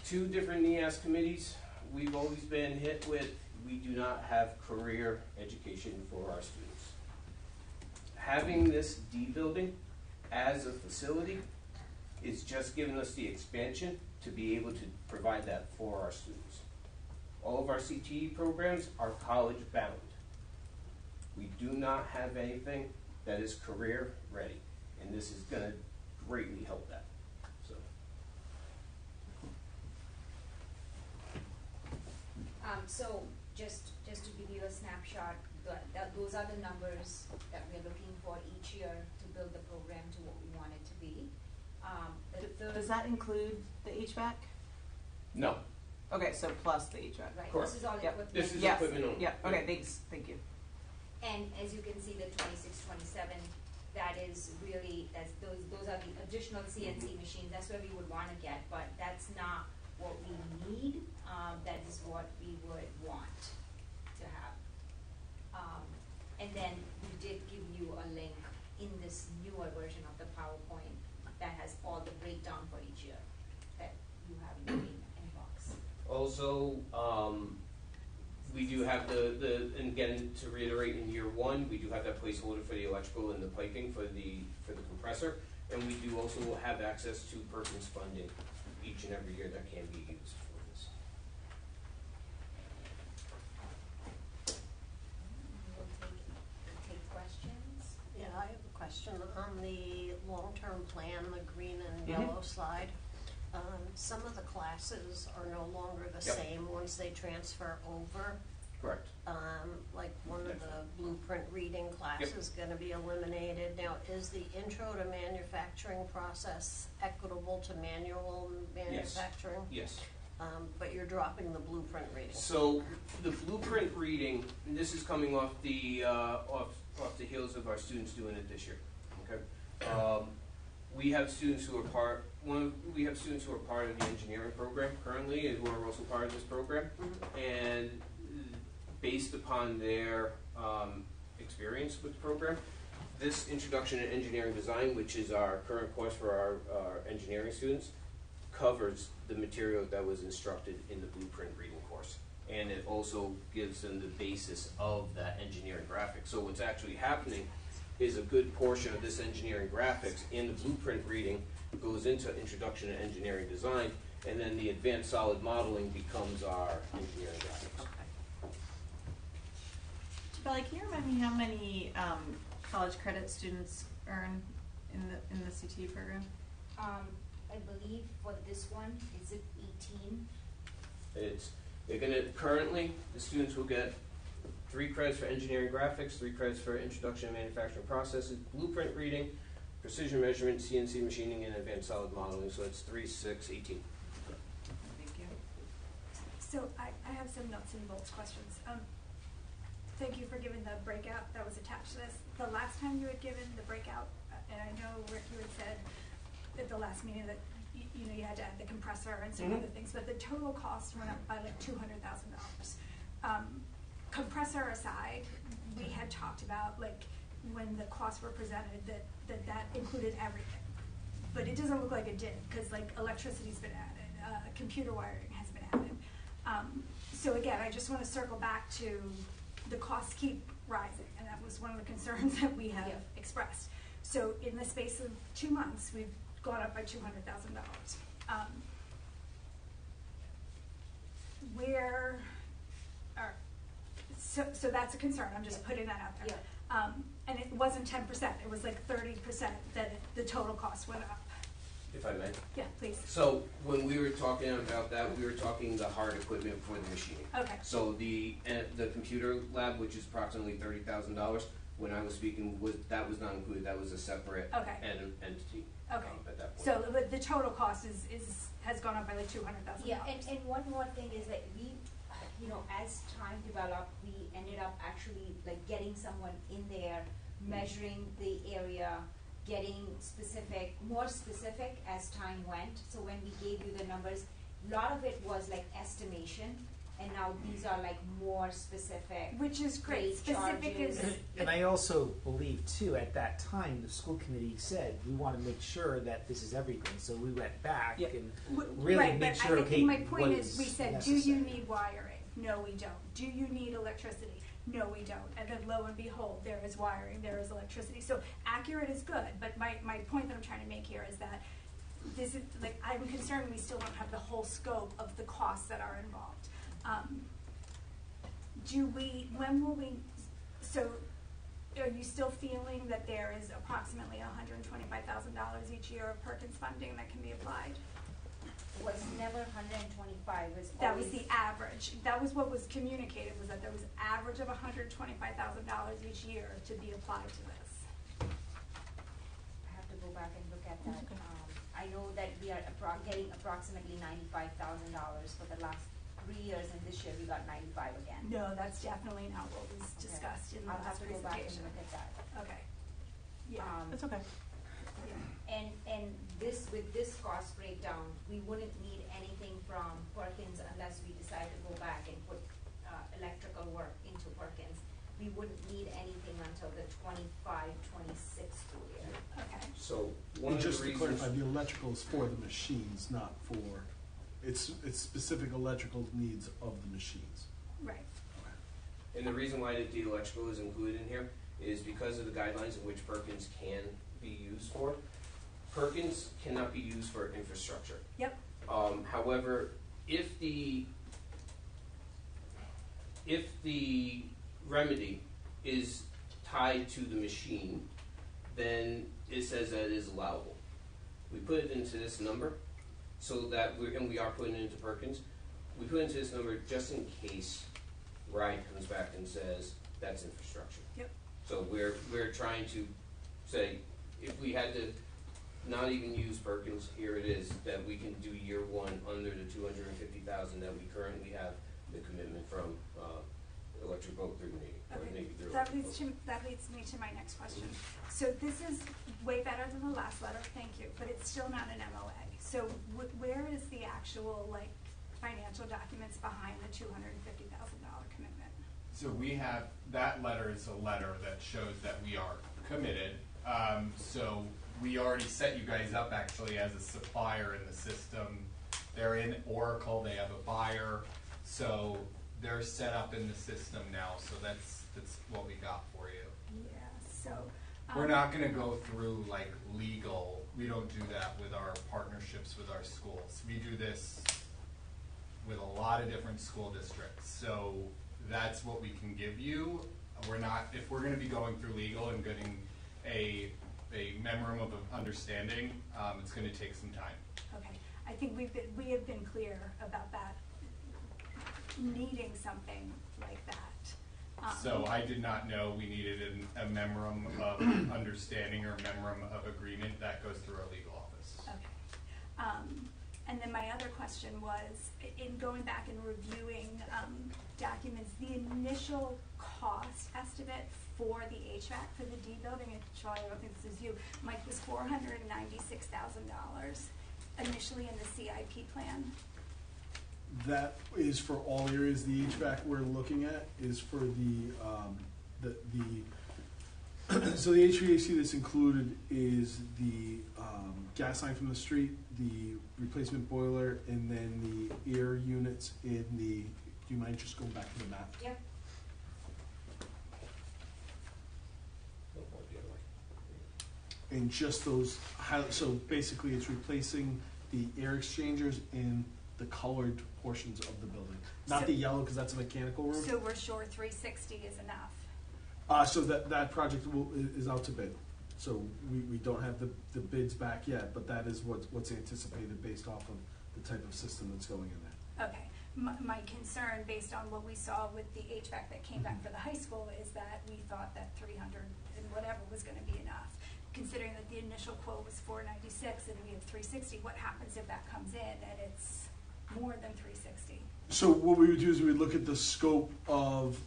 2 different NEAS committees. We've always been hit with, we do not have career education for our students. Having this D building as a facility is just giving us the expansion to be able to provide that for our students. All of our CTE programs are college bound. We do not have anything that is career ready, and this is going to greatly help that. So just to give you a snapshot, those are the numbers that we're looking for each year to build the program to what we want it to be. Does that include the HVAC? No. Okay, so plus the HVAC. Right. Correct. This is all Yep. equipment. This is Yes. equipment only. Yeah. Okay. Thanks. Thank you. And as you can see, the 26-27, that is really, those are the additional CNC machines. That's where we would want to get, but that's not what we need. That is what we would want to have. And then we did give you a link in this newer version of the PowerPoint that has all the breakdown for each year. Also, we do have and again, to reiterate, in year one, we do have that placeholder for the electrical and the piping for the compressor, and we do also have access to Perkins funding each and every year that can be used for this. Take questions? Yeah, I have a question on the long-term plan, the green and yellow slide. Some of the classes are no longer the same once they transfer over. Correct. Like one of the blueprint reading classes is going to be eliminated. Now, is the intro to manufacturing process equitable to manual manufacturing? Yes. But you're dropping the blueprint reading. So the blueprint reading, and this is coming off the off the heels of our students doing it this year. Okay. We have students who are part. We have students who are part of the engineering program currently, and who are also part of this program. And based upon their experience with the program, this Introduction to Engineering Design, which is our current course for our engineering students, covers the material that was instructed in the blueprint reading course. And it also gives them the basis of that engineering graphics. So what's actually happening is a good portion of this engineering graphics in the blueprint reading goes into Introduction to Engineering Design, and then the advanced solid modeling becomes our engineering graphics. Belly, can you remind me how many college credit students earn in the CTE program? I believe for this one, is it 18? They're gonna currently the students will get 3 credits for engineering graphics, 3 credits for introduction to manufacturing processes, blueprint reading, precision measurement, CNC machining, and advanced solid modeling. So it's 3, 6, 18. Thank you. So I have some nuts and bolts questions. Thank you for giving the breakout that was attached to this. The last time you had given the breakout, and I know Rick, you had said at the last meeting that you know you had to add the compressor and some other things, but the total cost went up by like $200,000. Compressor aside, we had talked about like when the costs were presented that included everything, but it doesn't look like it did because like electricity's been added, computer wiring has been added. So again, I just want to circle back to the costs keep rising, and that was one of the concerns that we have expressed. So in the space of 2 months, we've gone up by $200,000. So that's a concern. I'm just putting that out there. And it wasn't 10%. It was like 30% that the total cost went up. If I may. Yeah, please. So when we were talking about that, we were talking the hard equipment for the machining. Okay. So the computer lab, which is approximately $30,000, when I was speaking, that was not included. That was a separate entity. Okay. At that point. So the total cost has gone up by like $200,000. Yeah, and one more thing is that we, you know, as time developed, we ended up actually like getting someone in there, measuring the area, getting more specific as time went. So when we gave you the numbers, a lot of it was like estimation, and now these are like more specific. Which is great. Specific is. And I also believe too, at that time, the school committee said, we want to make sure that this is everything. So we went back and really make sure, I think my point is, we said, do you need wiring? No, we don't. Do you need electricity? No, we don't. And then lo and behold, there is wiring, there is electricity. So accurate is good, but my point that I'm trying to make here is that this is, like, I'm concerned we still don't have the whole scope of the costs that are involved. So are you still feeling that there is approximately $125,000 each year of Perkins funding that can be applied? It was never 125. It was that was the average. That was what was communicated, was that there was average of $125,000 each year to be applied to this. I have to go back and look at that. Okay. I know that we are getting approximately $95,000 for the last 3 years, and this year we got 95 again. No, that's definitely not what was discussed in the last presentation. I'll have to go back and look at that. Okay. Yeah, that's okay. And with this cost breakdown, we wouldn't need anything from Perkins unless we decide to go back and put electrical work into Perkins. We wouldn't need anything until the 25-26 school year. Okay. So one just of the to reasons, clarify, the electrical is for the machines, not for it's specific electrical needs of the machines. Right. And the reason why the electrical is included in here is because of the guidelines in which Perkins can be used for. Perkins cannot be used for infrastructure. Yep. However, if the remedy is tied to the machine, then it says that it is allowable. We put it into this number so that we are putting it into Perkins. We put it into this number just in case RIDE comes back and says that's infrastructure. Yep. So we're trying to say, if we had to not even use Perkins, here it is, that we can do year one under the $250,000 that we currently have the commitment from Electric Boat through Navy. Okay. That leads me to my next question. So this is way better than the last letter, thank you, but it's still not an MOA. So where is the actual financial documents behind the $250,000 commitment? So we have, that letter is a letter that shows that we are committed. So we already set you guys up actually as a supplier in the system. They're in Oracle, they have a buyer, so they're set up in the system now, so that's what we got for you. Yeah, so. We're not gonna go through legal, we don't do that with our partnerships with our schools. We do this with a lot of different school districts, so that's what we can give you. We're not, if we're gonna be going through legal and getting a memorandum of understanding, it's gonna take some time. Okay, I think we have been clear about that, needing something like that. So I did not know we needed a memorandum of understanding or memorandum of agreement. That goes through our legal office. Okay. And then my other question was, in going back and reviewing documents, the initial cost estimate for the HVAC for the D building, and Charlie, I don't think this is you, Mike, was $496,000 initially in the CIP plan. That is for all areas. The HVAC we're looking at is for so the HVAC that's included is the gas line from the street, the replacement boiler, and then the air units in the. Do you mind just going back to the map? Yep. And just those. So basically, it's replacing the air exchangers in the colored portions of the building, not the yellow, because that's a mechanical room. So we're sure 360 is enough. So that project is out to bid. So we don't have the bids back yet, but that is what's anticipated based off of the type of system that's going in there. Okay. My concern, based on what we saw with the HVAC that came back for the high school, is that we thought that 300 and whatever was going to be enough. Considering that the initial quote was 496 and we have 360, what happens if that comes in and it's more than 360? So what we would do is we would look at the scope of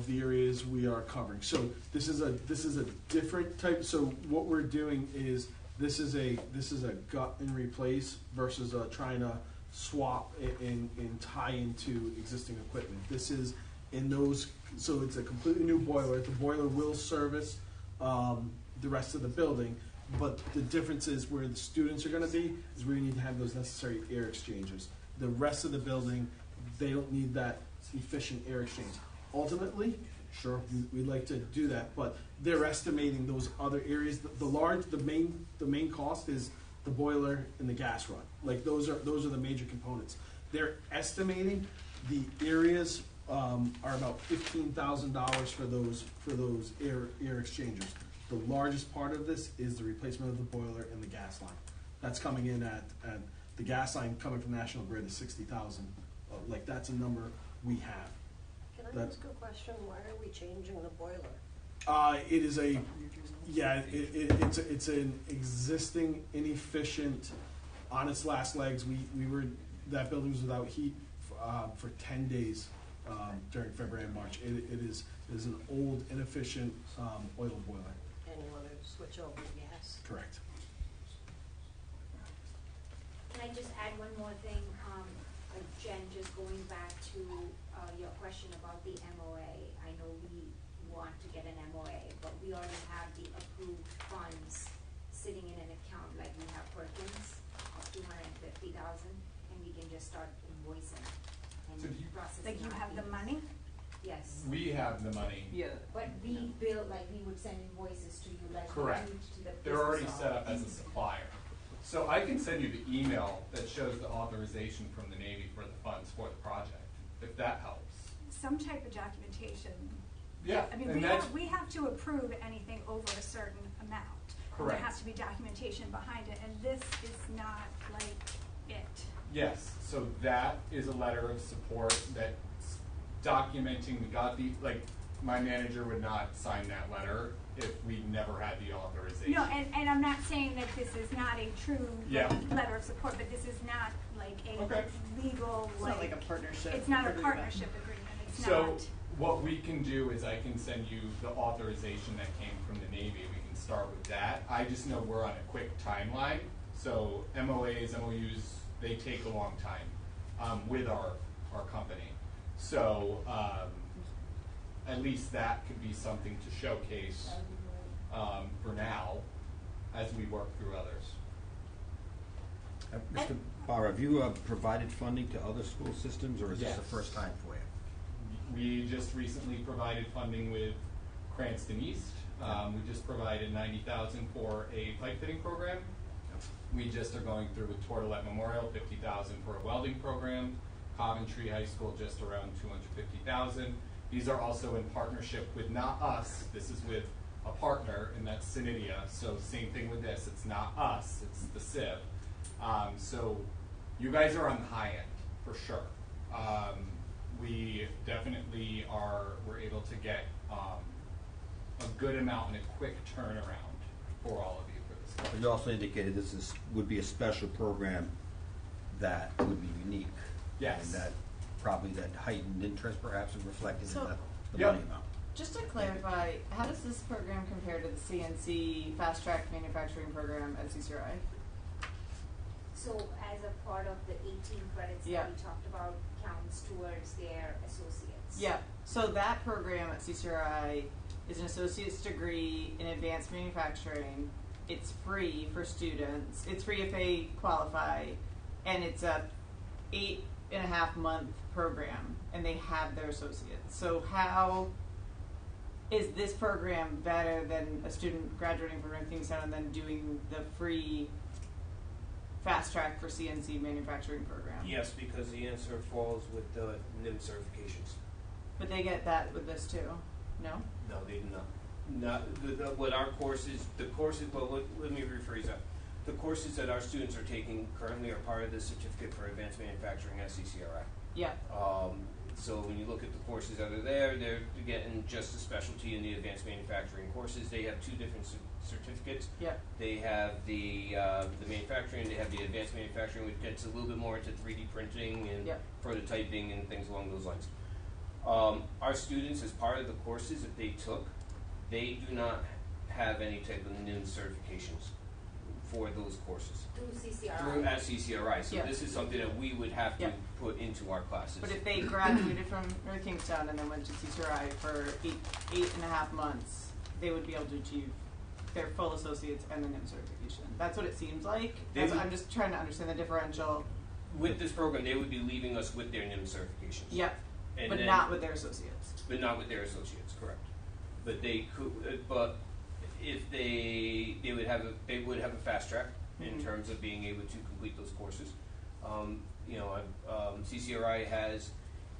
the areas we are covering. So this is a different type. So what we're doing is this is a gut and replace versus trying to swap and tie into existing equipment. This is in those. So it's a completely new boiler. The boiler will service the rest of the building, but the difference is where the students are going to be is where you need to have those necessary air exchangers. The rest of the building, they don't need that efficient air exchange. Ultimately, sure, we'd like to do that, but they're estimating those other areas. The main cost is the boiler and the gas run. Like those are the major components. They're estimating the areas are about $15,000 for those air exchangers. The largest part of this is the replacement of the boiler and the gas line. That's coming in at the gas line coming from National Grid is $60,000. Like that's a number we have. Can I ask a question? Why are we changing the boiler? It is it's an existing inefficient, on its last legs. That building was without heat for 10 days during February and March. It is an old inefficient oil boiler. And you want to switch over to gas? Correct. Can I just add one more thing? Jen, just going back to your question about the MOA. I know we want to get an MOA, but we already have the approved funds sitting in an account like we have Perkins of $250,000, and we can just start invoicing and So do you- processing. Like you our have the fees. money? Yes. We have the money. Yeah. But we bill, like we would send invoices to you, like Correct. we do to the They're already business set up as a supplier. So I can send you the email that shows the authorization from the Navy for the funds for the project, if that helps. Some type of documentation. Yeah, I mean, and we have to approve anything over a certain amount. And Correct. there has to be documentation behind it, and this is not like it. Yes, so that is a letter of support that's documenting we got the, like, my manager would not sign that letter if we never had the authorization. No, and I'm not saying that this is not a true Yeah. letter of support, but this is not like a Okay. legal, It's not like a partnership It's not a agreement. partnership agreement, it's So not. what we can do is I can send you the authorization that came from the Navy. We can start with that. I just know we're on a quick timeline. So MOAs, MOUs, they take a long time with our company. So at least that could be something to showcase for now as we work through others. Mr. Barr, have you provided funding to other school systems, or is this the Yes. first time for you? We just recently provided funding with Cranston East. We just provided $90,000 for a pipe fitting program. We just are going through with Tortolet Memorial, $50,000 for a welding program. Coventry High School just around $250,000. These are also in partnership with not us. This is with a partner, and that's Synidia. So same thing with this. It's not us. It's the CIV. So you guys are on the high end for sure. We definitely we're able to get a good amount and a quick turnaround for all of you for this. But you also indicated this would be a special program that would be unique. Yes. And that probably that heightened interest perhaps is reflected So- in the Yep. money amount. Just to clarify, how does this program compare to the CNC Fast Track Manufacturing Program at CCRI? So as a part of the 18 credits Yeah. that we talked about counts towards their associates. Yeah, so that program at CCRI is an associate's degree in advanced manufacturing. It's free for students. It's free if they qualify, and it's a 8.5-month program, and they have their associates. So how is this program better than a student graduating from Kingstown and then doing the free fast track for CNC manufacturing program? Yes, because the answer falls with the NIM certifications. But they get that with this too, no? No, they do not. Not what our courses, well, let me rephrase that. The courses that our students are taking currently are part of the certificate for advanced manufacturing at CCRI. Yeah. So when you look at the courses that are there, they're getting just a specialty in the advanced manufacturing courses. They have two different certificates. Yeah. They have the manufacturing, they have the advanced manufacturing, which gets a little bit more into 3D printing and prototyping and things along those lines. Our students, as part of the courses that they took, they do not have any type of NIM certifications for those courses. Through CCRI. Through at CCRI. So Yeah. this is something that we would have to Yeah. put into our classes. But if they graduated from North Kingstown and then went to CCRI for 8.5 months, they would be able to achieve their full associates and the NIM certification. That's what it seems like. I'm just trying to understand the differential. With this program, they would be leaving us with their NIM certifications. Yep. And But then- not with their associates. But not with their associates, correct. But they could, but if they would have a fast track in Mhm. terms of being able to complete those courses. CCRI has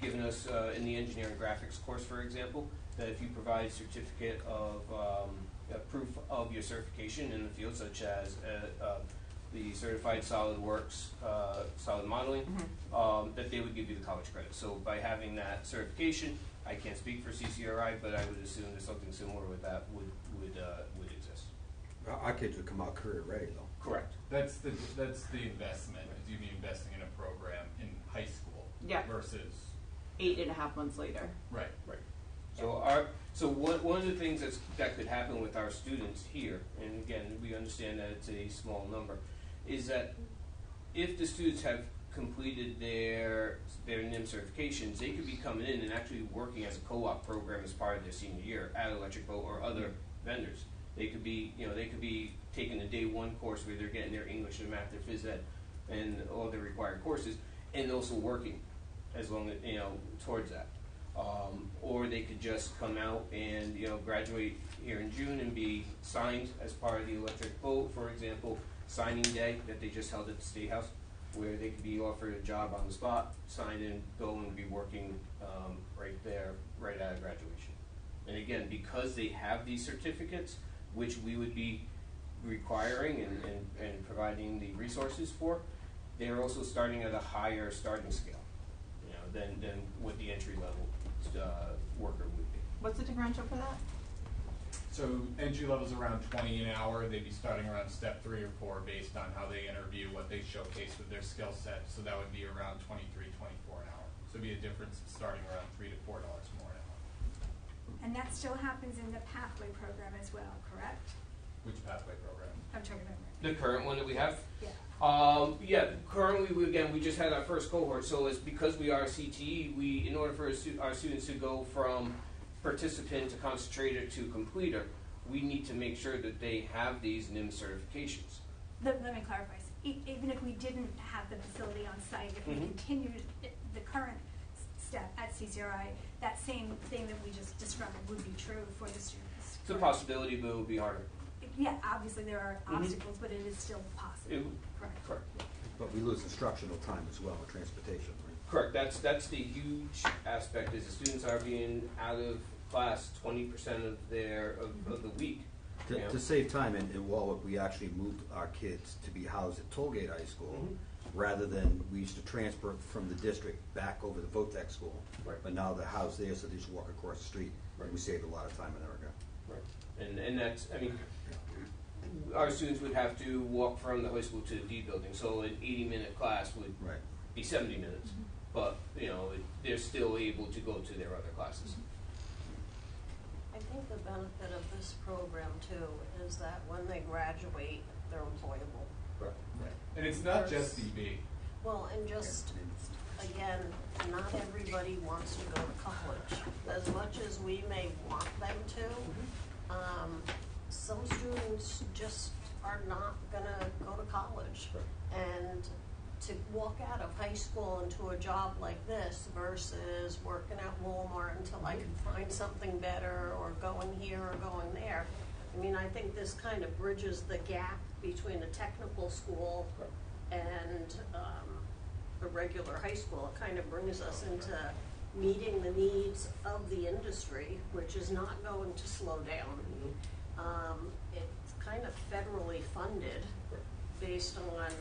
given us in the engineering graphics course, for example, that if you provide a certificate of proof of your certification in the field, such as the certified SolidWorks solid modeling, that they would give you the college credit. So by having that certification, I can't speak for CCRI, but I would assume that something similar with that would exist. Our kids would come out career ready though. Correct. That's the investment, is you'd be investing in a program in high school Yeah. versus 8.5 months later. Right. So one of the things that could happen with our students here, and again, we understand that it's a small number, is that if the students have completed their NIM certifications, they could be coming in and actually working as a co-op program as part of their senior year at Electric Boat or other vendors. They could be taking a day one course where they're getting their English and math, their phys ed, and all their required courses, and also working as long as, towards that. Or they could just come out and, graduate here in June and be signed as part of the electric vote, for example, signing day that they just held at the State House, where they could be offered a job on the spot, sign in, go and be working right there, right out of graduation. And again, because they have these certificates, which we would be requiring and providing the resources for, they're also starting at a higher starting scale, than what the entry level worker would be. What's the differential for that? So entry level's around 20 an hour. They'd be starting around step 3 or 4 based on how they interview, what they showcase with their skill set. So that would be around 23, 24 an hour. So it'd be a difference starting around $3 to $4 more an hour. And that still happens in the pathway program as well, correct? Which pathway program? I'm talking about The current one that we have? Yeah. Currently, we just had our first cohort, so it's because we are a CTE, in order for our students to go from participant to concentrator to completer, we need to make sure that they have these NIM certifications. Let me clarify. Even if we didn't have the facility on site, if we continued the current step at CCRI, that same thing that we just described would be true for the students. It's a possibility, but it would be harder. Yeah, obviously there are obstacles, but it is still possible. Correct. But we lose instructional time as well, transportation, right? Correct. That's the huge aspect, is the students are being out of class 20% of of the week. To save time in Warwick, we actually moved our kids to be housed at Tollgate High School, rather than we used to transfer from the district back over to Votech School. Right. But now they're housed there, so they just walk across the street. Right. And we saved a lot of time in that regard. Right. And that's, our students would have to walk from the high school to the D building, so an 80-minute class would be 70 minutes. But, they're still able to go to their other classes. I think the benefit of this program, too, is that when they graduate, they're employable. Right. And it's not just EB. Well, and just, again, not everybody wants to go to college. As much as we may want them to, some students just are not going to go to college. And to walk out of high school into a job like this versus working at Walmart until I can find something better, or going here or going there, I think this kind of bridges the gap between a technical school and a regular high school. It kind of brings us into meeting the needs of the industry, which is not going to slow down. It's kind of federally funded based on,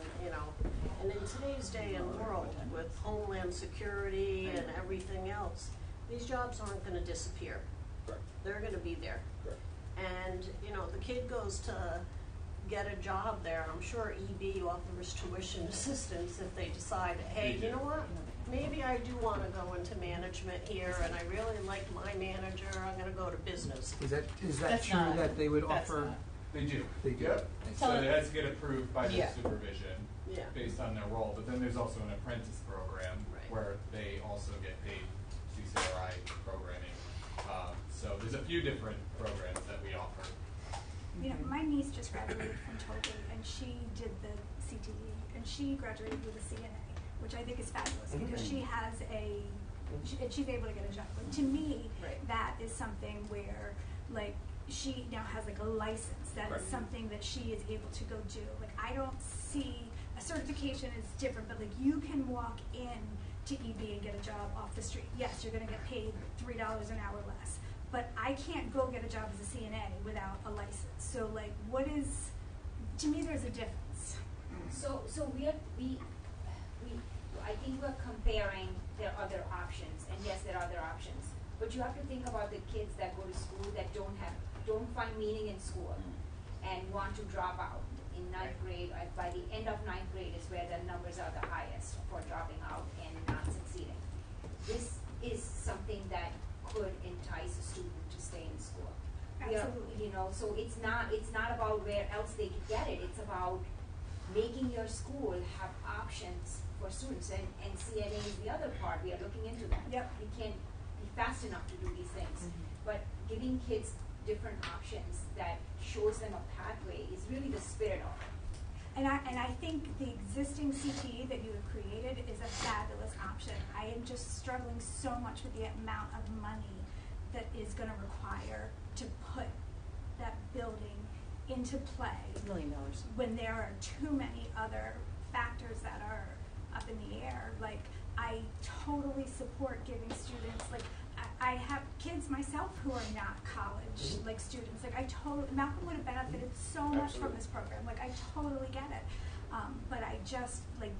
and in today's day and world with Homeland Security and everything else, these jobs aren't going to disappear. They're going to be there. And, the kid goes to get a job there. I'm sure EB offers tuition assistance if they decide, hey, you know what? Maybe I do want to go into management here, and I really like my manager. I'm going to go to business. Is that true that they would offer? They do. They do. Yep. So it has to get approved by the supervision based on their role. But then there's also an apprentice program where they also get paid CCRI programming. So there's a few different programs that we offer. My niece just graduated from Tollgate, and she did the CTE, and she graduated with a CNA, which I think is fabulous because she has she's able to get a job. But to me, that is something where, she now has a license. That is something that she is able to go do. I don't see, a certification is different, but you can walk in to EB and get a job off the street. Yes, you're going to get paid $3 an hour less, but I can't go get a job as a CNA without a license. So to me, there's a difference. So I think we're comparing their other options, and yes, there are other options. But you have to think about the kids that go to school that don't find meaning in school and want to drop out in 9th grade. By the end of 9th grade is where the numbers are the highest for dropping out and not succeeding. This is something that could entice a student to stay in school. Absolutely. So it's not about where else they could get it. It's about making your school have options for students, and CNA is the other part. We are looking into that. We can't be fast enough to do these things, but giving kids different options that shows them a pathway is really the spirit of it. And I think the existing CTE that you have created is a fabulous option. I am just struggling so much with the amount of money that is going to require to put that building into play. $1 million. When there are too many other factors that are up in the air. Like, I totally support giving students, like, I have kids myself who are not college like students. Like, Malcolm would have benefited so much from this program. Like, I totally get it. But I just, like,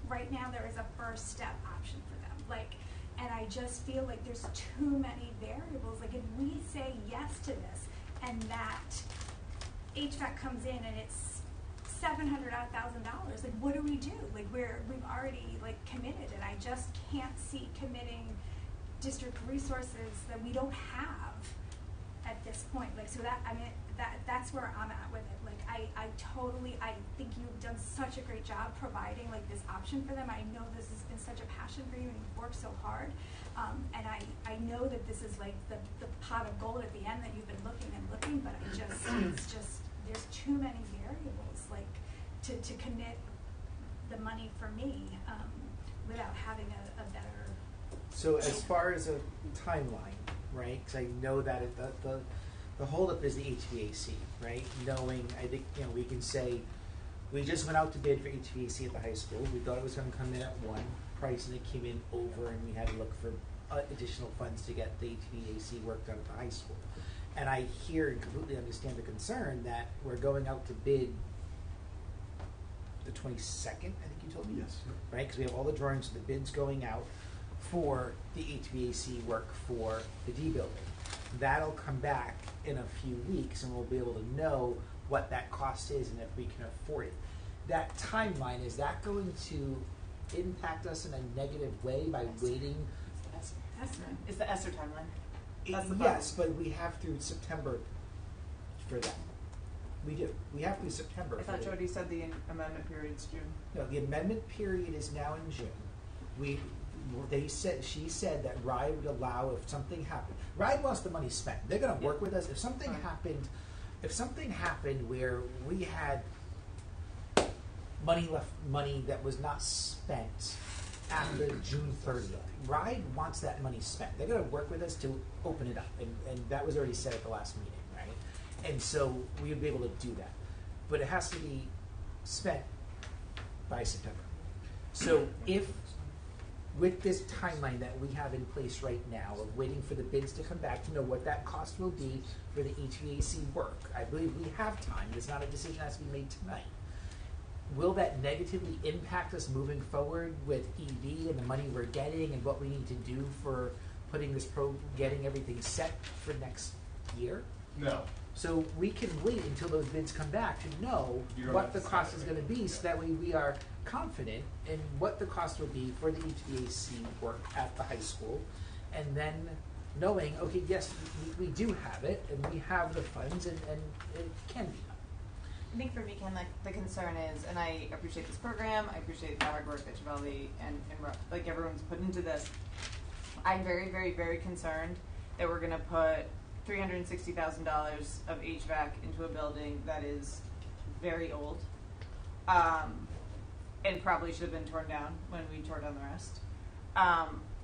right now there is a first step option for them. Like, and I just feel like there's too many variables. Like, if we say yes to this and that HVAC comes in and it's $700,000, like, what do we do? Like, we've already, like, committed, and I just can't see committing district resources that we don't have at this point. Like, so that's where I'm at with it. Like, I think you've done such a great job providing, like, this option for them. I know this has been such a passion for you, and you've worked so hard. And I know that this is, like, the pot of gold at the end that you've been looking, but it's just, there's too many variables, like, to commit the money for me without having a better. So as far as a timeline, right? Because I know that the holdup is the HVAC, right? Knowing, I think, we can say we just went out to bid for HVAC at the high school. We thought it was going to come in at one price, and it came in over, and we had to look for additional funds to get the HVAC work done at the high school. And I hear and completely understand the concern that we're going out to bid the 22nd, I think you told me? Yes. Right? Because we have all the drawings of the bids going out for the HVAC work for the D building. That'll come back in a few weeks, and we'll be able to know what that cost is and if we can afford it. That timeline, is that going to impact us in a negative way by waiting? It's the ESSER timeline. That's the Yes, but we have through September for that. We do. We have through September. I thought Jody said the amendment period's June. No, the amendment period is now in June. She said that RIDE would allow if something happened. RIDE wants the money spent. They're going to work with us. If something happened where we had money that was not spent after June 30th, RIDE wants that money spent. They're going to work with us to open it up, and that was already said at the last meeting, right? And so we would be able to do that, but it has to be spent by September. So if with this timeline that we have in place right now of waiting for the bids to come back to know what that cost will be for the HVAC work, I believe we have time. It's not a decision that has to be made tonight. Will that negatively impact us moving forward with EV and the money we're getting and what we need to do for putting this getting everything set for next year? No. So we can wait until those bids come back to know what the cost is going to be, so that way we are confident in what the cost will be for the HVAC work at the high school, and then knowing, okay, yes, we do have it, and we have the funds, and it can be done. I think for me, Ken, like, the concern is, and I appreciate this program, I appreciate the hard work that Chivaldi and like everyone's put into this. I'm very, very, very concerned that we're going to put $360,000 of HVAC into a building that is very old, and probably should have been torn down when we tore down the rest.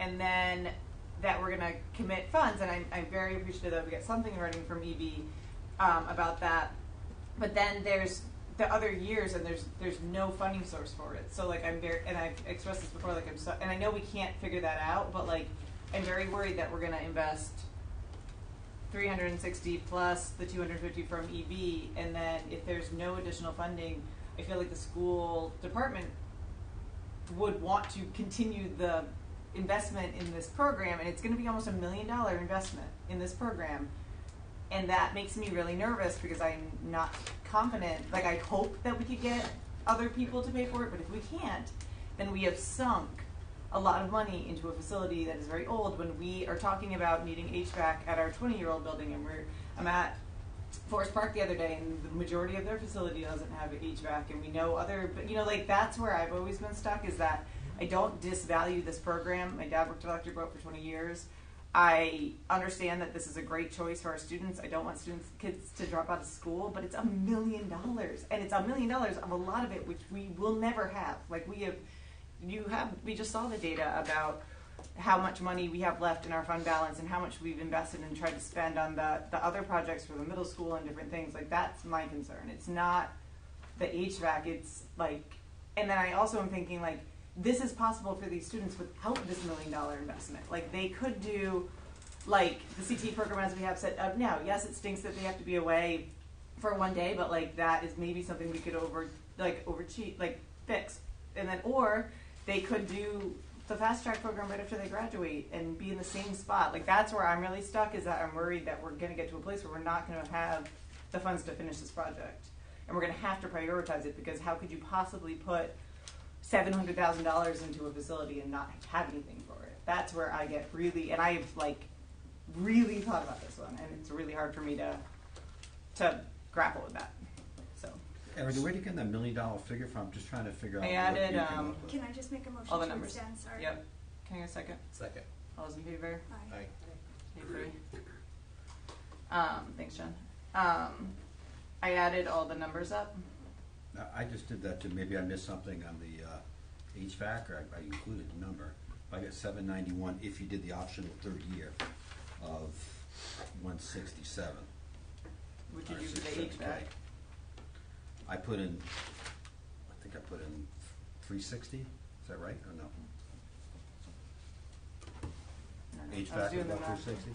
And then that we're going to commit funds, and I'm very appreciative that we get something in writing from EB about that. But then there's the other years, and there's no funding source for it. So, like, and I've expressed this before, like, and I know we can't figure that out, but, like, I'm very worried that we're going to invest 360 plus the 250 from EB, and then if there's no additional funding, I feel like the school department would want to continue the investment in this program, and it's going to be almost $1 million investment in this program, and that makes me really nervous because I'm not confident. Like, I hope that we could get other people to pay for it, but if we can't, then we have sunk a lot of money into a facility that is very old when we are talking about needing HVAC at our 20-year-old building. And I'm at Forest Park the other day, and the majority of their facility doesn't have HVAC, and we know but like, that's where I've always been stuck, is that I don't disvalue this program. My dad worked at Electric Boat for 20 years. I understand that this is a great choice for our students. I don't want kids to drop out of school, but it's $1 million, and it's $1 million of a lot of it which we will never have. Like we just saw the data about how much money we have left in our fund balance and how much we've invested and tried to spend on the other projects for the middle school and different things. Like, that's my concern. It's not the HVAC. It's like, and then I also am thinking, like, this is possible for these students without this $1 million investment. Like, they could do, like, the CT program as we have set up now. Yes, it stinks that they have to be away for one day, but, like, that is maybe something we could fix. And then, or they could do the fast track program right after they graduate and be in the same spot. Like, that's where I'm really stuck, is that I'm worried that we're going to get to a place where we're not going to have the funds to finish this project. And we're going to have to prioritize it, because how could you possibly put $700,000 into a facility and not have anything for it? That's where I get really, and I've like really thought about this one, and it's really hard for me to grapple with that. So, Erin, where did you get that $1 million figure from? I'm just trying to figure out. I added. What you came up with. Can I just make a motion all the to numbers. extend? Sorry. Yep. Can I get a second? Second. All those in favor? Aye. Aye. Agree. Thanks, Jen. I added all the numbers up. I just did that too. Maybe I missed something on the HVAC, or I included the number. I got 791 if you did the optional third year of 167. Would you do for the HVAC? I think I put in 360. Is that right or no? HVAC is about 360.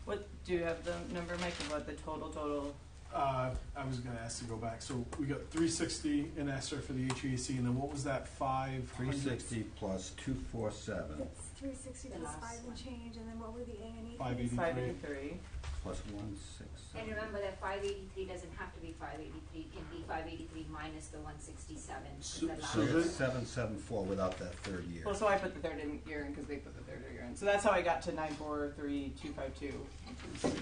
What do you have the number, Mike, of what the total? I was going to ask to go back. So we got 360 in ESSER for the HVAC, and then what was that? 360 plus 247 It's 360 plus 5 and change, and then what were the A&E? 583 plus 167. And remember that 583 doesn't have to be 583. It can be 583 minus the 167. So it's 774 without that third year. Well, so I put the third year in because they put the third year in. So that's how I got to 943,252.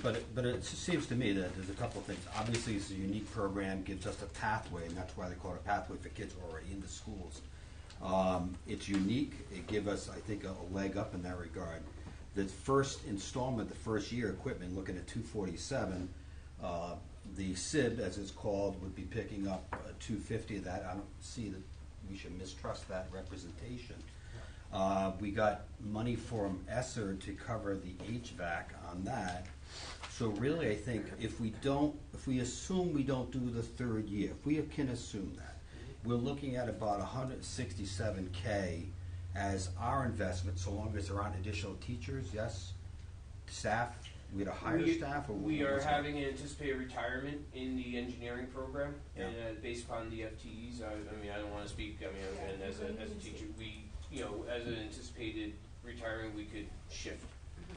But it seems to me that there's a couple of things. Obviously, it's a unique program, gives us a pathway, and that's why they call it a pathway for kids already in the schools. It's unique. It gives us, I think, a leg up in that regard. The first installment, the first year equipment, looking at 247, the SIB, as it's called, would be picking up 250 of that. I don't see that we should mistrust that representation. We got money from ESSER to cover the HVAC on that. So really, I think if we assume we don't do the third year, if we can assume that, we're looking at about $167K as our investment, so long as there aren't additional teachers. Yes, staff. We had a higher staff, or we are having an anticipated retirement in the engineering program, yeah. And based upon the FTEs, I mean, I don't want to speak. I mean, and as a teacher, we, as an anticipated retiring, we could shift.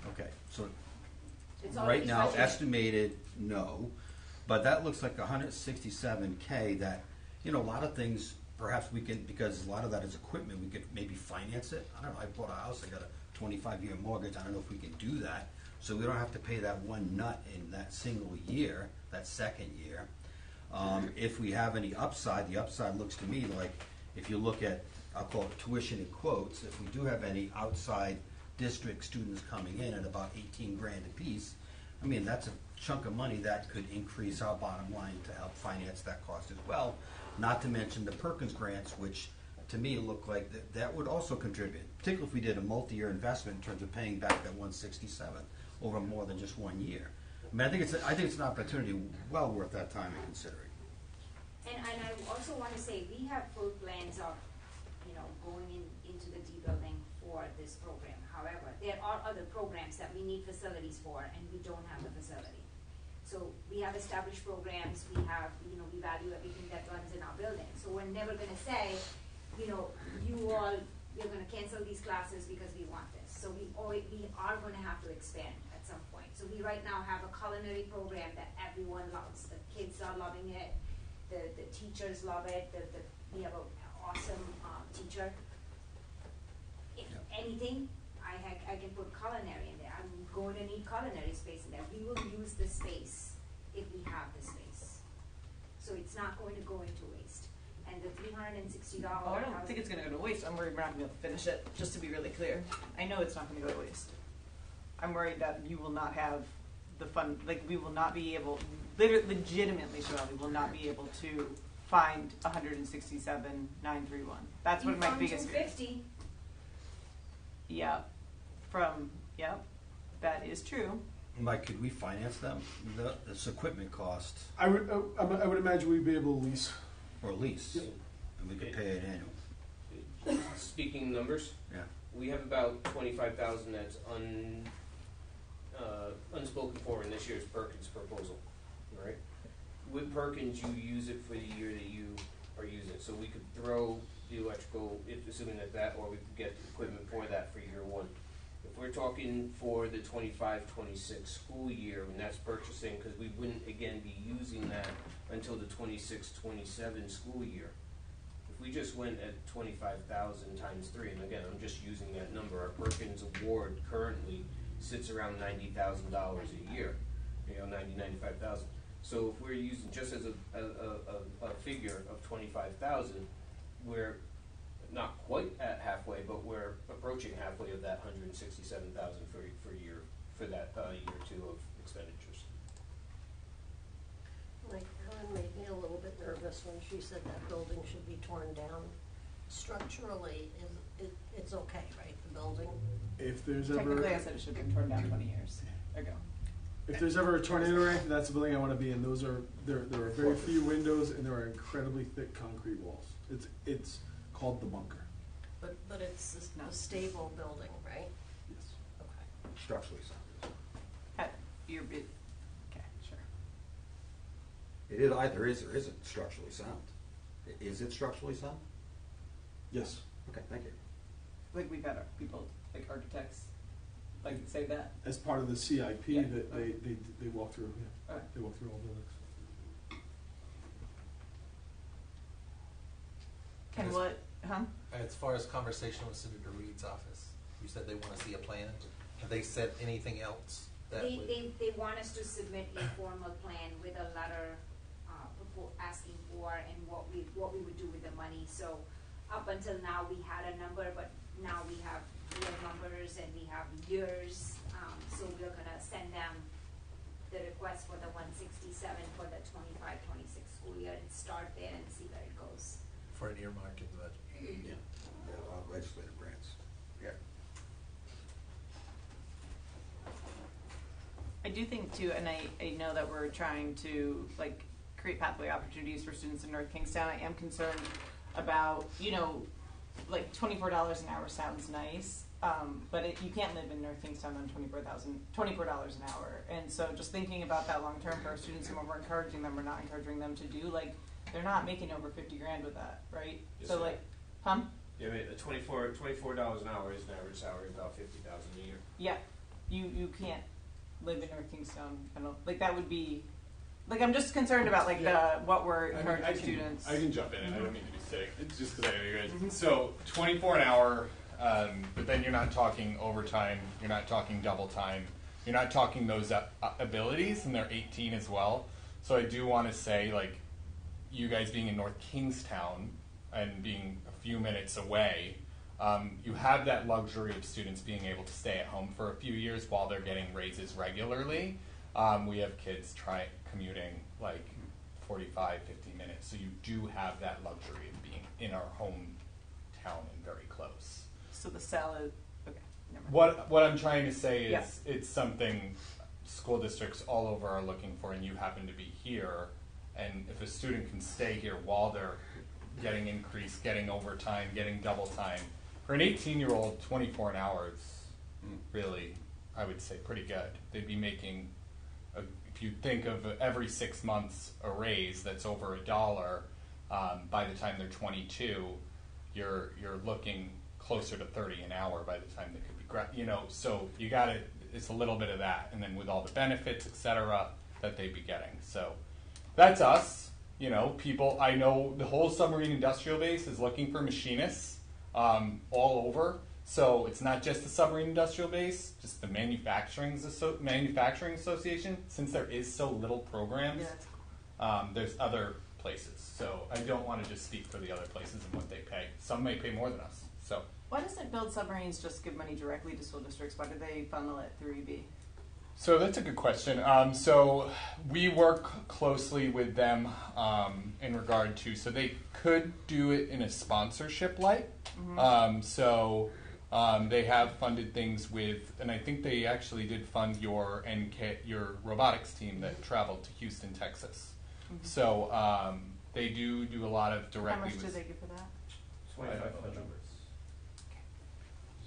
Okay, so right now estimated no, but that looks like $167K. That a lot of things. Perhaps we can, because a lot of that is equipment, we could maybe finance it. I don't know, I bought a house, I got a 25-year mortgage, I don't know if we can do that. So we don't have to pay that one nut in that single year, that second year. If we have any upside, the upside looks to me like, if you look at, I'll call it tuition in quotes, if we do have any outside district students coming in at about 18 grand a piece, I mean, that's a chunk of money that could increase our bottom line to help finance that cost as well. Not to mention the Perkins grants, which to me look like that would also contribute, particularly if we did a multi-year investment in terms of paying back that 167 over more than just 1 year. I mean, I think it's an opportunity well worth that time in considering. And I also want to say we have full plans of, going into the D building for this program. However, there are other programs that we need facilities for, and we don't have the facility. So we have established programs, we have, we value everything that runs in our building. So we're never going to say, you're going to cancel these classes because we want this. So we are going to have to expand at some point. So we right now have a culinary program that everyone loves. The kids are loving it. The teachers love it. We have an awesome teacher. If anything, I can put culinary in there. I'm going to need culinary space in there. We will use the space if we have the space. So it's not going to go into waste. And the $360. Oh, I don't think it's going to go to waste. I'm worried we're not going to be able to finish it, just to be really clear. I know it's not going to go to waste. I'm worried that you will not have the fund, like we will not be able, legitimately, Cheryl, we will not be able to find 167,931. That's what my biggest fear is. 250. Yep, that is true. Mike, could we finance them? This equipment cost. I would imagine we'd be able to lease. Or lease. Yep. And we could pay it annual. Speaking numbers, Yeah. we have about 25,000 that's unspoken for in this year's Perkins proposal, right? With Perkins, you use it for the year that you are using it. So we could throw the electrical, assuming that, or we could get the equipment for that for year one. If we're talking for the 25-26 school year, and that's purchasing, because we wouldn't again be using that until the 26-27 school year. If we just went at 25,000 times 3, and again, I'm just using that number, our Perkins award currently sits around $90,000 a year, 95,000. So if we're using just as a figure of 25,000, we're not quite at halfway, but we're approaching halfway of that 167,000 for year that year two of expenditures. Like Ellen made me a little bit nervous when she said that building should be torn down. Structurally, it's okay, right? The building. If there's ever Technically, I said it should have been torn down 20 years ago. If there's ever a tornado or anything, that's the building I want to be in. There are very few windows and there are incredibly thick concrete walls. It's called the bunker. But it's a stable building, right? Yes. Okay. Structurally sound. Okay, sure. It is either is or isn't structurally sound. Is it structurally sound? Yes. Okay, thank you. Like we've had people, like architects, like say that. As part of the CIP Yeah. that they walk through. Yeah. Okay. They walk through all buildings. Can what, As far as conversation with Senator Reed's office, you said they want to see a plan. Have they said anything else? They want us to submit a formal plan with a letter asking for and what we would do with the money. So up until now we had a number, but now we have real numbers and we have years. So we're gonna send them the request for the 167 for the 25-26 school year and start there and see where it goes. For an earmark in the budget. Yeah. Legislative grants. Yeah. I do think too, and I know that we're trying to like create pathway opportunities for students in North Kingstown. I am concerned about, like $24 an hour sounds nice, but you can't live in North Kingstown on $24 an hour. And so just thinking about that long term for our students and what we're encouraging them or not encouraging them to do, like they're not making over $50,000 with that, right? Yes, So sir. like, Yeah, the $24 an hour is an average salary of about $50,000 a year. Yeah, you can't live in North Kingstown. I don't like that would be like I'm just concerned about like what we're encouraging students. I can jump in, and I don't mean to be sick. It's just because I know you guys. So 24 an hour, but then you're not talking overtime. You're not talking double time. You're not talking those abilities, and they're 18 as well. So I do want to say, like, you guys being in North Kingstown and being a few minutes away, you have that luxury of students being able to stay at home for a few years while they're getting raises regularly. We have kids commuting like 45, 50 minutes, so you do have that luxury of being in our hometown and very close. So the salad, okay, never mind. What I'm trying to say is Yeah. it's something school districts all over are looking for, and you happen to be here, and if a student can stay here while they're getting increased, getting overtime, getting double time, for an 18-year-old, 24 an hour is really, I would say, pretty good. They'd be making, if you think of every 6 months a raise that's over $1, by the time they're 22, you're looking closer to 30 an hour by the time they could be, so you got it. It's a little bit of that, and then with all the benefits, etc., that they'd be getting. So that's us. People. I know the whole submarine industrial base is looking for machinists all over. So it's not just the submarine industrial base, just the manufacturing association. Since there is so little programs, there's other places. So I don't want to just speak for the other places and what they pay. Some may pay more than us. So Why doesn't Build Submarines just give money directly to school districts? Why do they funnel it through EB? So that's a good question. So we work closely with them in regard to, so they could do it in a sponsorship light. They have funded things with, and I think they actually did fund your your robotics team that traveled to Houston, Texas. So they do a lot of directly. How much with, do they give for that? 2,500.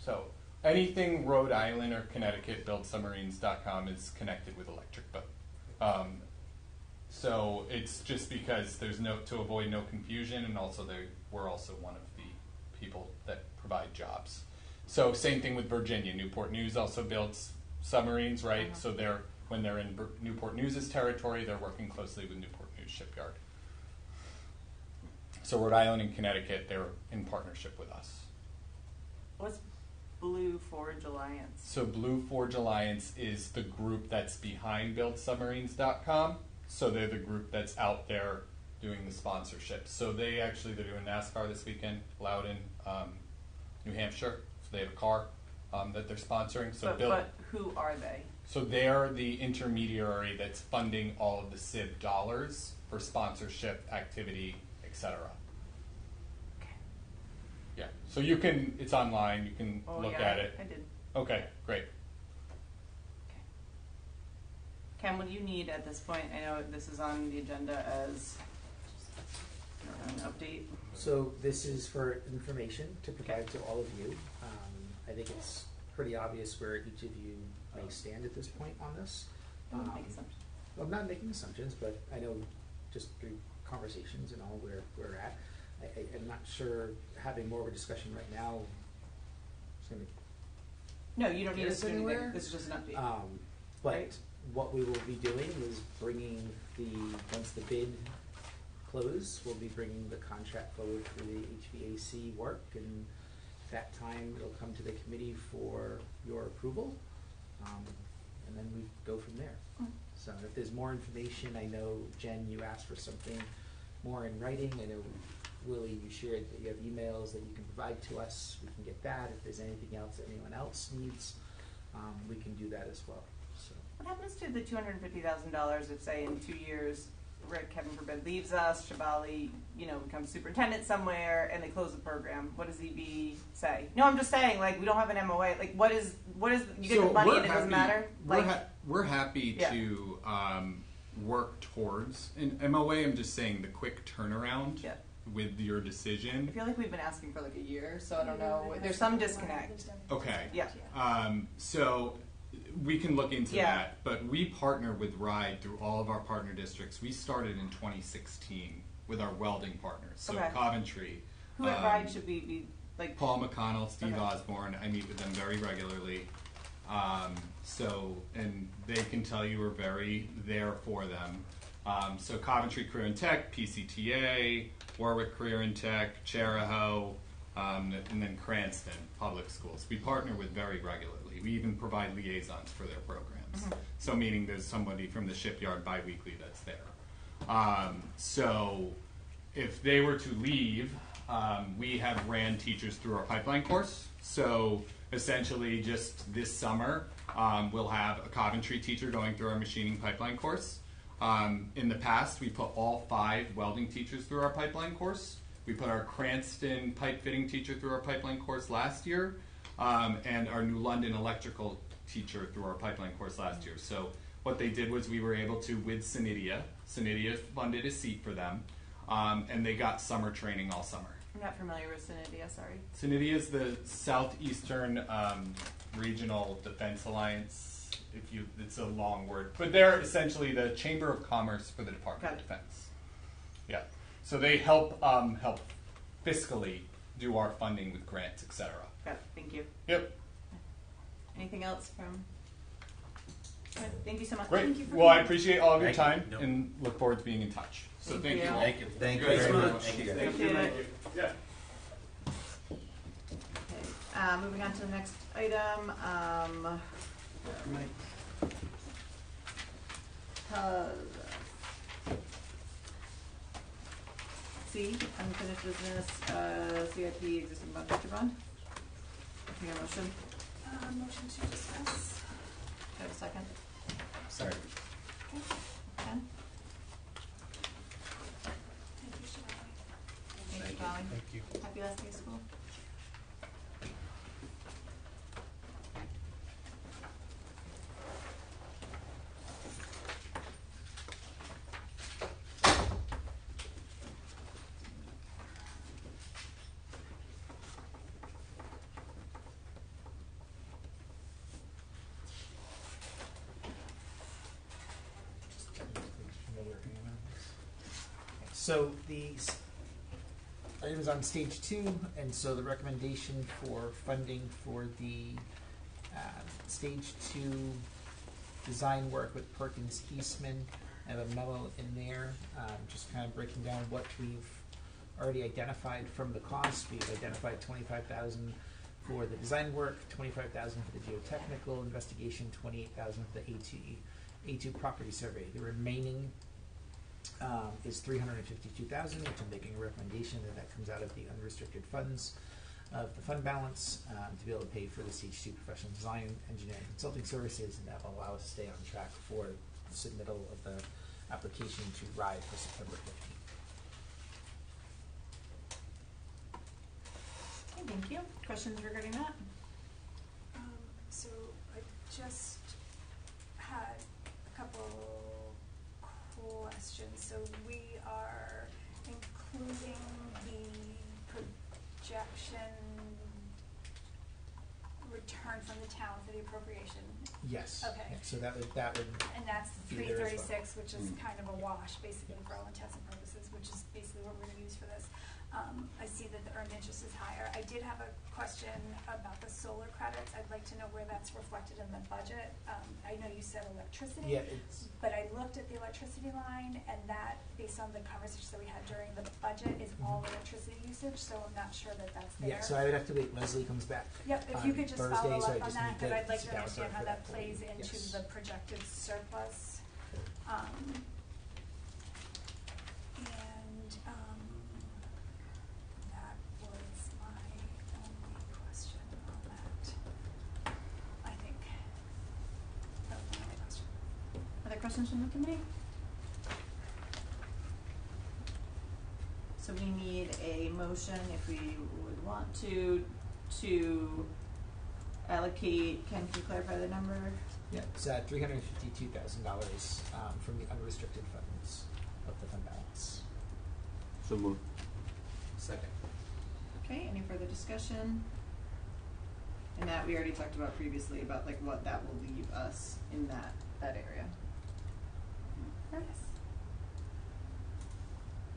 So anything Rhode Island or Connecticut, buildsubmarines.com is connected with Electric Boat. So it's just because there's to avoid no confusion, and also we're also one of the people that provide jobs. So same thing with Virginia. Newport News also builds submarines, right? So when they're in Newport News' territory, they're working closely with Newport News Shipyard. So Rhode Island and Connecticut, they're in partnership with us. What's Blue Forge Alliance? So Blue Forge Alliance is the group that's behind buildsubmarines.com. So they're the group that's out there doing the sponsorship. So they're doing NASCAR this weekend, Loudon, New Hampshire. So they have a car that they're sponsoring. So but who are they? So they're the intermediary that's funding all of the SIB dollars for sponsorship, activity, etc. Yeah, so it's online, you can look at it. I did. Okay, great. Cam, what do you need at this point? I know this is on the agenda as an update. So this is for information to provide to all of you. I think it's pretty obvious where each of you may stand at this point on this. Don't make assumptions. I'm not making assumptions, but I know just through conversations and all where we're at. I'm not sure having more of a discussion right now is going to. No, you don't need us to do anything. This is just an update. But right? What we will be doing is bringing once the bid close, we'll be bringing the contract forward for the HVAC work, and that time it'll come to the committee for your approval, and then we go from there. So if there's more information, I know, Jen, you asked for something more in writing. I know, Willie, you shared that you have emails that you can provide to us. We can get that. If there's anything else that anyone else needs, we can do that as well. So. What happens to the $250,000 if, say, in 2 years, Rick, heaven forbid, leaves us, Shabali, becomes superintendent somewhere, and they close the program? What does EB say? No, I'm just saying, we don't have an MOA. What is you get the money and it doesn't matter? We're happy to work towards an MOA. I'm just saying the quick turnaround with your decision. I feel like we've been asking for a year, so I don't know. There's some disconnect. Okay. Yeah. So we can look into that, but we partner with RIDE through all of our partner districts. We started in 2016 with our welding partners. So Coventry. Who at RIDE should we be like? Paul McConnell, Steve Osborne. I meet with them very regularly. And they can tell you we're very there for them. So Coventry Career and Tech, PCTA, Warwick Career and Tech, Cheraho, and then Cranston Public Schools. We partner with very regularly. We even provide liaisons for their programs. So meaning there's somebody from the shipyard biweekly that's there. So if they were to leave, we have ran teachers through our pipeline course. So essentially just this summer, we'll have a Coventry teacher going through our machining pipeline course. In the past, we put all 5 welding teachers through our pipeline course. We put our Cranston pipe fitting teacher through our pipeline course last year, and our New London electrical teacher through our pipeline course last year. So what they did was we were able to, with Synidia funded a seat for them, and they got summer training all summer. I'm not familiar with Synidia, sorry. Synidia is the Southeastern Regional Defense Alliance. It's a long word, but they're essentially the Chamber of Commerce for the Department of Defense. Yeah, so they help fiscally do our funding with grants, etc. Got it. Thank you. Yep. Anything else from? All right, thank you so much. Great. Thank you for well, I appreciate all of your time and look forward to being in touch. So thank you all. Thank you. Thank you very much. Thank you. Thank you. Yeah. Okay. Moving on to the next item. C, unfinished business, CIP existing bond, future bond. Can I get a motion? Motion to discuss. Do I have a second? Sorry. Ken? Thank you, Shivani. Thank you, Polly. Thank you. Happy last day of school. So these items on stage 2, and so the recommendation for funding for the stage 2 design work with Perkins Eastman. I have a memo in there, just kind of breaking down what we've already identified from the cost. We've identified $25,000 for the design work, $25,000 for the geotechnical investigation, $28,000 for the A2 property survey. The remaining is $352,000, which I'm making a recommendation that comes out of the unrestricted funds of the fund balance to be able to pay for the stage 2 professional design, engineering, consulting services, and that will allow us to stay on track for the submittal of the application to RIDE for September 15th. Okay, thank you. Questions regarding that? So I just had a couple questions. So we are including the projection return from the town for the appropriation. Yes. Okay. Yeah, so that would And that's be there as well. 336, which is kind of a wash, basically, for all intents and purposes, which is basically what we're going to use for this. I see that the earned interest is higher. I did have a question about the solar credits. I'd like to know where that's reflected in the budget. I know you said electricity, Yeah, but I looked at the electricity line, and that, based on the conversation that we had during the budget, is all electricity usage, so I'm not sure that that's there. Yeah, so I would have to wait. Leslie comes back. Yep, if on you could just Thursday, follow so I up on just that, need because I'd like sit to down with her understand how for that point. plays into Yes. the projected surplus. And that was my only question on that. I think that was my only question. Other questions from the committee? So we need a motion, if we would want to allocate, Ken, can you clarify the number? Yeah, it's $352,000 from the unrestricted funds of the fund balance. So moved. Second. Okay, any further discussion? And that we already talked about previously, about like what that will leave us in that area. Yes.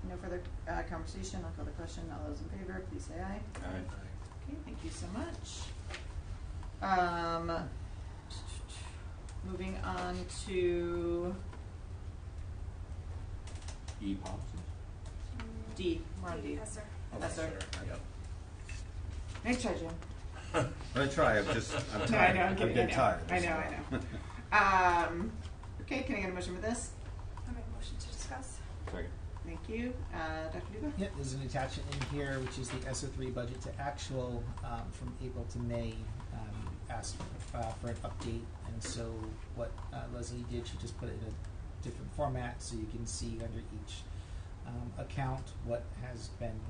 No further conversation, I'll call the question. All those in favor, please say aye. Aye. Okay, thank you so much. Moving on to E policies. D. We're on D. Yes, sir. Yes, sir. Yep. Nice try, Jim. I try. I'm No, tired. I know, I'm kidding. getting tired. I know. Okay, can I get a motion for this? I make a motion to discuss. Second. Thank you. Dr. Duba? Yeah, there's an attachment in here, which is the SO3 budget to actual from April to May. Asked for an update, and so what Leslie did, she just put it in a different format so you can see under each account what has been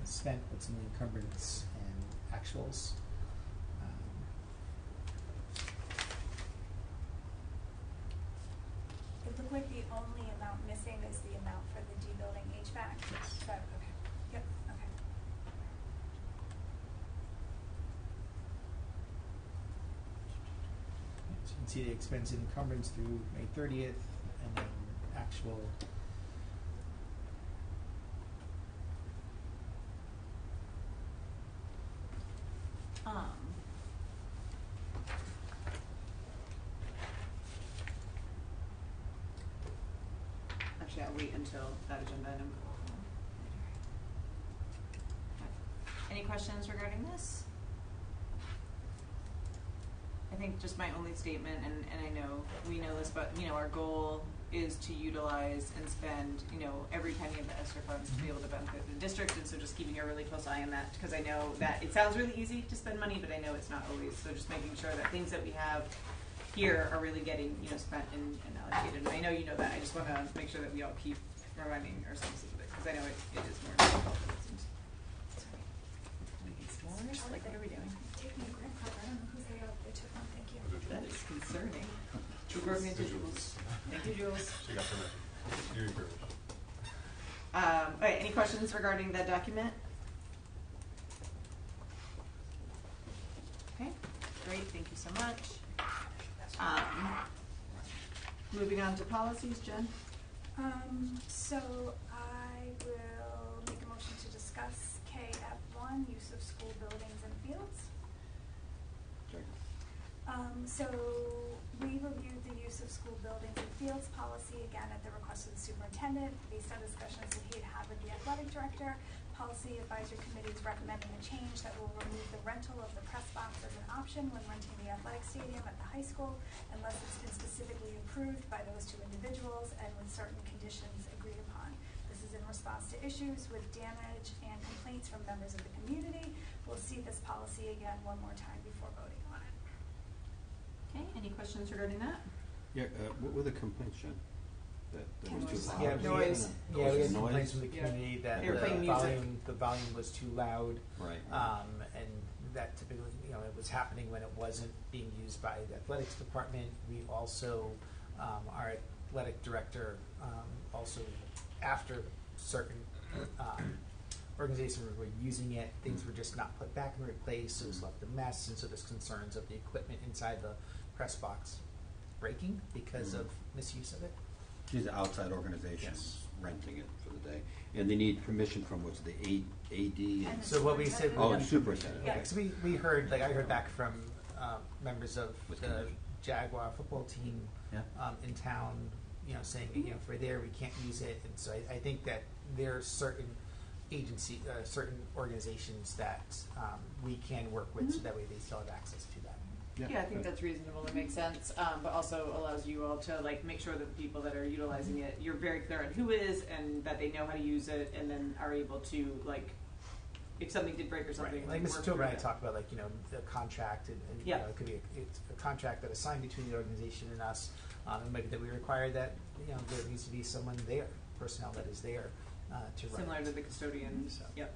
spent, what's in the encumbrance and actuals. It looked like the only amount missing is the amount for the D building HVAC. Yes. Is that okay? Yep. Okay. So you can see the expense and encumbrance through May 30th, and then actual. Actually, I'll wait until that agenda item. Any questions regarding this? I think just my only statement, and I know we know this, but our goal is to utilize and spend, you know, every penny of the ESSER funds to be able to benefit the district, and so just keeping a really close eye on that, because I know that it sounds really easy to spend money, but I know it's not always, so just making sure that things that we have here are really getting, you know, spent and allocated. And I know you know that, I just want to make sure that we all keep reminding ourselves of it, because I know it is more difficult than it seems. Doors? Like, what are we doing? Taking a grant card. I don't know whose they are. They took one. Thank you. That is concerning. Jules. Thank you, Jules. She got permission. You're privileged. All right, any questions regarding that document? Okay, great, thank you so much. Moving on to policies, Jen? So I will make a motion to discuss KF1, use of school buildings and fields. So we reviewed the use of school buildings and fields policy again at the request of the superintendent based on discussions that he had had with the athletic director. Policy advisory committee is recommending a change that will remove the rental of the press box as an option when renting the athletic stadium at the high school unless it's been specifically approved by those two individuals and with certain conditions agreed upon. This is in response to issues with damage and complaints from members of the community. We'll see this policy again one more time before voting on it. Okay, any questions regarding that? Yeah, what were the complaints, Jen? That was too loud? Yeah, Noise. we had Noise? complaints from the community that They were playing music. the volume was too loud. Right. And that typically, you know, it was happening when it wasn't being used by the athletics department. We also, our athletic director, also after certain organizations were using it, things were just not put back in the right place, so it was left a mess, and so there's concerns of the equipment inside the press box breaking because of misuse of it. These are outside organizations Yes. renting it for the day, and they need permission from what's the AD and So what we said. superintendent. Yeah, so we heard, like I heard back from members of With the condition. Jaguar football team Yeah. in town, you know, saying, you know, if we're there, we can't use it, and so I think that there are certain certain organizations that we can work with, so that way they still have access to that. Yeah, I think that's reasonable and makes sense, but also allows you all to like make sure that the people that are utilizing it, you're very clear on who is and that they know how to use it, and then are able to like, if something did break or something. Right. Like Mr. work Tobin through and I it. talked about, like, you know, the contract, and Yeah. you know, it could be it's a contract that is signed between the organization and us, and maybe that we require that, you know, there needs to be someone there, personnel that is there to run. Similar it. to the custodian. So. Yep.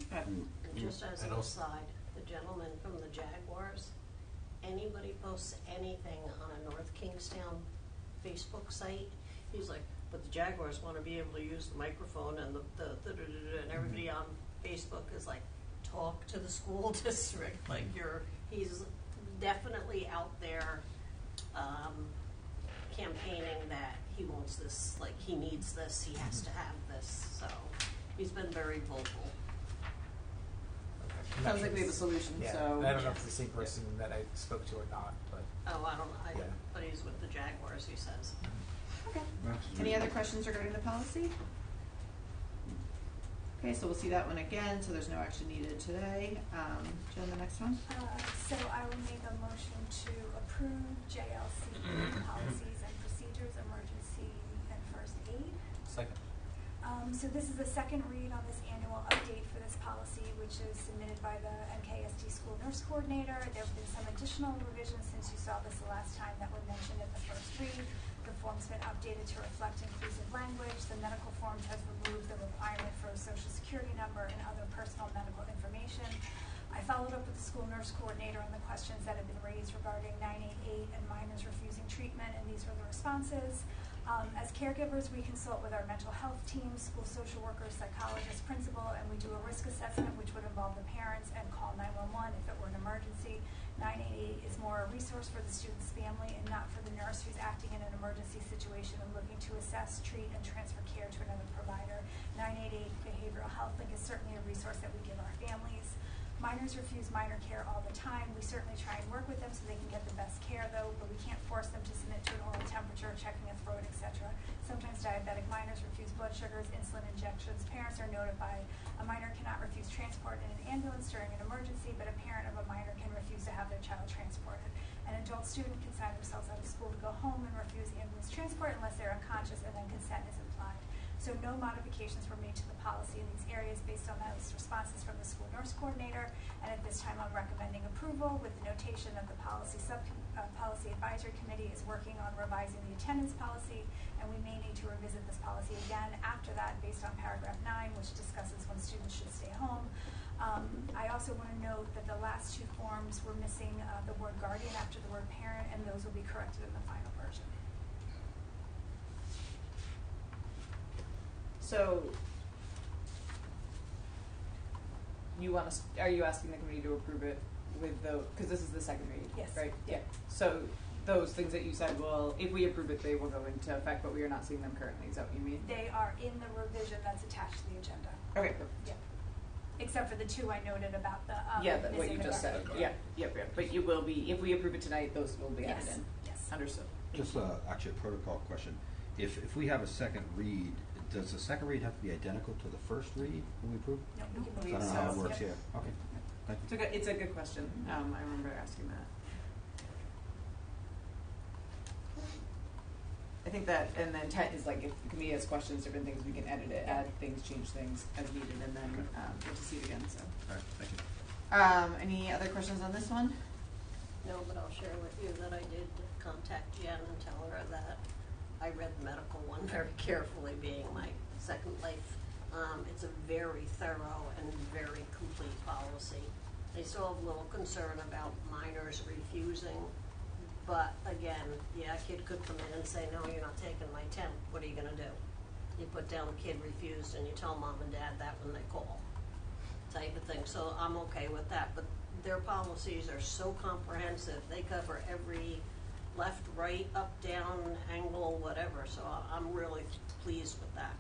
Okay. And just as And an also- aside, the gentleman from the Jaguars, anybody posts anything on a North Kingstown Facebook site, he's like, but the Jaguars want to be able to use the microphone, and and everybody on Facebook is like, talk to the school district. Like he's definitely out there campaigning that he wants this, like he needs this, he has to have this. So he's been very vocal. I'm not Sounds sure like we have a it's- solution, yeah. so. I don't know if it's the same person that I spoke to or not, but Oh, I don't know. Yeah. But he's with the Jaguars, he says. Okay. Any other questions regarding the policy? Okay, so we'll see that one again, so there's no action needed today. Jen, the next one? So I will make a motion to approve JLC policies and procedures, emergency and first aid. Second. So this is the second read on this annual update for this policy, which is submitted by the MKSD School Nurse Coordinator. There have been some additional revisions since you saw this the last time that were mentioned at the first read. The form's been updated to reflect inclusive language. The medical form has removed the requirement for a social security number and other personal medical information. I followed up with the school nurse coordinator on the questions that have been raised regarding 988 and minors refusing treatment, and these were the responses. As caregivers, we consult with our mental health team, school social workers, psychologists, principal, and we do a risk assessment, which would involve the parents, and call 911 if it were an emergency. 988 is more a resource for the student's family and not for the nurse who's acting in an emergency situation and looking to assess, treat, and transfer care to another provider. 988 Behavioral Health Link is certainly a resource that we give our families. Minors refuse minor care all the time. We certainly try and work with them so they can get the best care, though, but we can't force them to submit to an oral temperature, checking a throat, etc. Sometimes diabetic minors refuse blood sugars, insulin injections. Parents are notified. A minor cannot refuse transport in an ambulance during an emergency, but a parent of a minor can refuse to have their child transported. An adult student can sign themselves out of school to go home and refuse ambulance transport unless they're unconscious, and then consent is implied. So no modifications were made to the policy in these areas based on those responses from the school nurse coordinator. And at this time, I'm recommending approval with the notation that the policy advisory committee is working on revising the attendance policy, and we may need to revisit this policy again after that based on paragraph 9, which discusses when students should stay home. I also want to note that the last two forms were missing the word guardian after the word parent, and those will be corrected in the final version. So, are you asking the committee to approve it with because this is the second read, yes, right? Yeah. So those things that you said, well, if we approve it, they will go into effect, but we are not seeing them currently. Is that what you mean? They are in the revision that's attached to the agenda. Okay, perfect. Yeah. Except for the two I noted about the what you just said. Yeah, yep. But you will be, if we approve it tonight, those will be added in. Yes. Understood. Just actually a protocol question. If we have a second read, does the second read have to be identical to the first read when we approve? No, we can I don't know how it works here. Okay. Thank you. It's a good question. I remember asking that. I think that, and the intent is like if the committee has questions, different things, we can edit it, add things, change things as needed, and then get to see it again. So. All right. Thank you. Any other questions on this one? No, but I'll share with you that I did contact Jen and tell her that I read the medical one very carefully, being my second life. It's a very thorough and very complete policy. They still have a little concern about minors refusing, but again, yeah, a kid could come in and say, no, you're not taking my temp. What are you going to do? You put down the kid refused and you tell mom and dad that when they call, type of thing. So I'm okay with that, but their policies are so comprehensive. They cover every left, right, up, down, angle, whatever. So I'm really pleased with that.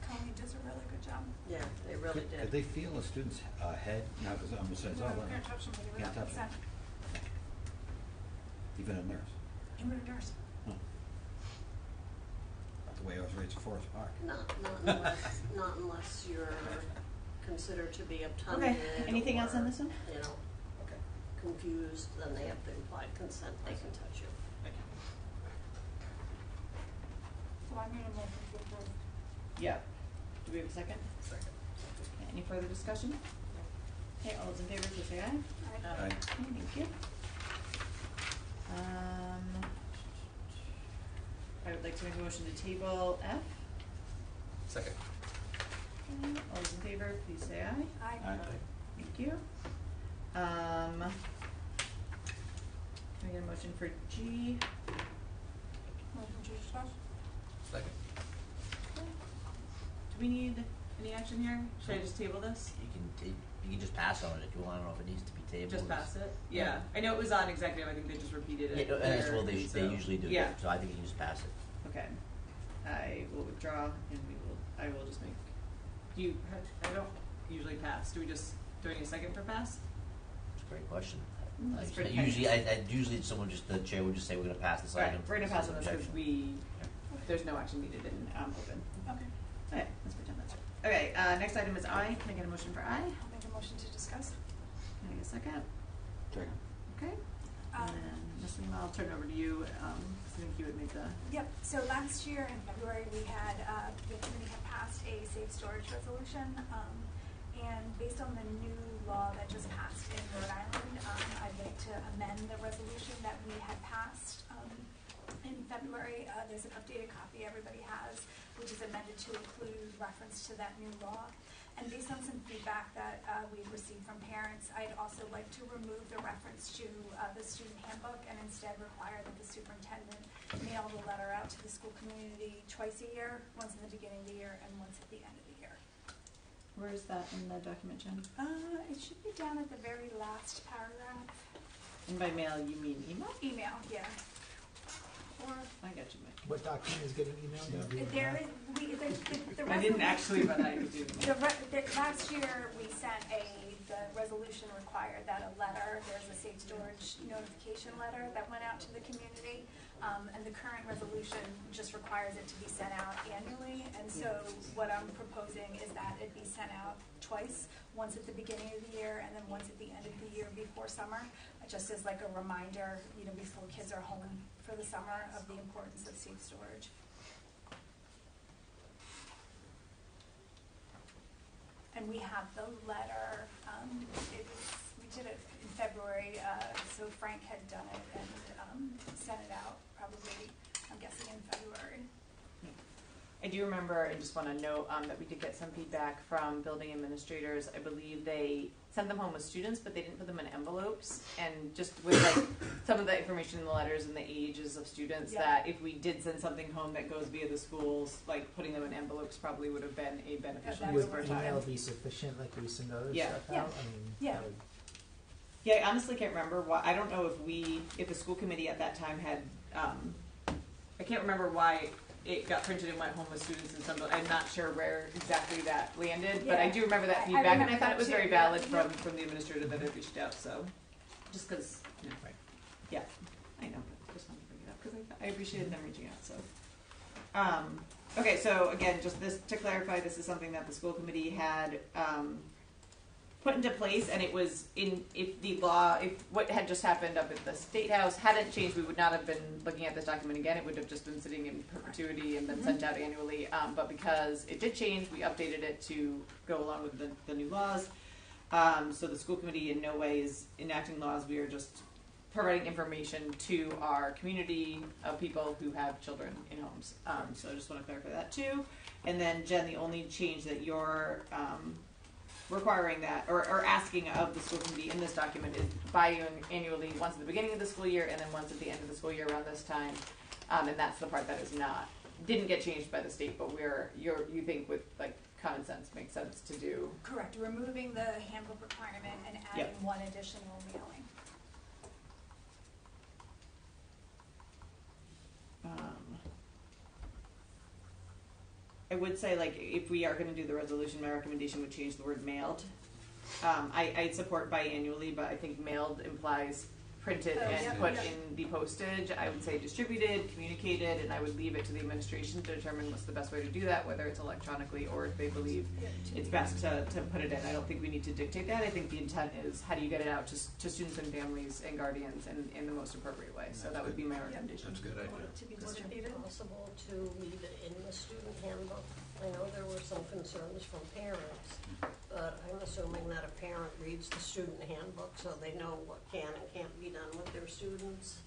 Connie does a really good job. Yeah, they really did. Could they feel a student's head? Now, because I'm just saying, No, you can't touch somebody without Can't touch consent. even a nurse. Even a nurse. Not the way I was raised at Forest Park. Not unless you're considered to be obtunded. Okay. Anything else on this one? You know, confused, then they have the implied consent. They can touch you. So I'm going to motion to approve. Yeah. Do we have a second? Second. Okay, any further discussion? Okay, all those in favor, please say aye. Aye. Okay, thank you. I would like to make a motion to table F. Second. Okay, all those in favor, please say aye. Aye. Thank you. Can I get a motion for G? Motion to discuss. Second. Do we need any action here? Should I just table this? You can just pass on it if you want. I don't know if it needs to be tabled. Just pass it? Yeah. I know it was on executive. I think they just repeated it. Yeah, that's there, well, they usually do. Yeah. So I think you can just pass it. Okay. I will withdraw, and I will just make. I don't usually pass. Do I need a second for pass? It's a great question. That's pretty Usually the chair would just say we're going to pass this item. We're going to pass on this because Objection. there's no action needed and I'm open. Okay. Okay, let's pretend that's right. Okay, next item is I. Can I get a motion for I? I'll make a motion to discuss. Can I get a second? Second. Okay. And then Ms. Lima, I'll turn it over to you. I think you would make the. Yep. So last year in February, we had the committee had passed a safe storage resolution, and based on the new law that just passed in Rhode Island, I'd like to amend the resolution that we had passed in February. There's an updated copy everybody has, which is amended to include reference to that new law. And based on some feedback that we've received from parents, I'd also like to remove the reference to the student handbook and instead require that the superintendent mail the letter out to the school community twice a year, once in the beginning of the year and once at the end of the year. Where is that in the document, Jen? It should be down at the very last paragraph. And by mail, you mean email? Email, yeah. Or I got you, Mike. What document is getting emailed? there is, the I didn't actually, but I do. Last year, we sent the resolution required that a letter, there's a safe storage notification letter that went out to the community. And the current resolution just requires it to be sent out annually. And so what I'm proposing is that it be sent out twice, once at the beginning of the year and then once at the end of the year before summer, just as like a reminder, before kids are home for the summer, of the importance of safe storage. And we have the letter, we did it in February, so Frank had done it and sent it out probably, I'm guessing, in February. I do remember, and just want to note that we did get some feedback from building administrators. I believe they sent them home with students, but they didn't put them in envelopes. And just with like some of the information in the letters and the ages of students, that if we did send something home that goes via the schools, like putting them in envelopes probably would have been a beneficial use of our time. Would email be sufficient, like we send other stuff out? I mean, yeah. Yeah, I honestly can't remember why. I don't know if the school committee at that time had. I can't remember why it got printed and went home with students and some. I'm not sure where exactly that landed, but I do remember that feedback, and I thought it was very valid from the administrator that had reached out. So, just because, yeah, I know, but just wanted to bring it up because I appreciated them reaching out. So, okay, so again, just this to clarify, this is something that the school committee had put into place, and it was if what had just happened up at the State House hadn't changed, we would not have been looking at this document again. It would have just been sitting in perpetuity and been sent out annually. But because it did change, we updated it to go along with the new laws. So the school committee in no way is enacting laws. We are just providing information to our community of people who have children in homes. So I just want to clarify that too. And then Jen, the only change that you're requiring that or asking of the school committee in this document is biannually, once at the beginning of the school year and then once at the end of the school year around this time. And that's the part that didn't get changed by the state, but you think with like common sense makes sense to do. Correct. Removing the handbook requirement and adding one additional mailing. I would say, like, if we are going to do the resolution, my recommendation would change the word mailed. I support biannually, but I think mailed implies printed and put in the postage. I would say distributed, communicated, and I would leave it to the administration to determine what's the best way to do that, whether it's electronically or if they believe it's best to put it in. I don't think we need to dictate that. I think the intent is how do you get it out to students and families and guardians in the most appropriate way. So that would be my recommendation. That's a good idea. Would it be possible to leave it in the student handbook? I know there were some concerns from parents, but I'm assuming that a parent reads the student handbook so they know what can and can't be done with their students,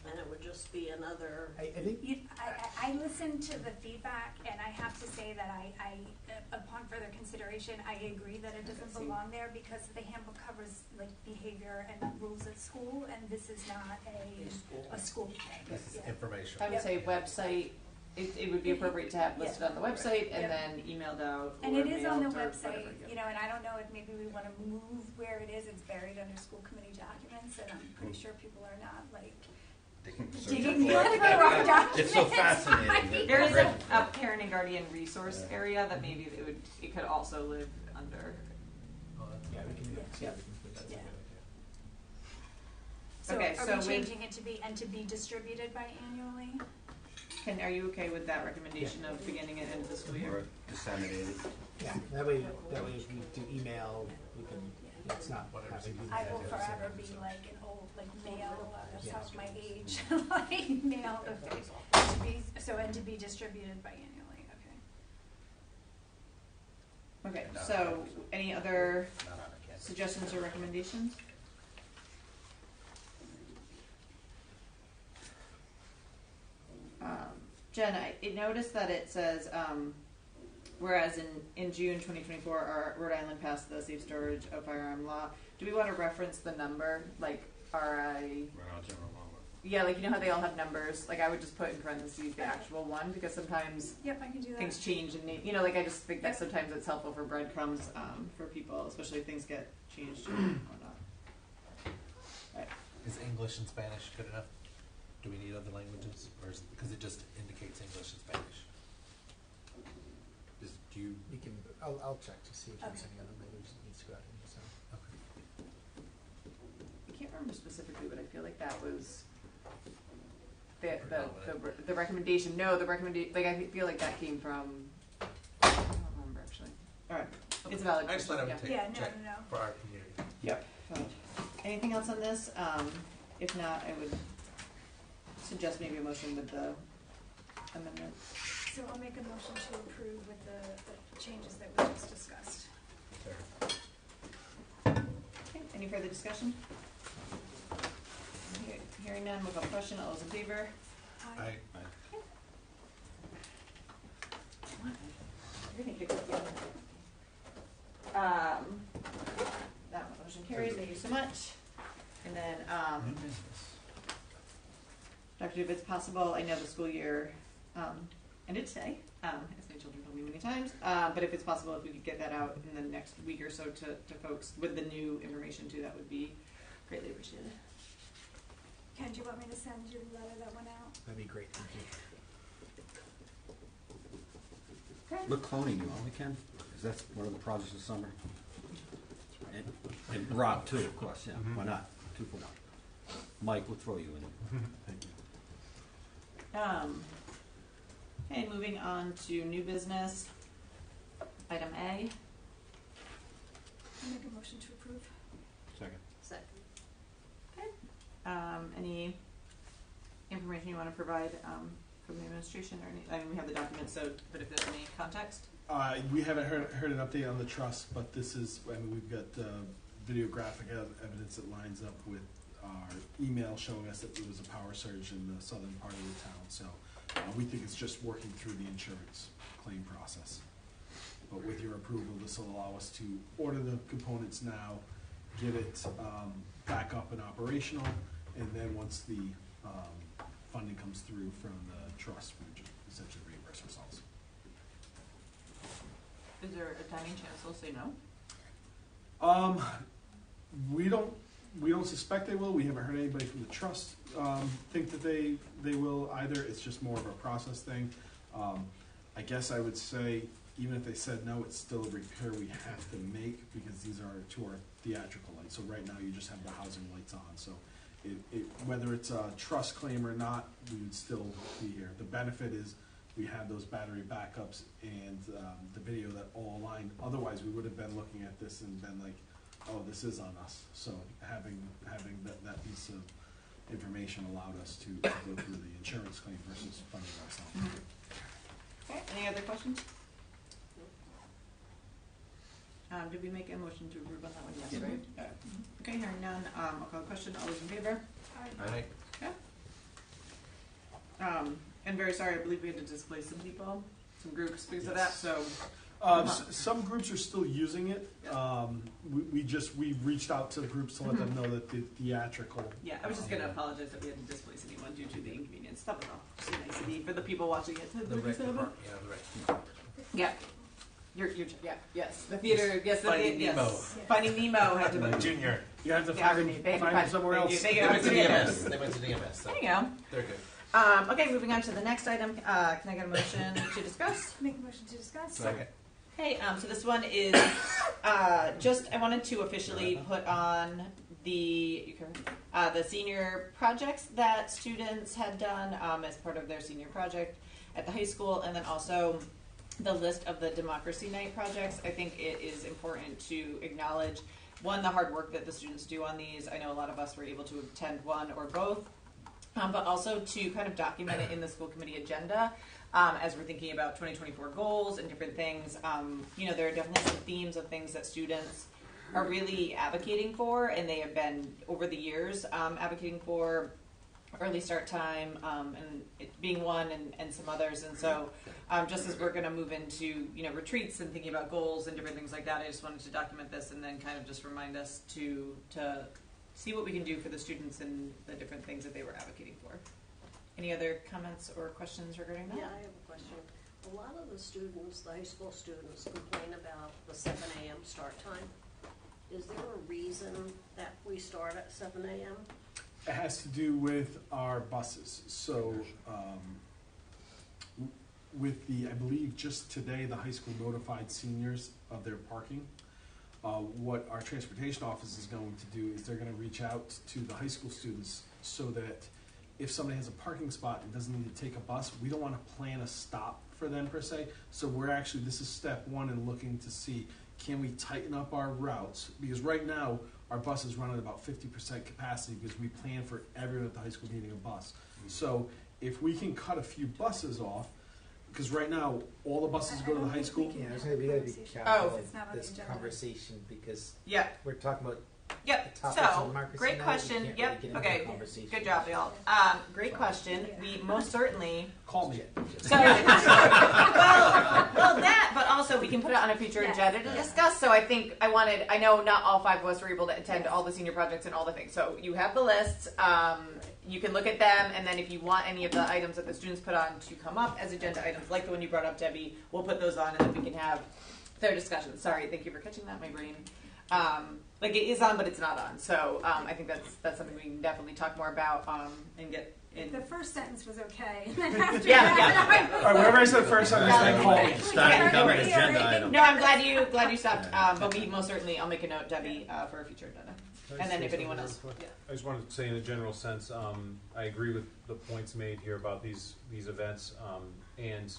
and it would just be another. I listened to the feedback, and I have to say that I upon further consideration, I agree that it doesn't belong there because the handbook covers like behavior and rules at school, and this is not a school thing. This is information. I would say website. It would be appropriate to have listed on the website and then emailed out. And it is on the website, and I don't know if maybe we want to move where it is. It's buried under school committee documents, and I'm pretty sure people are not like digging for our documents. It's so fascinating. There is a parent and guardian resource area that maybe it could also live under. Yeah, we can do that. Yeah. So okay, are we changing it to be distributed biannually? Are you okay with that recommendation of beginning and end of the school year? Or disseminated. Yeah, that way if we do email, we can. It's not whatever. I will forever be like an old mail. That's my age. Like mail. Okay. To be distributed biannually. Okay. Okay. So any other suggestions or recommendations? Jen, I noticed that it says, whereas in June 2024, our Rhode Island passed the safe storage of firearm law. Do we want to reference the number, like RI? Yeah, like how they all have numbers. Like I would just put in parentheses the actual one because sometimes I can do that. Things change and I just think that sometimes it's helpful for breadcrumbs for people, especially if things get changed or whatnot. Right. Is English and Spanish good enough? Do we need other languages, or because it just indicates English and Spanish? We can. I'll check to see if there's any other language that needs to go out in. So. Okay. I can't remember specifically, but I feel like that was the recommendation. No, the recommendation. Like I feel like that came from. I don't remember actually. All right, it's a valid. I just thought I would yeah. check for our community. Yep. Anything else on this? If not, I would suggest maybe a motion with the amendment. So I'll make a motion to approve with the changes that we just discussed. Okay, any further discussion? Hearing none, we'll call the question. All those in favor? Aye. Everything picked up, that motion carries. Thank you so much. And then, Dr. If it's possible, I know the school year ended today, as my children told me many times, but if it's possible, if we could get that out in the next week or so to folks with the new information too, that would be greatly appreciated. Ken, do you want me to send you the letter that went out? That'd be great. Thank you. What cloning you on, Ken? Because that's one of the projects this summer. And Rob too, of course. Yeah, why not? 2 for 1. Mike, we'll throw you in. Thank you. Okay, moving on to new business. Item A. I'll make a motion to approve. Second. Any information you want to provide from the administration or any? I mean, we have the documents, so but if there's any context. We haven't heard an update on the trust, but this is, I mean, we've got videographic evidence that lines up with our email showing us that there was a power surge in the southern part of the town. So we think it's just working through the insurance claim process. But with your approval, this will allow us to order the components now, get it back up and operational, and then once the funding comes through from the trust, we just essentially reimburse ourselves. Is there a tiny chance they'll say no? We don't suspect they will. We haven't heard anybody from the trust think that they will either. It's just more of a process thing. I guess I would say even if they said no, it's still a repair we have to make because these are to our theatrical lights. So right now you just have the housing lights on. So whether it's a trust claim or not, we would still be here. The benefit is we had those battery backups and the video that all aligned. Otherwise, we would have been looking at this and been like, oh, this is on us. So having that piece of information allowed us to go through the insurance claim versus funding ourselves. Okay, any other questions? Did we make a motion to approve on that one? Yes, right? Okay, hearing none, I'll call the question. All those in favor? Aye. Yeah. And very sorry, I believe we had to displace some people, some groups because of that, so. Some groups are still using it. We reached out to the groups to let them know that the theatrical. Yeah, I was just going to apologize that we had to displace anyone due to the inconvenience. That was all. Just a nicety for the people watching it. The right department. Yeah, the right. Yeah. Yeah, yes. The theater, yes, the Finding theater, Nemo. yes. Finding Nemo had to be. Junior. You have to Yeah, find them somewhere else. They They went to DMS. They went to DMS. So there you go. they're good. Okay, moving on to the next item. Can I get a motion to discuss? Make a motion to discuss. Second. Hey, so this one is I wanted to officially put on the senior projects that students had done as part of their senior project at the high school, and then also the list of the Democracy Night projects. I think it is important to acknowledge, one, the hard work that the students do on these. I know a lot of us were able to attend one or both, but also to kind of document it in the school committee agenda. As we're thinking about 2024 goals and different things, there are definitely some themes of things that students are really advocating for, and they have been, over the years, advocating for early start time, and it being one, and some others. And so just as we're going to move into retreats and thinking about goals and different things like that, I just wanted to document this and then kind of just remind us to see what we can do for the students and the different things that they were advocating for. Any other comments or questions regarding that? Yeah, I have a question. A lot of the students, the high school students, complain about the 7 a.m. start time. Is there a reason that we start at 7 a.m.? It has to do with our buses. So I believe just today the high school notified seniors of their parking. What our transportation office is going to do is they're going to reach out to the high school students so that if somebody has a parking spot and doesn't need to take a bus, we don't want to plan a stop for them per se. So this is step one in looking to see, can we tighten up our routes? Because right now, our buses run at about 50% capacity because we plan for everyone at the high school needing a bus. So if we can cut a few buses off, because right now, all the buses go to the high school. Yeah, I was gonna be, we gotta be careful of this conversation because we're talking about Yep. the topics of So, democracy great now. question. We can't Yep. really get into Okay. a conversation. Good job, y'all. Great question. We most certainly. Call me. So, well, that, but also we can put it on a future agenda to discuss. So I know not all 5 of us were able to attend all the senior projects and all the things. So you have the lists. You can look at them, and then if you want any of the items that the students put on to come up as agenda items, like the one you brought up, Debbie, we'll put those on, and then we can have their discussions. Sorry, thank you for catching that, my brain. Like it is on, but it's not on. So I think that's something we can definitely talk more about and get in. The first sentence was okay. And then after Yeah. that, All right, whenever I said first, I'm just like, call me. Starting to become an agenda item. No, I'm glad you stopped. But we most certainly, I'll make a note, Debbie, for a future agenda. And then if anyone else. Yeah. I just wanted to say in a general sense, I agree with the points made here about these events. And,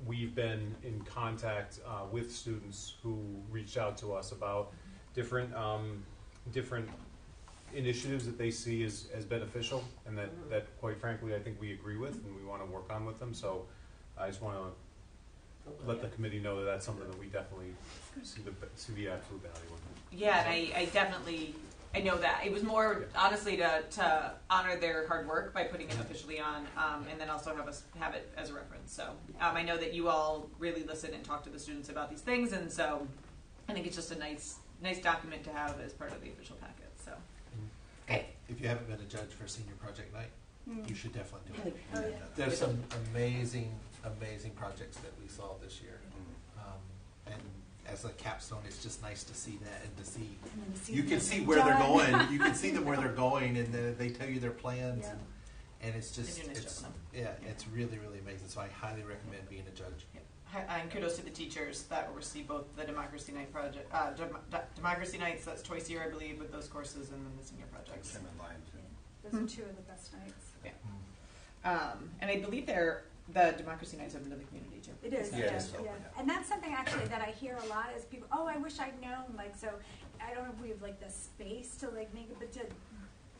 we've been in contact with students who reached out to us about different initiatives that they see as beneficial and that quite frankly I think we agree with and we want to work on with them. So I just want to let the committee know that that's something that we definitely see the absolute value in. Yeah, and I know that. It was more, honestly, to honor their hard work by putting it officially on, and then also have it as a reference. So I know that you all really listen and talk to the students about these things, and so I think it's just a nice document to have as part of the official packet. So, okay. If you haven't been a judge for senior project night, you should definitely do it. Oh, yeah. There's some amazing projects that we saw this year. And as a capstone, it's just nice to see that and to see you can see where they're going. You can see them where they're going, and they tell you their plans, and it's just it's really amazing. So I highly recommend being a judge. And kudos to the teachers that oversee both the Democracy Night project, Democracy Nights. That's twice a year, I believe, with those courses, and then the senior projects. those are 2 of the best nights. Yeah. And I believe the Democracy Nights open to the community too. It is, yeah. And that's something actually that I hear a lot is people, I wish I'd known, so I don't know if we have the space to make it, but to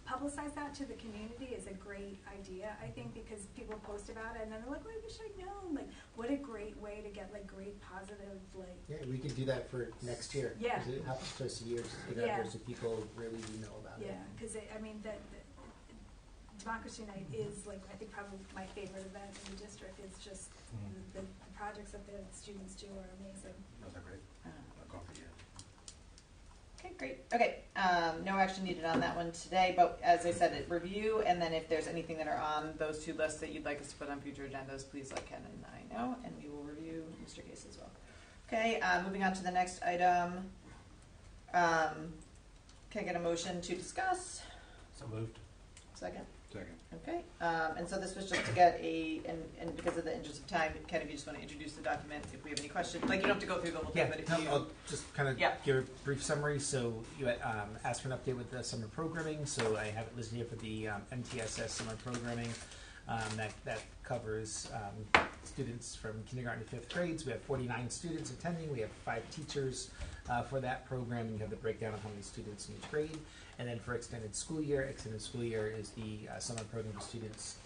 publicize that to the community is a great idea, I think, because people post about it and then they're like, I wish I'd known. What a great way to get great positive, Yeah, we could do that for next year. Yeah. 'Cause it happens twice a year, so people really know about it. Yeah, because the Democracy Night is I think probably my favorite event in the district. It's just the projects that the students do are amazing. Those are great. I'll go for you. Okay, great. Okay, no action needed on that one today, but as I said, review, and then if there's anything that are on those 2 lists that you'd like us to put on future agendas, please let Ken and I know, and we will review Mr. Case as well. Okay, moving on to the next item. Can I get a motion to discuss? So moved. Second? Second. Okay, and so this was just to get and because of the interest of time, Ken, if you just want to introduce the document, if we have any questions, you don't have to go through the whole thing, but if you... I'll just kind of give a brief summary. So you asked for an update with the summer programming, so I have it listed here for the MTSS summer programming. That covers students from kindergarten to 5th grades. We have 49 students attending. We have 5 teachers for that program, and you have the breakdown of how many students in each grade. And then for extended school year is the summer program for students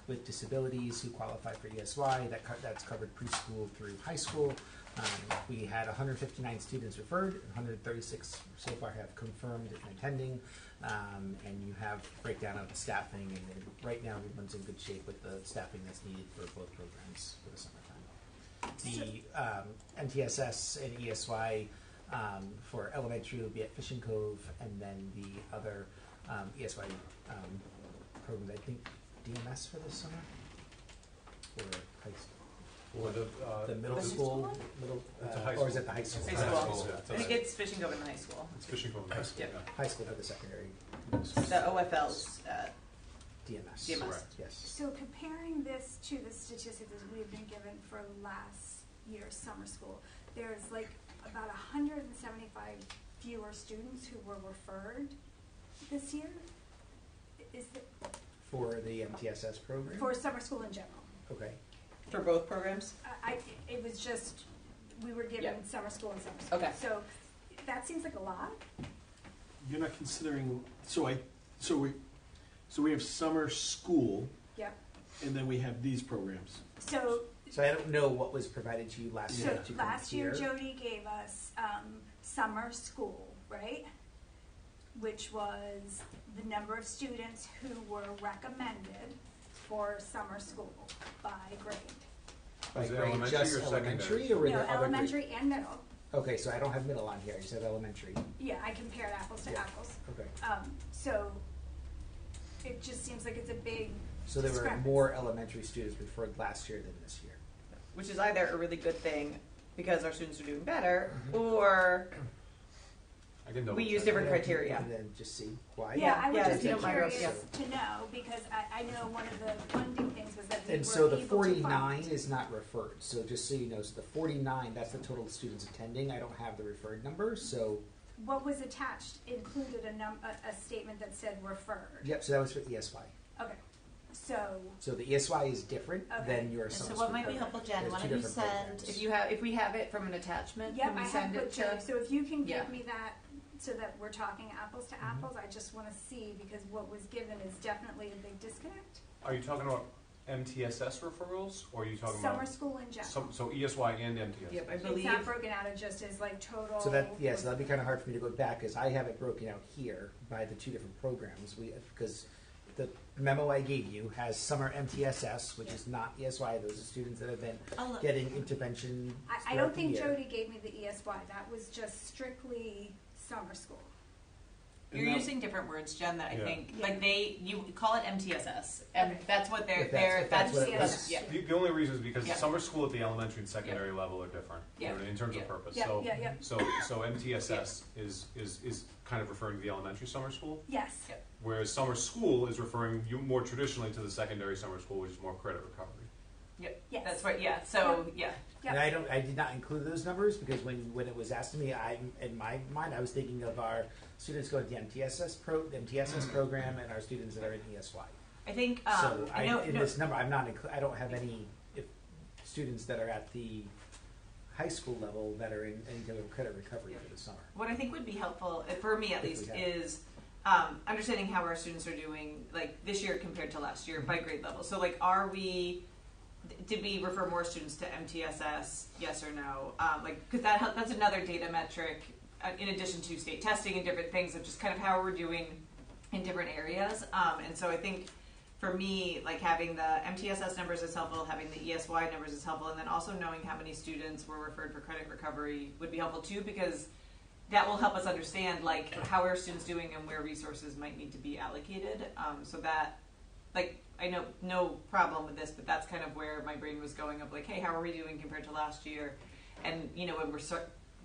with disabilities who qualify for ESY. That's covered preschool through high school. We had 159 students referred, 136 so far have confirmed and attending, and you have breakdown of the staffing, and right now everyone's in good shape with the staffing that's needed for both programs for the summertime. The MTSS and ESY for elementary will be at Fishing Cove, and then the other ESY program, I think DMS for this summer, or high school. Or the middle school, or is it the high school? High school. I think it's Fishing Cove in the high school. It's Fishing Cove in the high school. Yeah. High school for the secondary. The OFL's DMS. Correct. Yes. So comparing this to the statistics that we've been given for last year's summer school, there's about 175 fewer students who were referred this year. For the MTSS program? For summer school in general. Okay. For both programs? It was just, we were given Yep. summer school and summer school. Okay. So that seems like a lot. You're not considering, so we have summer school, Yep. and then we have these programs. So I don't know what was provided to you last So year. to come last year, here. Jody gave us summer school, right? Which was the number of students who were recommended for summer school by grade. By Was it grade, elementary just or elementary, secondary? or were No, there other elementary grades? and middle. Okay, so I don't have middle on here. I just have elementary. Yeah, I compared apples to apples. Okay. So it just seems like it's a big So there were discrepancy. more elementary students referred last year than this year. Which is either a really good thing because our students are doing better, or I can we use different Yeah, criteria. And then just see why. Yeah, I would Yeah, just if you be don't mind, curious yeah. to know, because I know one of the funding things was that we And were so the able to 49 fund. is not referred. So just so you know, so the 49, that's the total students attending. I don't have the referred number, so What was attached included a statement that said referred. yep. So that was for ESY. Okay, so So the ESY is different Okay. than your And summer so school what might be program. helpful, Jen, There's why two don't you different send, programs. if we have it from an attachment, yeah, can we I send have it put to? Jody. So if you can give Yeah. me that, so that we're talking apples to apples, I just want to see, because what was given is definitely a big disconnect. Are you talking about MTSS referrals, or are you talking Summer about school in general. so ESY and MTSS? Yep, I It's believe. not broken out, it just is like total. So that yes, that'd be kind of hard for me to go back because I have it broken out here by the two different programs. Because the memo I gave you has summer MTSS, which is not ESY. Those are students that have been I'll look. getting intervention. I throughout don't the think year. Jody gave me the ESY, that was just strictly summer school. You're And that- using different words, Jen, that I Yeah. think, like you call it MTSS, and Okay. that's what If that's what it was. yeah. The only reason is because Yeah. summer school at the elementary and secondary level are different Yeah. in terms Yeah. of purpose. Yeah, So, yeah, yeah. so MTSS is kind of referring to the elementary summer school, Yes. Yep. whereas summer school is referring you more traditionally to the secondary summer school, which is more credit recovery. Yep. Yes. That's right. Yeah. So yeah. Yep. And I did not include those numbers because when it was asked to me, in my mind I was thinking of our students going to the MTSS program and our students that are in ESY. I think So I know in no, this number, I don't have any students that are at the high school level that are in any type of credit recovery for the summer. what I think would be helpful, for me at If least, we have it. is understanding how our students are doing, like this year compared to last year by grade level. So like, did we refer more students to MTSS? Yes or no? Because that's another data metric in addition to state testing and different things of just kind of how we're doing in different areas. And so I think for me, like having the MTSS numbers is helpful, having the ESY numbers is helpful, and then also knowing how many students were referred for credit recovery would be helpful too, because that will help us understand like how are students doing and where resources might need to be allocated. So that, like, I know no problem with this, but that's kind of where my brain was going of like, hey, how are we doing compared to last year? And when we're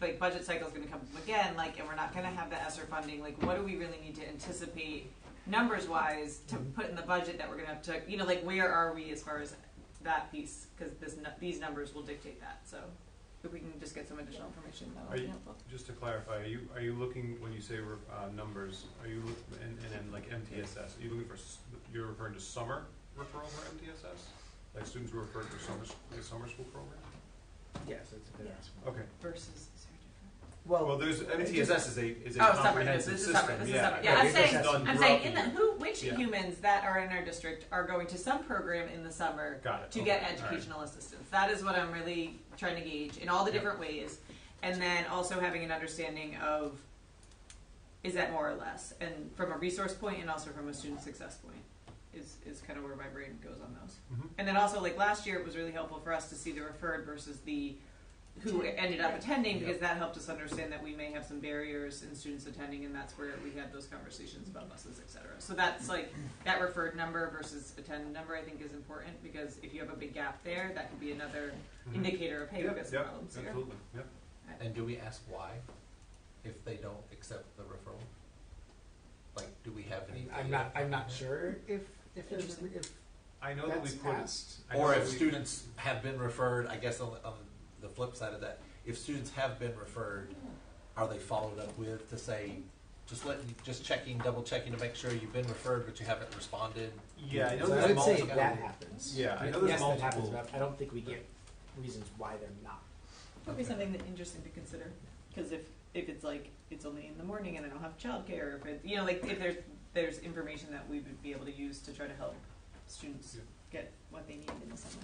like budget cycle is going to come again, like, and we're not going to have the ESSER funding. Like, what do we really need to anticipate numbers wise to put in the budget that we're going to have to, like, where are we as far as that piece? Because these numbers will dictate that. So if we can just get some additional information, that would be helpful. Just to clarify, are you looking when you say numbers? Are you and then like MTSS? Are you looking for you're referring to summer referral for MTSS? Like students who are referred for the summer school program? Yes, that's a good answer. Okay. Versus. Well, there's MTSS is a summer. comprehensive This is system. summer. This is Yeah, summer. Yeah, I'm saying, done I'm throughout saying, the year. which Yeah. humans that are in our district are going to some program in the summer Got it. to Okay. get All right. educational assistance. That is what I'm really trying to gauge in all the different ways, and then also having an understanding of is that more or less, and from a resource point and also from a student success point is kind of where my brain goes on those. Mhm. And then also like last year, it was really helpful for us to see the referred versus the who ended up attending, because that helped us understand that we may have some barriers in students attending, and that's where we had those conversations about buses, et cetera. So that's like that referred number versus attended number, I think, is important, because if you have a big gap there, that could be another indicator of, hey, we've got some problems here. Absolutely. Yep. And do we ask why if they don't accept the referral? Like, do we have any? I'm not sure if I know that we that's put passed. Or if students have been referred, I guess on the flip side of that, if students have been referred, are they followed up with to say, just checking, double checking to make sure you've been referred, but you haven't responded. Yeah, I know So there's I would say multiple. that happens. Yeah, I know Yes, there's that happens, multiple. but I don't think we get reasons why they're not. Would be something that interesting to consider, because if it's like it's only in the morning and I don't have childcare, if it like if there's information that we would be able to use to try to help students get what they need in the summer.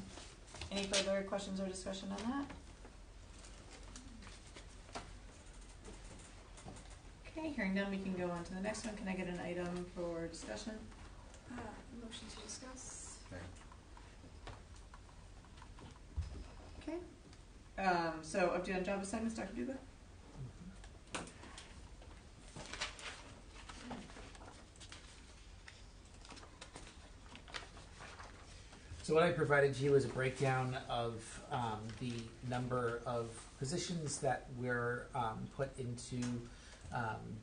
Any further questions or discussion on that? Okay, hearing none, we can go on to the next one. Can I get an item for discussion? Motion to discuss. Okay. So update on job assignments, Dr. Duba? So what I provided you is a breakdown of the number of positions that were put into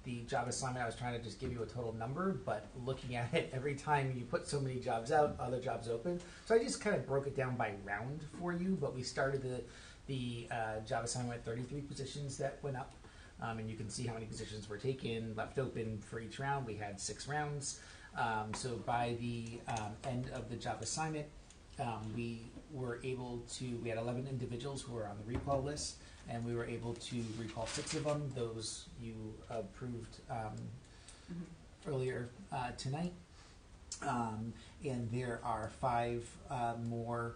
the job assignment. I was trying to just give you a total number, but looking at it, every time you put so many jobs out, other jobs open. So I just kind of broke it down by round for you, but we started the job assignment with 33 positions that went up. And you can see how many positions were taken, left open for each round. We had 6 rounds. So by the end of the job assignment, we had 11 individuals who were on the recall list, and we were able to recall 6 of them. Those you approved earlier tonight. And there are 5 more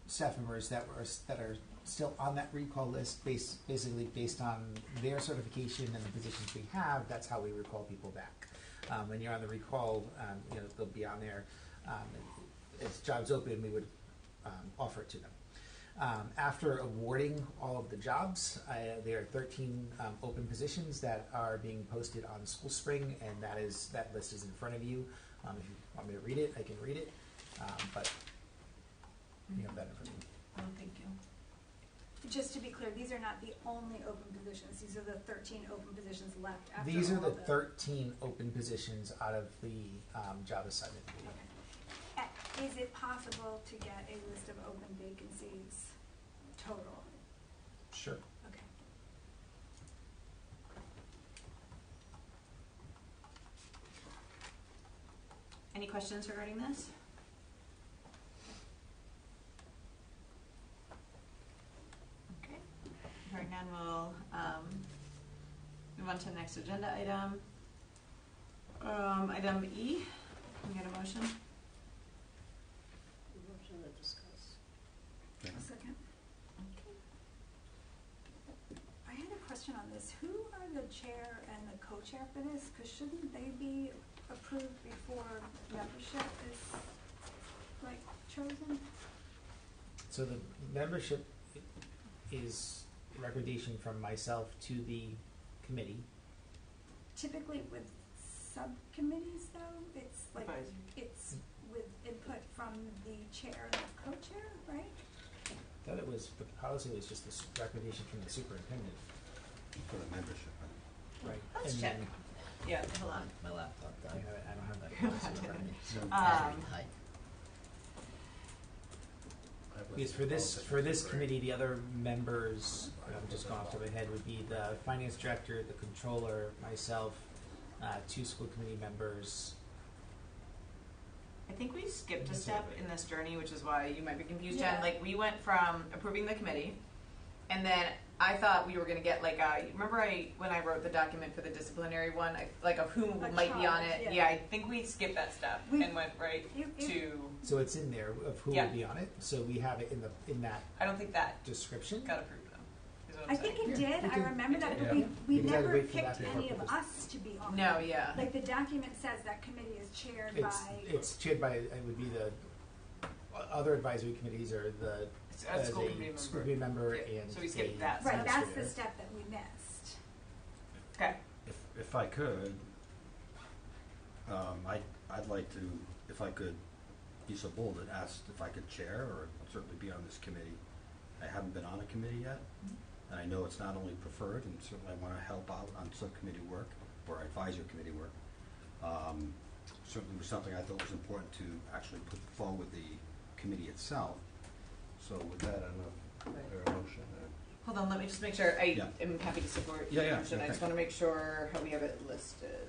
staff members that are still on that recall list, basically based on their certification and the positions we have. That's how we recall people back. When you're on the recall, they'll be on there. If jobs open, we would offer it to them. After awarding all of the jobs, there are 13 open positions that are being posted on School Spring, and that list is in front of you. If you want me to read it, I can read it, but you have that in front of you. Oh, thank you. Just to be clear, these are not the only open positions. These are the 13 open positions left after These are all the 13 open positions out of the job assignment. Is it possible to get a list of open vacancies total? Sure. Okay. Any questions regarding this? Okay. Hearing none, we'll move on to the next agenda item. Item E, can we get a motion? Motion to discuss. A second. I had a question on this. Who are the chair and the co-chair for this? Because shouldn't they be approved before membership is chosen? So the membership is a recommendation from myself to the committee. Typically with subcommittees, though, it's Advisory. it's with input from the chair and the co-chair, right? I thought it was, the policy was just this recommendation from the superintendent. For the membership. Right. Let's And check. then- Yeah, hold on. My laptop I died. don't have that policy in front of me. Because for this committee, the other members, I'm just going off the top of my head, would be the finance director, the controller, myself, 2 school committee members. I think we skipped a step in this journey, which is why you might be confused, Yeah. Jen. Like, we went from approving the committee, and then I thought we were going to get remember when I wrote the document for the disciplinary one, of who A might be on charge, it. yeah. I think we skipped that step and went right to. So it's in there of who Yeah. will be on it. So we have it in that I don't think that description. got approved though. is what I'm I think saying. it did. We I can- remember that, but Yeah. we Because I never wait for that picked before any of people- us to be on it. No, yeah. Like the document says that committee is chaired by. It's chaired by, it would be the other advisory committees or the As school committee member. school committee member Yeah, and so we skipped a that Right, that's the administrator. step that we missed. Okay. If I could, I'd like to, if I could be so bold and ask if I could chair or certainly be on this committee. I haven't been on a committee yet, and I know it's not only preferred, and certainly I want to help out on subcommittee work or advisory committee work. Certainly was something I thought was important to actually put forward the committee itself. So with that, I don't know if there a motion. Hold on, let me just make sure. I Yeah. am happy to support Yeah, your yeah, motion. yeah, I just thank want to make sure how we have it listed.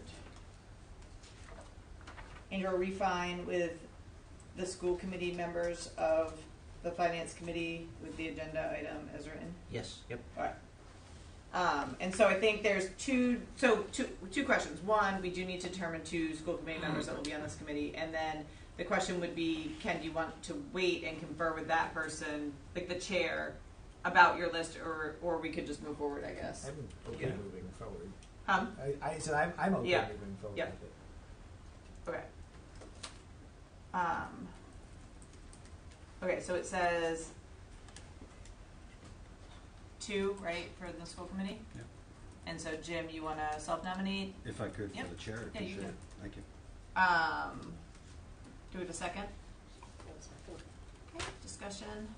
Andrew, are we fine with the school committee members of the finance committee with the agenda item as written? Yes, yep. All right. And so I think there's two questions. One, we do need to determine 2 school committee members that will be on this committee, and then the question would be, Ken, do you want to wait and confer with that person, like the chair, about your list, or we could just move forward, I guess. I'm okay moving forward. I said I'm okay Yeah. moving forward Yep. with it. Okay. Okay, so it says 2, right, for the school committee? Yeah. And so, Jim, you want to self-nominate? If I could, Yep. for the chair, I'd Yeah, you appreciate can. it. Thank you. Do we have a second? Okay, discussion.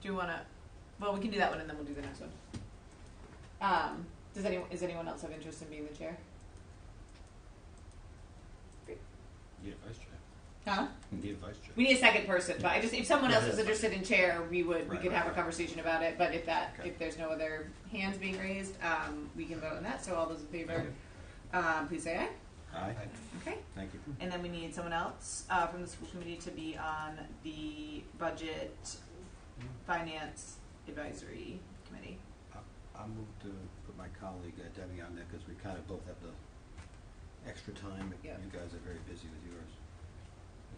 Do you want to? Well, we can do that one, and then we'll do the next one. Is anyone else have interest in being the chair? Great. Need a vice chair. Huh? Need a vice chair. We need a second person, but if someone else Yeah, is that's interested in chair, we Right, could have right. a conversation about it. But if Okay. there's no other hands being raised, we can vote on that. So all those in favor, please say aye. Aye. Okay. Thank you. And then we need someone else from the school committee to be on the budget finance advisory committee. I'll move to put my colleague Debbie on there because we kind of both have the extra time. Yeah. You guys are very busy with yours.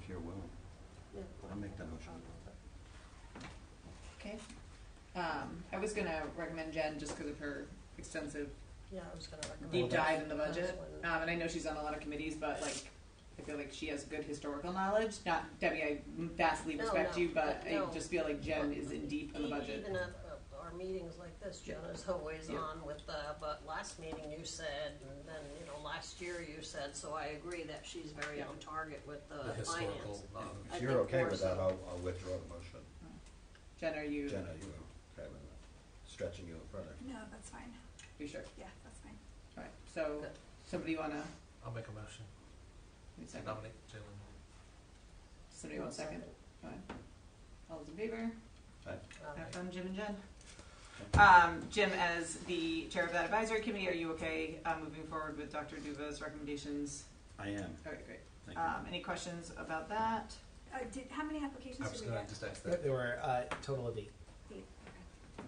If you're willing, I'll make that motion. Okay. I was gonna recommend Jen just because of her extensive Yeah, I was going to recommend deep that. dive in the budget. That's one. And I know she's on a lot of committees, but like, I feel like she has good historical knowledge. Not Debbie, I vastly No, respect no, you, but no. I just feel like Jen is in deep in the budget. Even at our meetings like this, Jen is always Yeah. on with but last meeting you said, and then, last year you said, so I agree that she's very on target with the historical finance. knowledge. I If you're think okay more with so. that, I'll withdraw the motion. Jen, are you? Jenna, you okay with stretching you further? No, that's fine. You sure? Yeah, that's fine. All right. So, Good. somebody wanna? I'll make a motion Wait a to second. nominate Jalen. Somebody want a second? Fine. All those in favor? Aye. Have fun, Jim and Jen. Jim, as the chair of that advisory committee, are you okay moving forward with Dr. Duva's recommendations? I am. Okay, great. Thank you. Any questions about that? How many applications I was did we going to get? just ask There that. there were a total of 8. 8. Okay.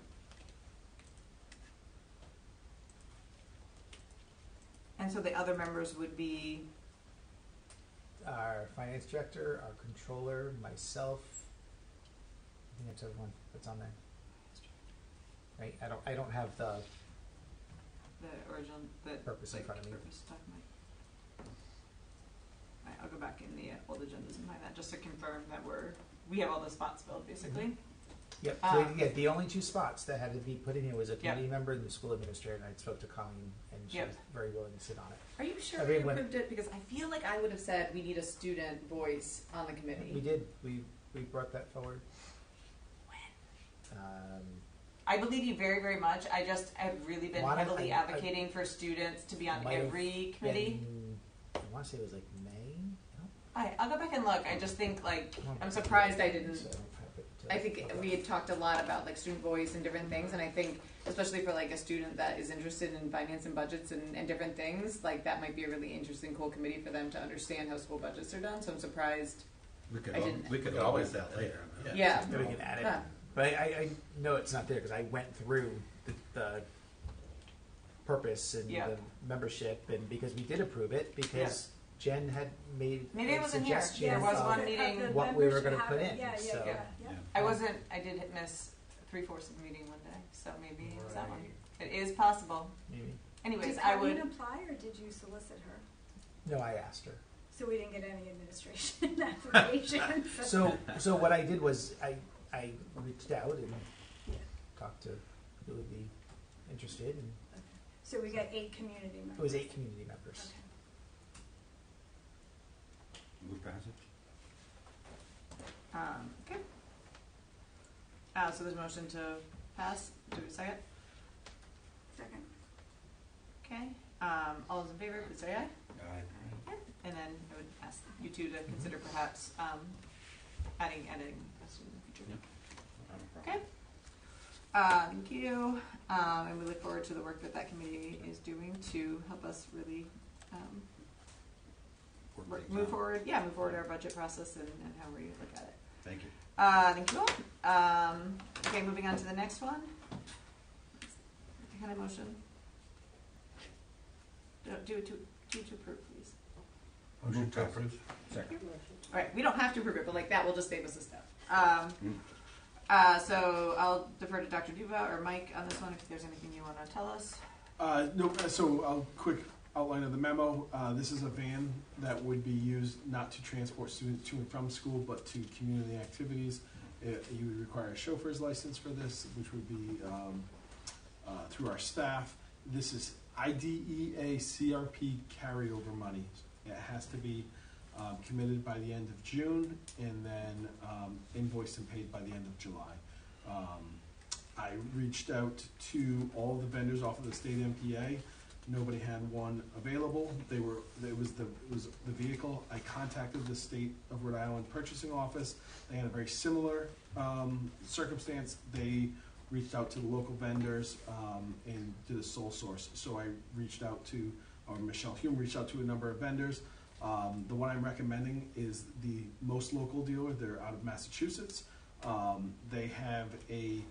And so the other members would be, Our finance director, our controller, myself. I think that's everyone that's on there. Right? I don't have the original, the purpose in front of me. purpose document. All right, I'll go back in the old agendas and find that just to confirm that we have all the spots filled, basically. Yep. So the only 2 spots that had to be put in here was a Yep. committee member and the school administrator, and I spoke to Colleen, and she Yep. was very willing to sit on it. Are you sure we Everyone- approved it? Because I feel like I would have said we need a student voice on the committee. We did. We brought that forward. When? Um, I believe you very, very much. I just have really been Wanna- heavily I- advocating for students to be on might have every committee. I want to say it was like May. No? I'll go back and look. I just think I'm surprised I didn't. I think we had talked a lot about student voice and different things, and I think especially for a student that is interested in finance and budgets and different things, that might be a really interesting, cool committee for them to understand how school budgets are done. So I'm surprised. We could I didn't. we could always that later. Yeah. We can add it. Huh. But I know it's not there because I went through the purpose and Yeah. the membership, and because we did approve it, because Jen had made Maybe I a wasn't here. suggestion There was of one meeting. what we were going to put in. Yeah, so Yeah. I wasn't. I did miss 3/4 of the meeting one day, so maybe it was that one. It is possible. maybe. Anyways, Did I would. Colleen apply, or did you solicit her? No, I asked her. So we didn't get any administration application. So what I did was I reached out and talked to who would be interested, and So we got 8 community members. it was 8 community members. Okay. Move passage. Okay. So there's a motion to pass. Do we have a second? Second. Okay. All those in favor, please say aye. Aye. And then I would ask you two to consider perhaps adding a student in the future. Okay. Thank you. And we look forward to the work that that committee is doing to help us really move forward our budget process and how we look at it. Thank you. Thank you all. Okay, moving on to the next one. What kind of motion? Do it to approve, please. Motion to approve. Second. All right, we don't have to approve it, but like that will just save us a step. So I'll defer to Dr. Duva or Mike on this one if there's anything you want to tell us. No, so I'll quick outline of the memo. This is a van that would be used not to transport students to and from school, but to community activities. You would require a chauffeur's license for this, which would be through our staff. This is IDEA CRP carryover money. It has to be committed by the end of June and then invoiced and paid by the end of July. I reached out to all the vendors off of the state MPA. Nobody had one available. It was the vehicle. I contacted the state of Rhode Island purchasing office. They had a very similar circumstance. They reached out to the local vendors and did a sole source. So I reached out to, or Michelle Hume reached out to a number of vendors. The one I'm recommending is the most local dealer. They're out of Massachusetts. They have a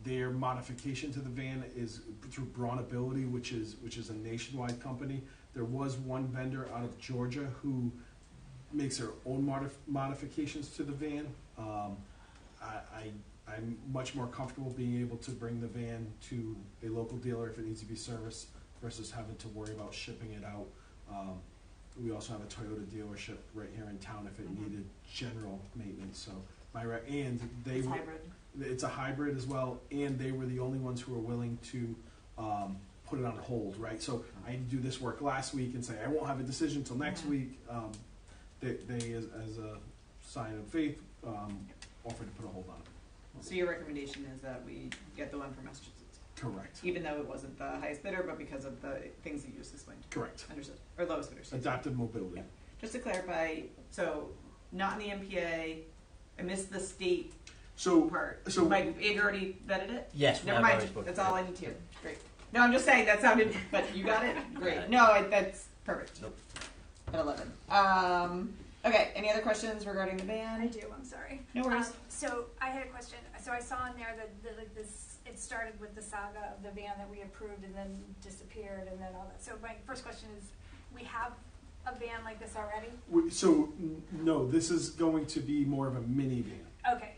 their modification to the van is through Braun Ability, which is a nationwide company. There was one vendor out of Georgia who makes their own modifications to the van. I'm much more comfortable being able to bring the van to a local dealer if it needs to be serviced versus having to worry about shipping it out. We also have a Toyota dealership right here in town if it needed general maintenance. So it's hybrid. It's a hybrid as well, and they were the only ones who were willing to put it on hold. Right. So I had to do this work last week and say I won't have a decision until next week. They as a sign of faith, offered to put a hold on it. So your recommendation is that we get the one from Massachusetts? Correct. Even though it wasn't the highest bidder, but because of the things that you just explained? Correct. Understood. Or lowest bidder. Adaptive mobility. Yeah. Just to clarify, so not in the MPA, I missed the state part. So Mike, you already vetted it? Yes. Never mind. That's all I need to. Great. No, I'm just saying that sounded, but you got it? Great. No, that's perfect. Nope. At 11. Okay, any other questions regarding the van? I do, I'm sorry. No worries. So I had a question. So I saw in there that it started with the saga of the van that we approved and then disappeared and then all that. So my first question is, we have a van like this already? No, this is going to be more of a minivan. Okay.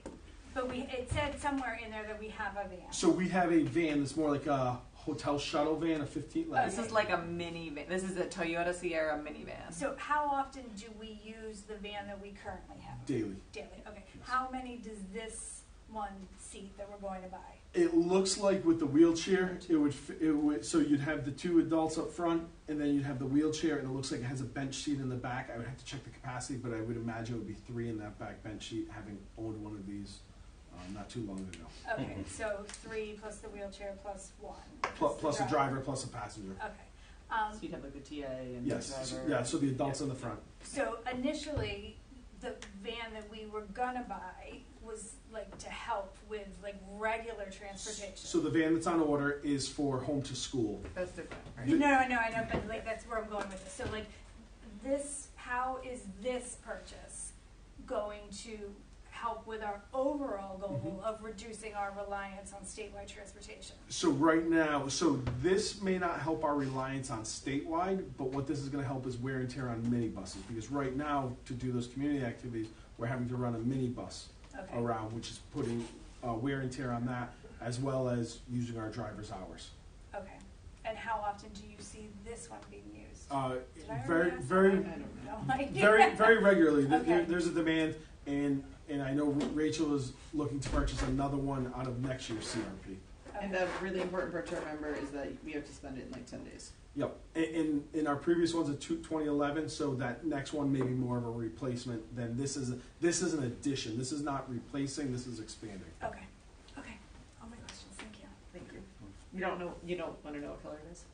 But it said somewhere in there that we have a van. So we have a van that's more like a hotel shuttle van, a 15. This is like a minivan. This is a Toyota Sierra minivan. So how often do we use the van that we currently have? Daily. Daily. Okay. Yes. How many does this one seat that we're going to buy? It looks like with the wheelchair, it would. So you'd have the two adults up front, and then you'd have the wheelchair, and it looks like it has a bench seat in the back. I would have to check the capacity, but I would imagine it would be 3 in that back bench seat, having owned one of these not too long ago. Okay, so 3 plus the wheelchair plus 1. Plus a driver plus a passenger. Okay. So you'd have like the TA and yes, the driver. Yeah, so the adults in the front. So initially, the van that we were gonna buy was like to help with like regular transportation. So the van that's on order is for home to school. That's different, right? No, I know, but like that's where I'm going with this. So like this, how is this purchase going to help with our overall goal of reducing our reliance on statewide transportation? So right now, this may not help our reliance on statewide, but what this is going to help is wear and tear on minibuses, because right now, to do those community activities, we're having to run a minibus around, which is putting wear and tear on that, as well as using our driver's hours. Okay. And how often do you see this one being used? Very regularly. Okay. There's a demand, and I know Rachel is looking to purchase another one out of next year's CRP. Okay. And the really important part to remember is that we have to spend it in like 10 days. Yep. In our previous one's a 2011, so that next one may be more of a replacement than this is. This is an addition. This is not replacing. This is expanding. Okay. Okay. All my questions. Thank you. Thank you. You don't want to know what color it is?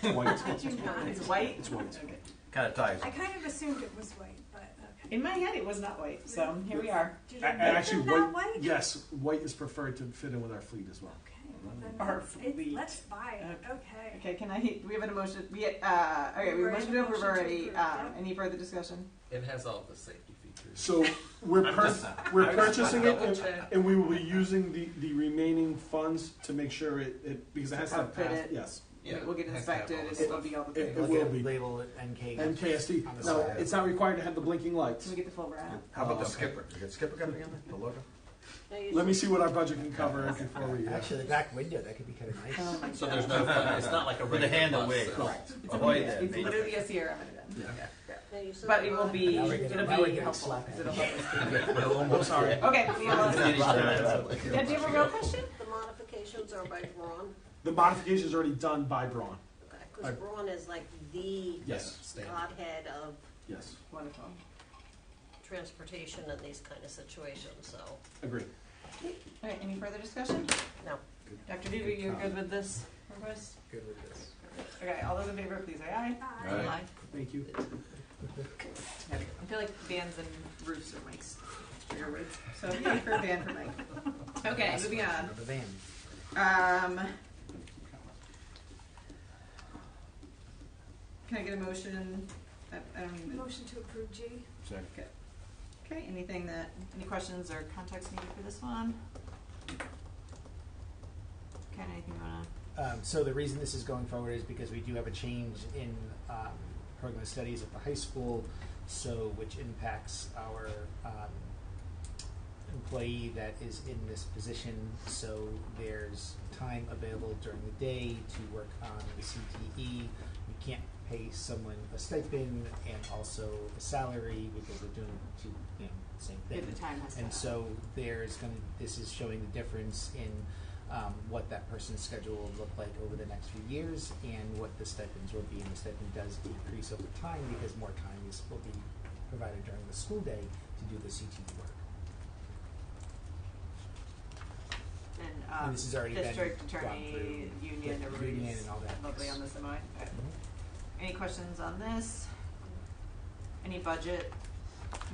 It's white. I do not. It's white? It's white. Okay. Kind of ties. I kind of assumed it was white, but okay. In my head, it was not white, so here we are. Actually, not white, white? yes, white is preferred to fit in with our fleet as well. Our It's- fleet. let's buy it. Okay. Okay, can I, we have an emotion, okay, we have a motion to approve already, any further discussion? It has all the safety features. So we're we're purchasing it, Double check. and we will be using the remaining funds to make sure it because it has to have Outfit passed. it. Yes. We'll get it has to have inspected, all and the it'll be all the It things. will be. Label it NK. NKSD. on the No, side. it's not required to have the blinking lights. Can we get the full wrap? How about the okay. skipper? You got skipper coming in, the logo? Let me see what our budget can cover before we. Actually, the back window, that could be kind of nice. Oh my So God. there's no fun. It's not like a With the regular handle bus, way. so- Correct. It's Avoid that. it's literally a Sierra Minute. Yeah. But it will be, Now we're getting- it'll now we're be getting helpful, slack. 'cause it'll help us. We're almost sorry. there. Okay, we all, Finish that. yeah, do you have a real question? The modifications are by Braun, The modification is already done by Braun. because Braun is like the Yes. godhead of Yes. Wonderful. transportation in these kind of situations, so. Agree. Okay, any further discussion? No. Dr. Duda, you're good with this request? Good with this. Okay, all those in favor, please say aye. Aye. Thank you. I feel like vans and roofs are Mike's trigger words. So yay for a van for Mike. Okay, moving on. The van. Can I get a motion? I don't even. Motion to approve G. Second. Okay, any questions or context needed for this one? Ken, anything you wanna? So the reason this is going forward is because we do have a change in program studies at the high school, so which impacts our employee that is in this position. So there's time available during the day to work on the CTE. We can't pay someone a stipend and also a salary because they're doing the same thing. Yeah, the time has to and happen. so this is showing the difference in what that person's schedule will look like over the next few years and what the stipends will be. And the stipend does decrease over time because more time will be provided during the school day to do the CTE work. And this has already been district gone attorney, through union, the everybody's union and all that. lovely on this MOA. Okay. Mhm. Any questions on this? Any budget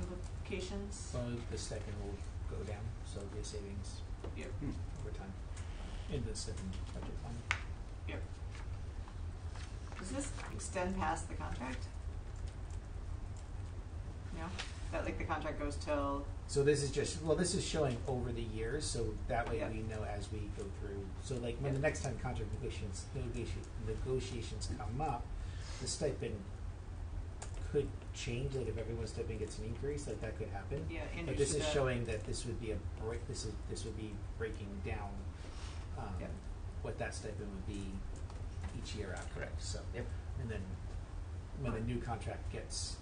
implications? So the stipend will go down, so the savings Yep. over time in the stipend budget fund. Yep. Does this extend past the contract? No? That like the contract goes till, So this is this is showing over the years, so that way we know as we go through. So like when the next time contract negotiations come up, the stipend could change. Like if everyone's stipend gets an increase, like that could happen. Yeah, But this is interested. showing that this would be this would be breaking down what that stipend would be each year after. Correct. So Yep. and then when the new contract gets.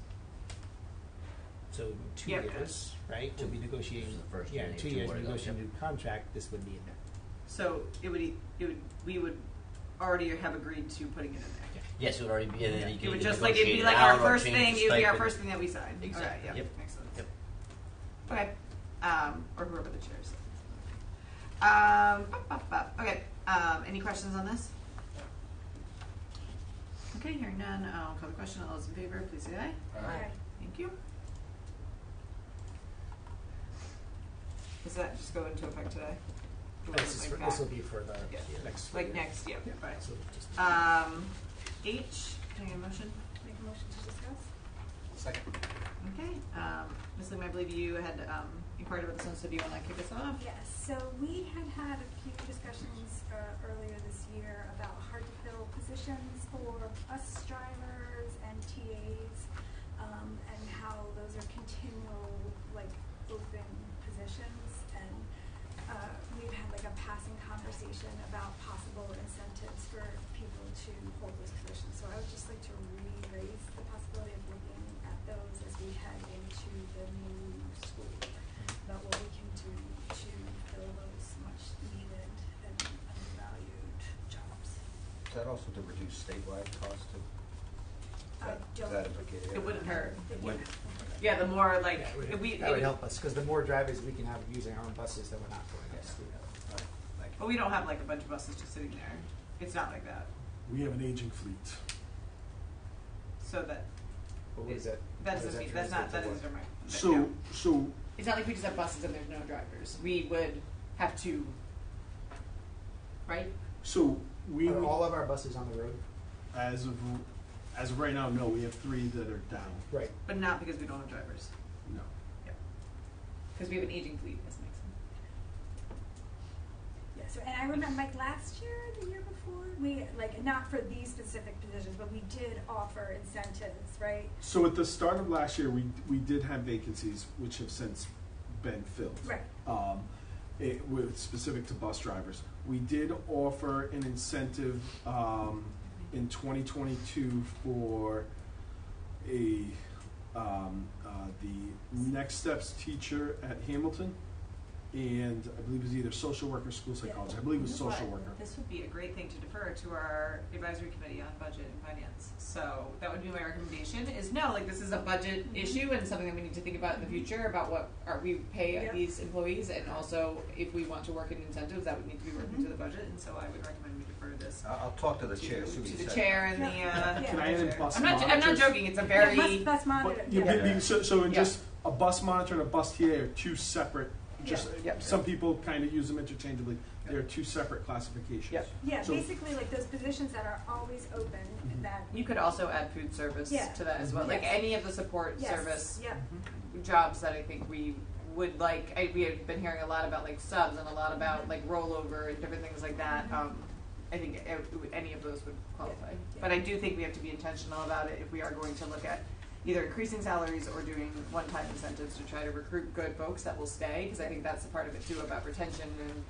So 2 Yep. years, right? We'll be negotiating. This is the first yeah, year, in 2 two years more to go, negotiating yep. new contract. This would be in there. so we would already have agreed to putting it in there. Yes, it would already be, and then you It can would either just like, it'd be negotiate like it our out or first change thing, the it would be our stipend. first thing that we signed. Exactly. Okay, yeah, Yep. makes sense. Yep. Okay, or whoever the chair is. Okay, any questions on this? Okay, hearing none, I'll call the question. All those in favor, please say aye. Aye. Thank you. Does that just go into effect today? Or This is is it for, like this will that? be for the Yeah. next. Like year. next, yeah, Yeah. right. So just H, can I get a motion? Make a motion to discuss. Second. Okay, Ms. Lim, I believe you had inquired about this one, so do you want to kick us off? Yes, so we had a few discussions earlier this year about hard-to-fill positions for bus drivers and TAs, and how those are continual, like, open positions. And we've had like a passing conversation about possible incentives for people to hold those positions. So I would just like to re-raise the possibility of looking at those as we head into the new school year, about what we can do to fill those much needed and undervalued jobs. Is that also to reduce statewide costs too? I Is don't- that implicated? It wouldn't hurt. It wouldn't. Yeah, the more like, Yeah, it would, we, that would help us because the more drivers we can have using our own buses, then we're not going up school. but we don't have like a bunch of buses just sitting there. It's not like that. We have an aging fleet. So that, What is that? That's How does that that's not, translate that to is what? my. So It's not like we just have buses and there's no drivers. We would have to, right? So we Are all of our buses on the road? as of right now, no. We have 3 that are down. Right. But not because we don't have drivers. No. Because we have an aging fleet, as makes sense. Yeah, so, and I remember like last year, the year before, we, like, not for these specific positions, but we did offer incentives, right? So at the start of last year, we did have vacancies, which have since been filled. Right. With specific to bus drivers. We did offer an incentive in 2022 for the Next Steps teacher at Hamilton, and I believe it was either social work or school psychologist. I believe it was social worker. This would be a great thing to defer to our advisory committee on budget and finance. So that would be my recommendation is no, like this is a budget issue and something that we need to think about in the future about what we pay these employees, and also if we want to work in incentives that would need to be worked into the budget, and so I would recommend we defer this. I'll talk to the chair. To the chair and the Can I add in bus I'm not monitors? joking, it's a very Bus monitor. So in just a bus monitor and a bus TA are 2 separate. Just some people kind of use them interchangeably. They're 2 separate classifications. Yeah, So- basically like those positions that are always open that. you could also add food service to that as well. Like any of the support service jobs that I think we would like. We have been hearing a lot about like subs and a lot about like rollover and different things like that. I think any of those would qualify. But I do think we have to be intentional about it if we are going to look at either increasing salaries or doing one-time incentives to try to recruit good folks that will stay, because I think that's a part of it too about retention and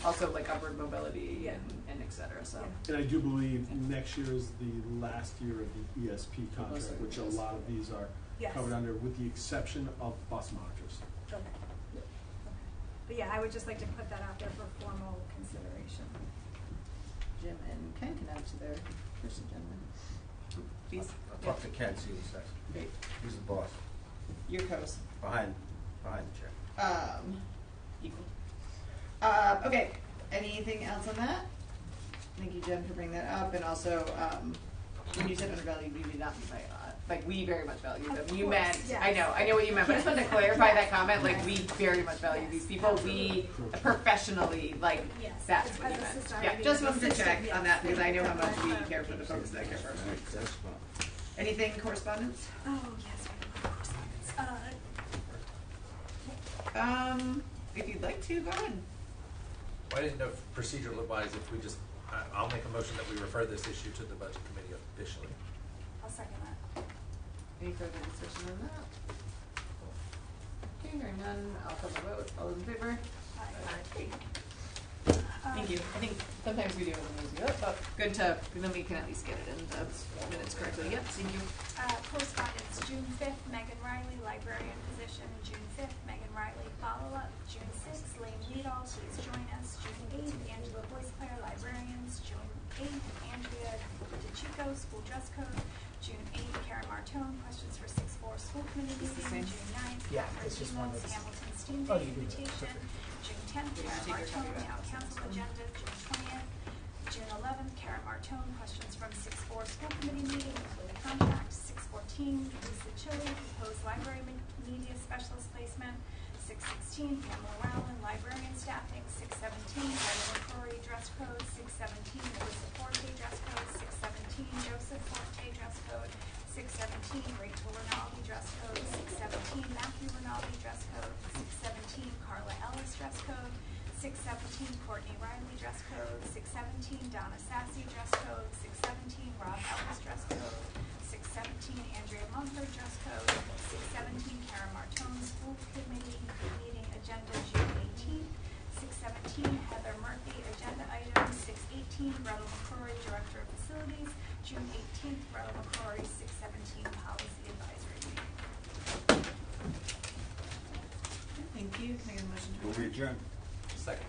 also like upward mobility and et cetera. So. And I do believe next year is the last year of the ESP contract, which a lot of these are covered under, with the exception of bus monitors. Okay. But yeah, I would just like to put that out there for formal consideration. Jim and Ken can add to their first agenda. Please. I'll talk to Ken, see what he says. Great. He's the boss. Your co-host. Behind the chair. Equal. Okay. Anything else on that? Thank you, Jen, for bringing that up. And also, when you said undervalued, we did not mean by like we very much value them. You meant I know what you meant, but I just wanted to clarify that comment. Like we very much value these people. We professionally like that's what you meant. Yeah, just wanted to check on that because I know how much we care for the folks that care for us. Anything correspondence? Oh yes, we have correspondence. If you'd like to, go ahead. Well, I didn't know procedural wise if we just, I'll make a motion that we refer this issue to the budget committee officially. I'll second that. Any further discussion on that? Okay, hearing none, I'll call the vote. All those in favor? Aye. Thank you. I think sometimes we do it when we do it, but good to, then we can at least get it in the minutes correctly. Yep, thank you. Correspondence, June 5th, Megan Riley, librarian position. June 5th, Megan Riley, follow-up. June 6th, Lane Liedall, please join us. June 8th, Angela Voice Player, librarians. June 8th, Andrea DeChico, school dress code. June 8th, Karen Martone, questions for 6-4 school committee meeting. June 9th, Catherine Demos, Hamilton STEAM Day invitation. June 10th, Karen Martone, town council agenda. June 20th, June 11th, Karen Martone, questions from 6-4 school committee meeting, including contract. 6-14, Lisa Chili, proposed library media specialist placement. 6-16, Pamela Rowland, librarian staffing. 6-17, Ryan McCrory, dress code. 6-17, Melissa Forte, dress code. 6-17, Joseph Forte, dress code. 6-17, Rachel Rinaldi, dress code. 6-17, Matthew Rinaldi, dress code. 6-17, Carla Ellis, dress code. 6-17, Courtney Riley, dress code. 6-17, Donna Sassy, dress code. 6-17, Rob Ellis, dress code. 6-17, Andrea Mumford, dress code. 6-17, Karen Martone, school committee meeting agenda, June 18th. 6-17, Heather Murphy, agenda item. 6-18, Gretel McCrory, director of facilities. June 18th, Gretel McCrory. 6-17, policy advisory meeting. Thank you. Can I get a motion to Will we adjourn? Second.